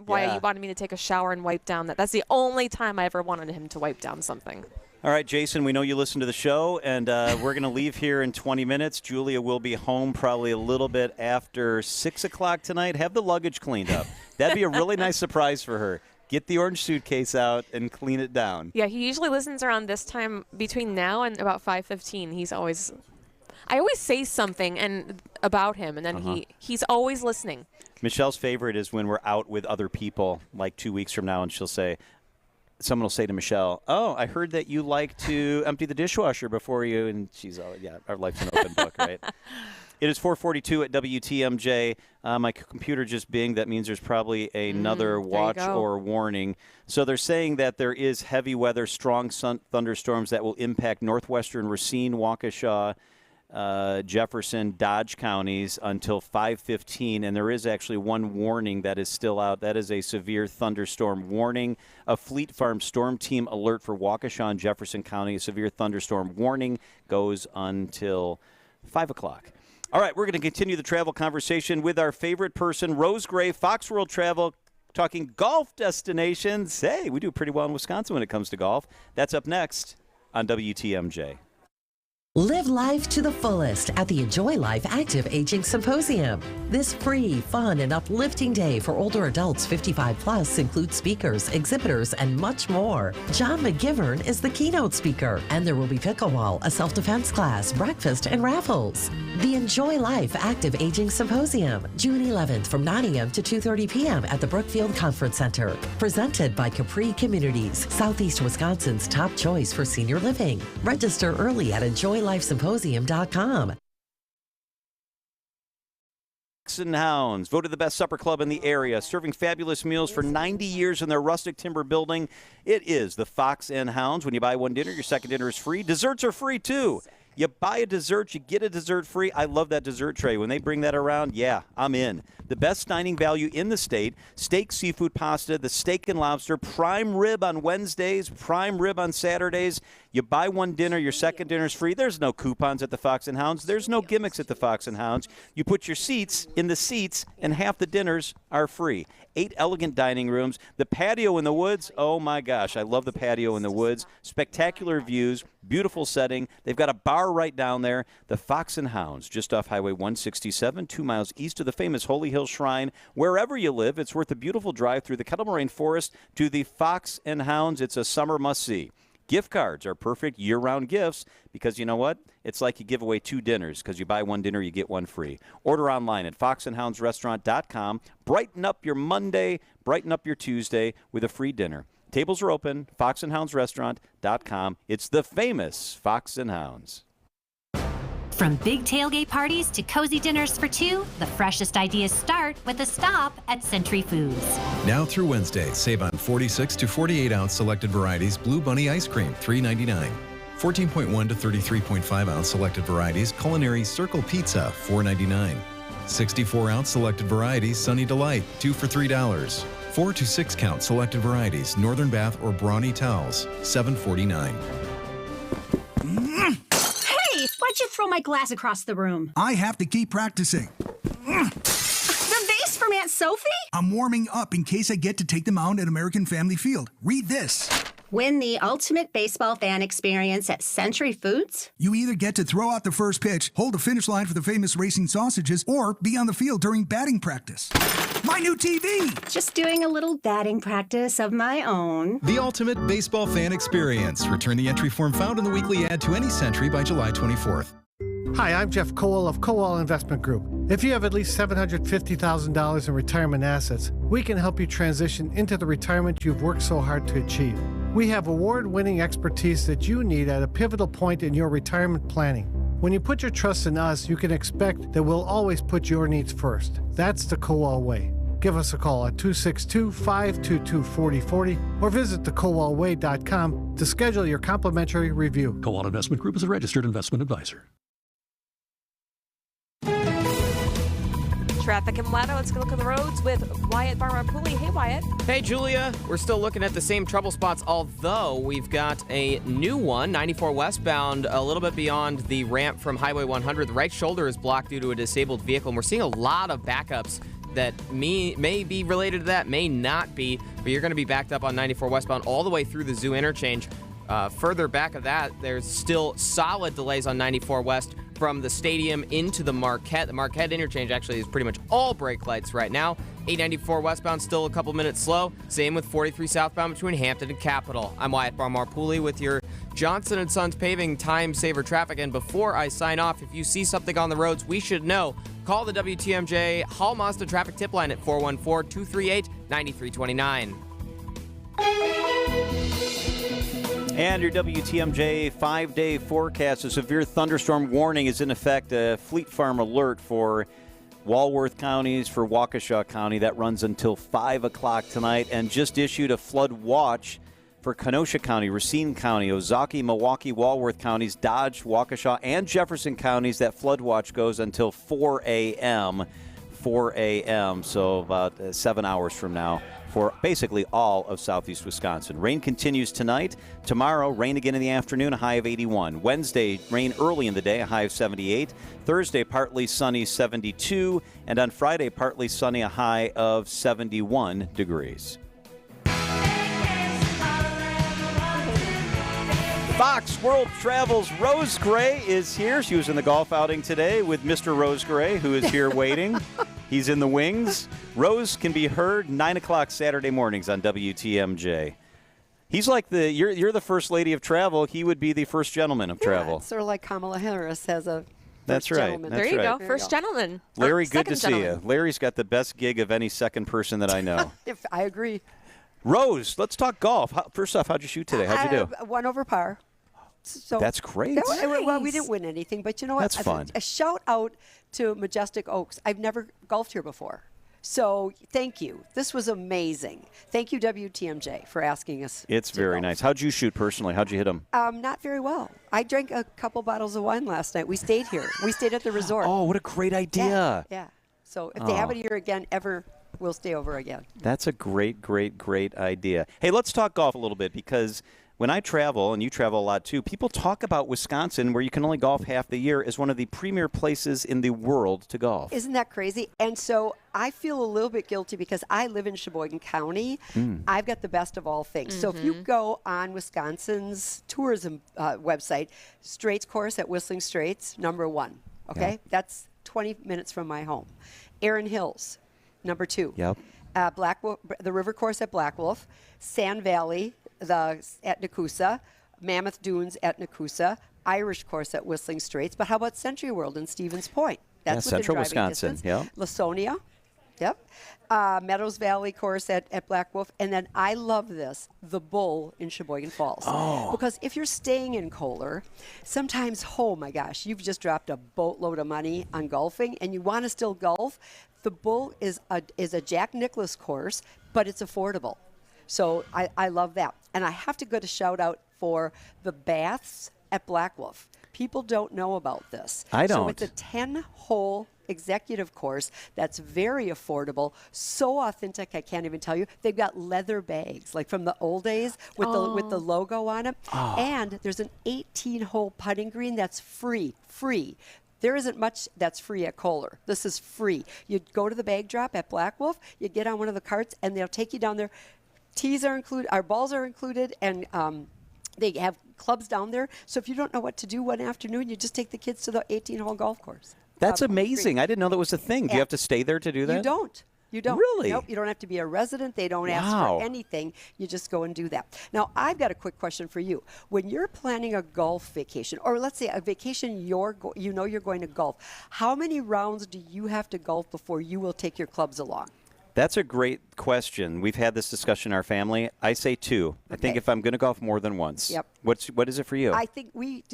why you wanted me to take a shower and wipe down that. That's the only time I ever wanted him to wipe down something. All right, Jason, we know you listen to the show, and we're going to leave here in 20 minutes. Julia will be home probably a little bit after 6 o'clock tonight. Have the luggage cleaned up. That'd be a really nice surprise for her. Get the orange suitcase out and clean it down. Yeah, he usually listens around this time between now and about 5:15. I always say something about him, and then he's always listening. Michelle's favorite is when we're out with other people, like 2 weeks from now, and someone will say to Michelle, oh, I heard that you like to empty the dishwasher before you, and she's all, yeah, our life's an open book, right? It is 4:42 at WTMJ. My computer just binged. That means there's probably another watch or warning. So they're saying that there is heavy weather, strong thunderstorms that will impact northwestern Racine, Waukesha, Jefferson, Dodge counties until 5:15, and there is actually one warning that is still out. That is a severe thunderstorm warning. A Fleet Farm storm team alert for Waukesha and Jefferson County. A severe thunderstorm warning goes until 5 o'clock. All right, we're going to continue the travel conversation with our favorite person, Rose Gray, Fox World Travel, talking golf destinations. Hey, we do pretty well in Wisconsin when it comes to golf. That's up next on WTMJ. Live life to the fullest at the Enjoy Life Active Aging Symposium. This free, fun, and uplifting day for older adults 55 plus includes speakers, exhibitors, and much more. John McGivern is the keynote speaker, and there will be pickleball, a self-defense class, breakfast, and raffles. The Enjoy Life Active Aging Symposium, June 11th from 9 a.m. to 2:30 p.m. at the Brookfield Conference Center. Presented by Capri Communities, Southeast Wisconsin's top choice for senior living. Register early at enjoylifesymposium.com. Fox and Hounds, voted the best supper club in the area, serving fabulous meals for 90 years in their rustic timber building. It is the Fox and Hounds. When you buy one dinner, your second dinner is free. Desserts are free, too. You buy a dessert, you get a dessert free. I love that dessert tray. When they bring that around, yeah, I'm in. The best dining value in the state, steak, seafood, pasta, the steak and lobster, prime rib on Wednesdays, prime rib on Saturdays. You buy one dinner, your second dinner is free. There's no coupons at the Fox and Hounds. There's no gimmicks at the Fox and Hounds. You put your seats in the seats, and half the dinners are free. 8 elegant dining rooms. The patio in the woods, oh my gosh, I love the patio in the woods. Spectacular views, beautiful setting. They've got a bar right down there. The Fox and Hounds, just off Highway 167, 2 miles east of the famous Holy Hill Shrine. Wherever you live, it's worth a beautiful drive through the Kettle Moraine Forest to the Fox and Hounds. It's a summer must-see. Gift cards are perfect year-round gifts because you know what? It's like you give away 2 dinners because you buy 1 dinner, you get 1 free. Order online at foxandhoundsrestaurant.com. Brighten up your Monday, brighten up your Tuesday with a free dinner. Tables are open, foxandhoundsrestaurant.com. It's the famous Fox and Hounds. From big tailgate parties to cozy dinners for 2, the freshest ideas start with a stop at Century Foods. Now through Wednesday, save on 46 to 48 ounce selected varieties Blue Bunny ice cream, $3.99. 14.1 to 33.5 ounce selected varieties Culinary Circle Pizza, $4.99. 64 ounce selected varieties Sunny Delight, 2 for $3. 4 to 6 count selected varieties Northern Bath or Brawny Towels, $7.49. Hey, why'd you throw my glass across the room? I have to keep practicing. The vase from Aunt Sophie? I'm warming up in case I get to take them out at American Family Field. Read this. Win the ultimate baseball fan experience at Century Foods? You either get to throw out the first pitch, hold the finish line for the famous racing sausages, or be on the field during batting practice. My new TV! Just doing a little batting practice of my own. The ultimate baseball fan experience. Return the entry form found in the weekly ad to any Century by July 24th. Hi, I'm Jeff Cowell of Cowell Investment Group. If you have at least $750,000 in retirement assets, we can help you transition into the retirement you've worked so hard to achieve. We have award-winning expertise that you need at a pivotal point in your retirement planning. When you put your trust in us, you can expect that we'll always put your needs first. That's the Cowell way. Give us a call at 262-522-4040 or visit thecowellway.com to schedule your complimentary review. Cowell Investment Group is a registered investment advisor. Traffic and weather. Let's go look at the roads with Wyatt Barmar-Pooley. Hey, Wyatt. Hey, Julia. We're still looking at the same trouble spots, although we've got a new one, 94 westbound, a little bit beyond the ramp from Highway 100. The right shoulder is blocked due to a disabled vehicle, and we're seeing a lot of backups that may be related to that, may not be, but you're going to be backed up on 94 westbound all the way through the Zoo interchange. Further back of that, there's still solid delays on 94 west from the stadium into the Marquette. The Marquette interchange actually is pretty much all brake lights right now. 894 westbound still a couple minutes slow. Same with 43 southbound between Hampton and Capitol. I'm Wyatt Barmar-Pooley with your Johnson & Sons Paving Time Saver Traffic. And before I sign off, if you see something on the roads we should know, call the WTMJ Hall Mazda traffic tip line at 414-238-9329. And your WTMJ 5-day forecast. A severe thunderstorm warning is in effect. A Fleet Farm alert for Walworth counties, for Waukesha County. That runs until 5 o'clock tonight. And just issued a flood watch for Kenosha County, Racine County, Ozaukee, Milwaukee, Walworth counties, Dodge, Waukesha, and Jefferson counties. That flood watch goes until 4 a.m. 4 a.m., so about 7 hours from now, for basically all of southeast Wisconsin. Rain continues tonight. Tomorrow, rain again in the afternoon, a high of 81. Wednesday, rain early in the day, a high of 78. Thursday, partly sunny, 72. And on Friday, partly sunny, a high of 71 degrees. Fox World Travel's Rose Gray is here. She was in the golf outing today with Mr. Rose Gray, who is here waiting. He's in the wings. Rose can be heard 9 o'clock Saturday mornings on WTMJ. He's like you're the first lady of travel. He would be the first gentleman of travel. It's sort of like Kamala Harris has a That's right. gentleman. That's There you right. go. First gentleman. Larry, Or good to second see gentleman. you. Larry's got the best gig of any second person that I know. If I agree. Rose, let's talk golf. First off, how'd you shoot today? How'd you do? One over par. So That's great. Well, we didn't win anything, but you know what? That's fun. A shout out to Majestic Oaks. I've never golfed here before. So thank you. This was amazing. Thank you, WTMJ, for asking us. It's very nice. How'd you shoot personally? How'd you hit them? Not very well. I drank a couple bottles of wine last night. We stayed here. We stayed at the resort. Oh, what a great idea. Yeah. So if they have Oh. it here again, we'll stay over again. That's a great, great, great idea. Hey, let's talk golf a little bit because when I travel, and you travel a lot too, people talk about Wisconsin, where you can only golf half the year, as one of the premier places in the world to golf. Isn't that crazy? And so I feel a little bit guilty because I live in Sheboygan County. I've got the best of all things. So if you go on Wisconsin's tourism website, Straits course at Whistling Straits, #1. Okay? Yeah. That's 20 minutes from my home. Erin Hills, #2. Yep. Black Wolf, the river course at Black Wolf, Sand Valley at Nakusa, Mammoth Dunes at Nakusa, Irish course at Whistling Straits. But how about Century World in Stevens Point? That's within Central driving Wisconsin. distance. Yeah. Lasonia. Yep. Meadows Valley course at Black Wolf. And then I love this, the Bull in Sheboygan Falls. Oh. Because if you're staying in Kohler, sometimes, oh my gosh, you've just dropped a boatload of money on golfing and you want to still golf. The Bull is a Jack Nicklaus course, but it's affordable. So I love that. And I have to go to shout out for the baths at Black Wolf. People don't know about this. I don't. So it's a 10-hole executive course that's very affordable, so authentic I can't even tell you. They've got leather bags, like from the old days with the logo on it. Oh. And there's an 18-hole putting green that's free. There isn't much that's free at Kohler. This is free. You go to the bag drop at Black Wolf, you get on one of the carts, and they'll take you down there. Tees are included, our balls are included, and they have clubs down there. So if you don't know what to do one afternoon, you just take the kids to the 18-hole golf course. That's amazing. I didn't know that was a thing. Do you have to stay there to do that? You don't. You don't. Really? Nope, you don't have to be a resident. They don't ask for anything. You just go and do that. Now, I've got a quick question for you. When you're planning a golf vacation, or let's say a vacation you're going to golf, how many rounds do you have to golf before you will take your clubs along? That's a great question. We've had this discussion in our family. I say 2. I think if I'm going to golf more than once. Yep. What is it for you? I think we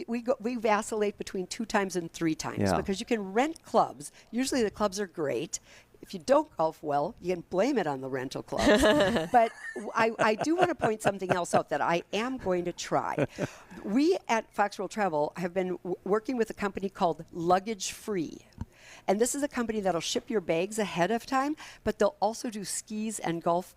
vacillate between 2 times and 3 times because you can rent clubs. Usually the clubs are great. If you don't golf well, you can blame it on the rental clubs. But I do want to point something else out that I am going to try. We at Fox World Travel have been working with a company called Luggage Free. And this is a company that'll ship your bags ahead of time, but they'll also do skis and golf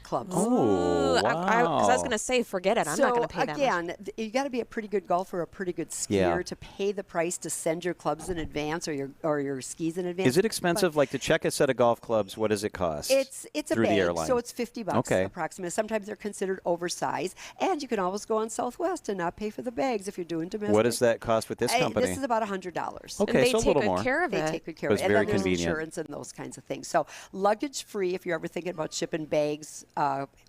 clubs. Oh, wow. Because I was going to say, forget it. I'm not going to pay that much. Again, you got to be a pretty good golfer, a pretty good skier to pay the price to send your clubs in advance or your skis in advance. Is it expensive? Like to check a set of golf clubs, what does it cost? It's a through bag, the airline? so it's $50 approximately. Sometimes they're considered oversized, and you can always go on Southwest and not pay for the bags if you're doing domestic. What does that cost with this company? This is about $100. Okay, and so a little more. They take good care of it. It's very and then convenient. There's insurance and those kinds of things. So luggage free if you're ever thinking about shipping bags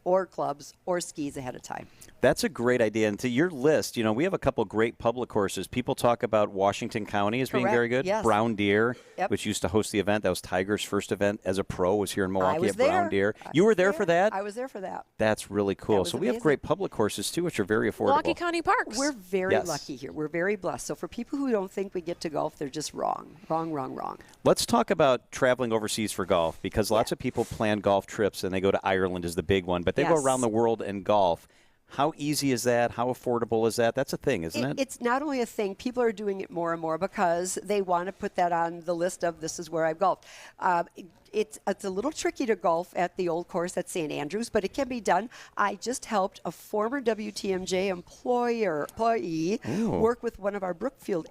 or clubs or skis ahead of time. That's a great idea. And to your list, we have a couple great public courses. People talk about Washington County as being very good. Yes. Brown Deer, which used to host the event. That was Tiger's first event as a pro, was here in Milwaukee at Brown Deer. You were there for that? I was there for that. That's really cool. So we have great public courses, too, which are very affordable. Milwaukee County Parks. We're very lucky here. We're very blessed. So for people who don't think we get to golf, they're just wrong. Wrong. Let's talk about traveling overseas for golf, because lots of people plan golf trips, and they go to Ireland is the big one, but they go around the world and golf. How easy is that? How affordable is that? That's a thing, isn't it? It's not only a thing. People are doing it more and more because they want to put that on the list of this is where I've golfed. It's a little tricky to golf at the old course at St. Andrews, but it can be done. I just helped a former WTMJ employee work with one of our Brookfield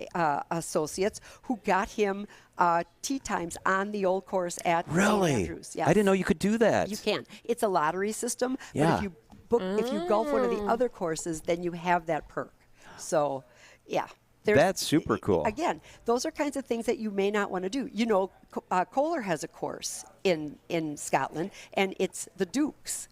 associates who got him tee times on the old course at St. Andrews. Yes. I didn't know you could do that. You can. It's a lottery system, but if you golf one of the other courses, then you have that perk. So, that's super cool. Again, those are kinds of things that you may not want to do. Kohler has a course in Scotland, and it's the Dukes.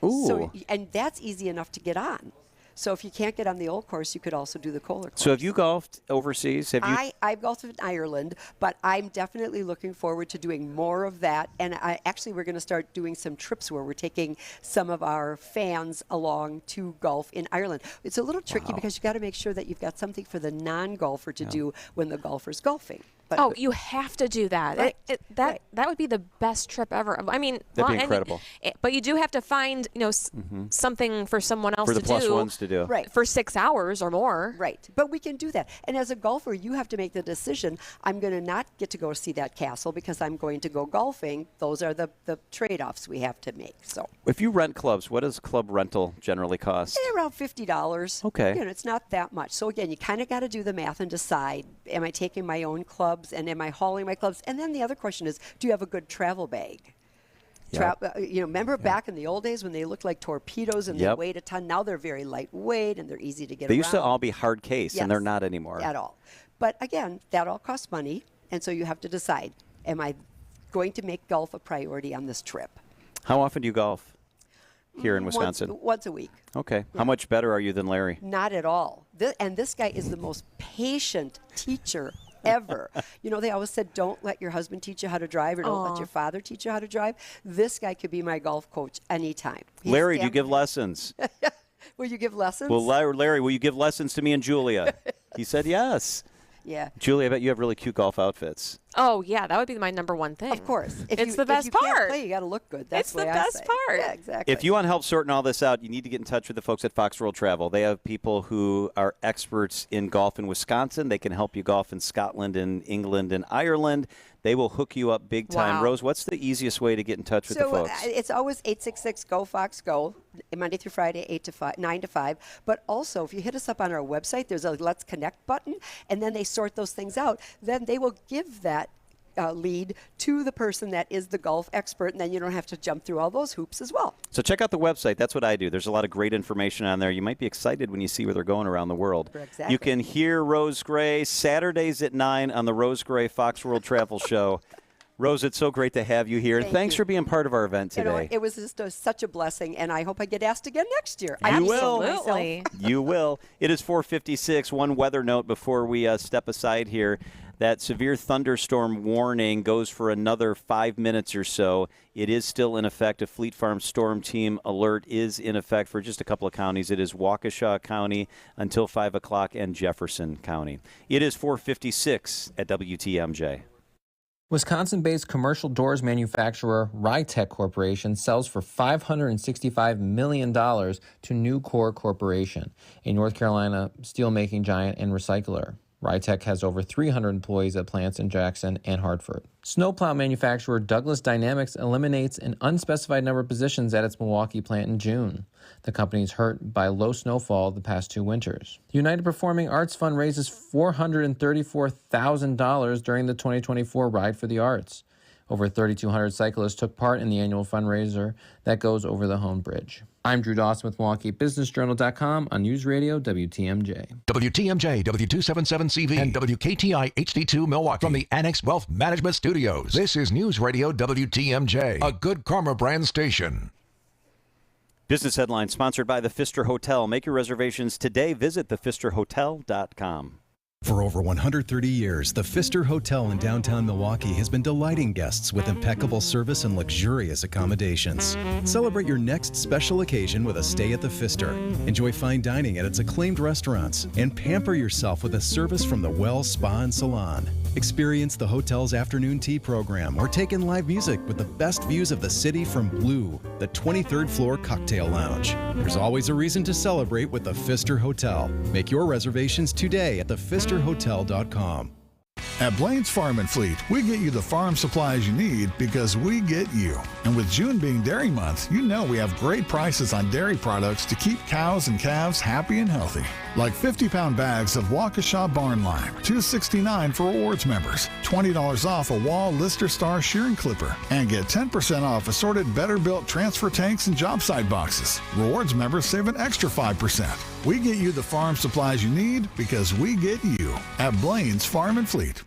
Ooh. So, and that's easy enough to get on. So if you can't get on the old course, you could also do the Kohler course. So have you golfed overseas? Have you? I've golfed in Ireland, but I'm definitely looking forward to doing more of that. And we're going to start doing some trips where we're taking some of our fans along to golf in Ireland. It's a little tricky because you got to make sure that you've got something for the non-golfer to do when the golfer's golfing. But you have to do that. Right. That would be the best trip ever. I mean, that'd be incredible. But you do have to find, something for someone else for the to plus do. Ones to do. Right. For 6 hours or more. Right. But we can do that. And as a golfer, you have to make the decision, I'm going to not get to go see that castle because I'm going to go golfing. Those are the trade-offs we have to make. So if you rent clubs, what does club rental generally cost? Around $50. Okay. It's not that much. So again, you kind of got to do the math and decide, am I taking my own clubs and am I hauling my clubs? And then the other question is, do you have a good travel bag? Remember back in the old days when they looked like torpedoes and they weighed a ton? Now they're very lightweight and they're easy to get around. They used to all be hard case, and they're not anymore. At all. But again, that all costs money, and so you have to decide, am I going to make golf a priority on this trip? How often do you golf? here in Wisconsin? Once a week. Okay. How much better are you than Larry? Not at all. And this guy is the most patient teacher ever. You know, they always said, don't let your husband teach you how to drive, or don't let your father teach you how to drive. This guy could be my golf coach anytime. Larry, do you give lessons? Will you give lessons? Well, Larry, will you give lessons to me and Julia? He said yes. Yeah. Julia, I bet you have really cute golf outfits. Oh, yeah, that would be my number one thing. Of course. It's the best if you part. Can't play, you got to look good. That's it's the best part. Yeah, exactly. If you want help sorting all this out, you need to get in touch with the folks at Fox World Travel. They have people who are experts in golf in Wisconsin. They can help you golf in Scotland and England and Ireland. They will hook you up big time. Wow. Rose, what's the easiest way to get in touch with the folks? It's always 866-GO-FOX-GO, Monday through Friday, 9 to 5. But also, if you hit us up on our website, there's a Let's Connect button, and then they sort those things out. Then they will give that lead to the person that is the golf expert, and then you don't have to jump through all those hoops as well. So check out the website. That's what I do. There's a lot of great information on there. You might be excited when you see where they're going around the world. Exactly. You can hear Rose Gray Saturdays at 9 on the Rose Gray Fox World Travel Show. Rose, it's so great to have you here, and thanks for being part of our event today. You know, it was just such a blessing, and I hope I get asked again next year. You will. Absolutely. You will. It is 4:56. One weather note before we step aside here. That severe thunderstorm warning goes for another 5 minutes or so. It is still in effect. A Fleet Farm Storm Team alert is in effect for just a couple of counties. It is Waukesha County until 5 o'clock and Jefferson County. It is 4:56 at WTMJ. Wisconsin-based commercial doors manufacturer Rytec Corporation sells for $565 million to Nucor Corporation, a North Carolina steelmaking giant and recycler. Rytec has over 300 employees at plants in Jackson and Hartford. Snowplow manufacturer Douglas Dynamics eliminates an unspecified number of positions at its Milwaukee plant in June. The company is hurt by low snowfall the past 2 winters. The United Performing Arts Fund raises $434,000 during the 2024 Ride for the Arts. Over 3,200 cyclists took part in the annual fundraiser that goes over the Hone Bridge. I'm Drew Dawson with MilwaukeeBusinessJournal.com on News Radio WTMJ. WTMJ, W277CV, and WKTI HD2 Milwaukee from the Annex Wealth Management Studios. This is News Radio WTMJ, a Good Karma brand station. Business headline sponsored by the Pfister Hotel. Make your reservations today. Visit thepfisterhotel.com. For over 130 years, the Pfister Hotel in downtown Milwaukee has been delighting guests with impeccable service and luxurious accommodations. Celebrate your next special occasion with a stay at the Pfister. Enjoy fine dining at its acclaimed restaurants and pamper yourself with a service from the Well Spa and Salon. Experience the hotel's afternoon tea program or take in live music with the best views of the city from Blue, the 23rd floor cocktail lounge. There's always a reason to celebrate with the Pfister Hotel. Make your reservations today at thepfisterhotel.com. At Blaine's Farm and Fleet, we get you the farm supplies you need because we get you. And with June being Dairy Month, you know we have great prices on dairy products to keep cows and calves happy and healthy. Like 50-pound bags of Waukesha Barn Lime, $2.69 for rewards members, $20 off a Wall Lister Star shearing clipper, and get 10% off assorted better-built transfer tanks and job site boxes. Rewards members save an extra 5%. We get you the farm supplies you need because we get you at Blaine's Farm and Fleet.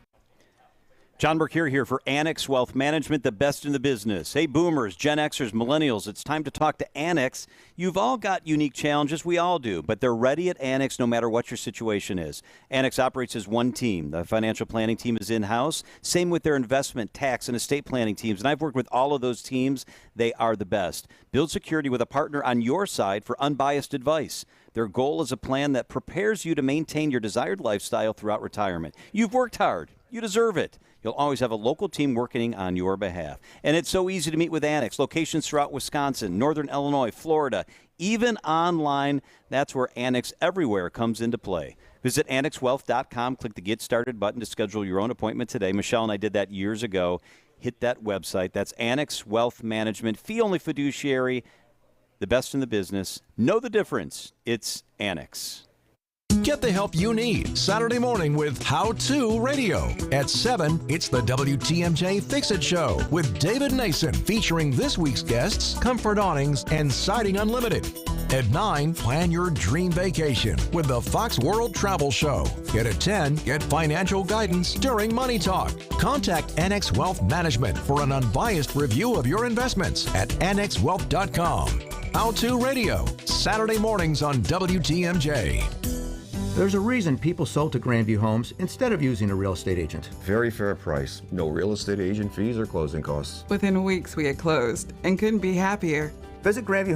John Burke here for Annex Wealth Management, the best in the business. Hey, boomers, Gen Xers, millennials, it's time to talk to Annex. You've all got unique challenges. We all do, but they're ready at Annex no matter what your situation is. Annex operates as one team. The financial planning team is in-house. Same with their investment, tax, and estate planning teams. And I've worked with all of those teams. They are the best. Build security with a partner on your side for unbiased advice. Their goal is a plan that prepares you to maintain your desired lifestyle throughout retirement. You've worked hard. You deserve it. You'll always have a local team working on your behalf. And it's so easy to meet with Annex. Locations throughout Wisconsin, Northern Illinois, Florida, even online. That's where Annex Everywhere comes into play. Visit annexwealth.com. Click the Get Started button to schedule your own appointment today. Michelle and I did that years ago. Hit that website. That's Annex Wealth Management. Fee-only fiduciary. The best in the business. Know the difference. It's Annex. Get the help you need Saturday morning with How To Radio. At 7, it's the WTMJ Fix-It Show with David Nason, featuring this week's guests, Comfort Awnings and Siding Unlimited. At 9, plan your dream vacation with the Fox World Travel Show. At 10, get financial guidance during Money Talk. Contact Annex Wealth Management for an unbiased review of your investments at annexwealth.com. How To Radio, Saturday mornings on WTMJ. There's a reason people sold to Grandview Homes instead of using a real estate agent. Very fair price. No real estate agent fees or closing costs. Within weeks, we had closed and couldn't be happier. Visit Grandview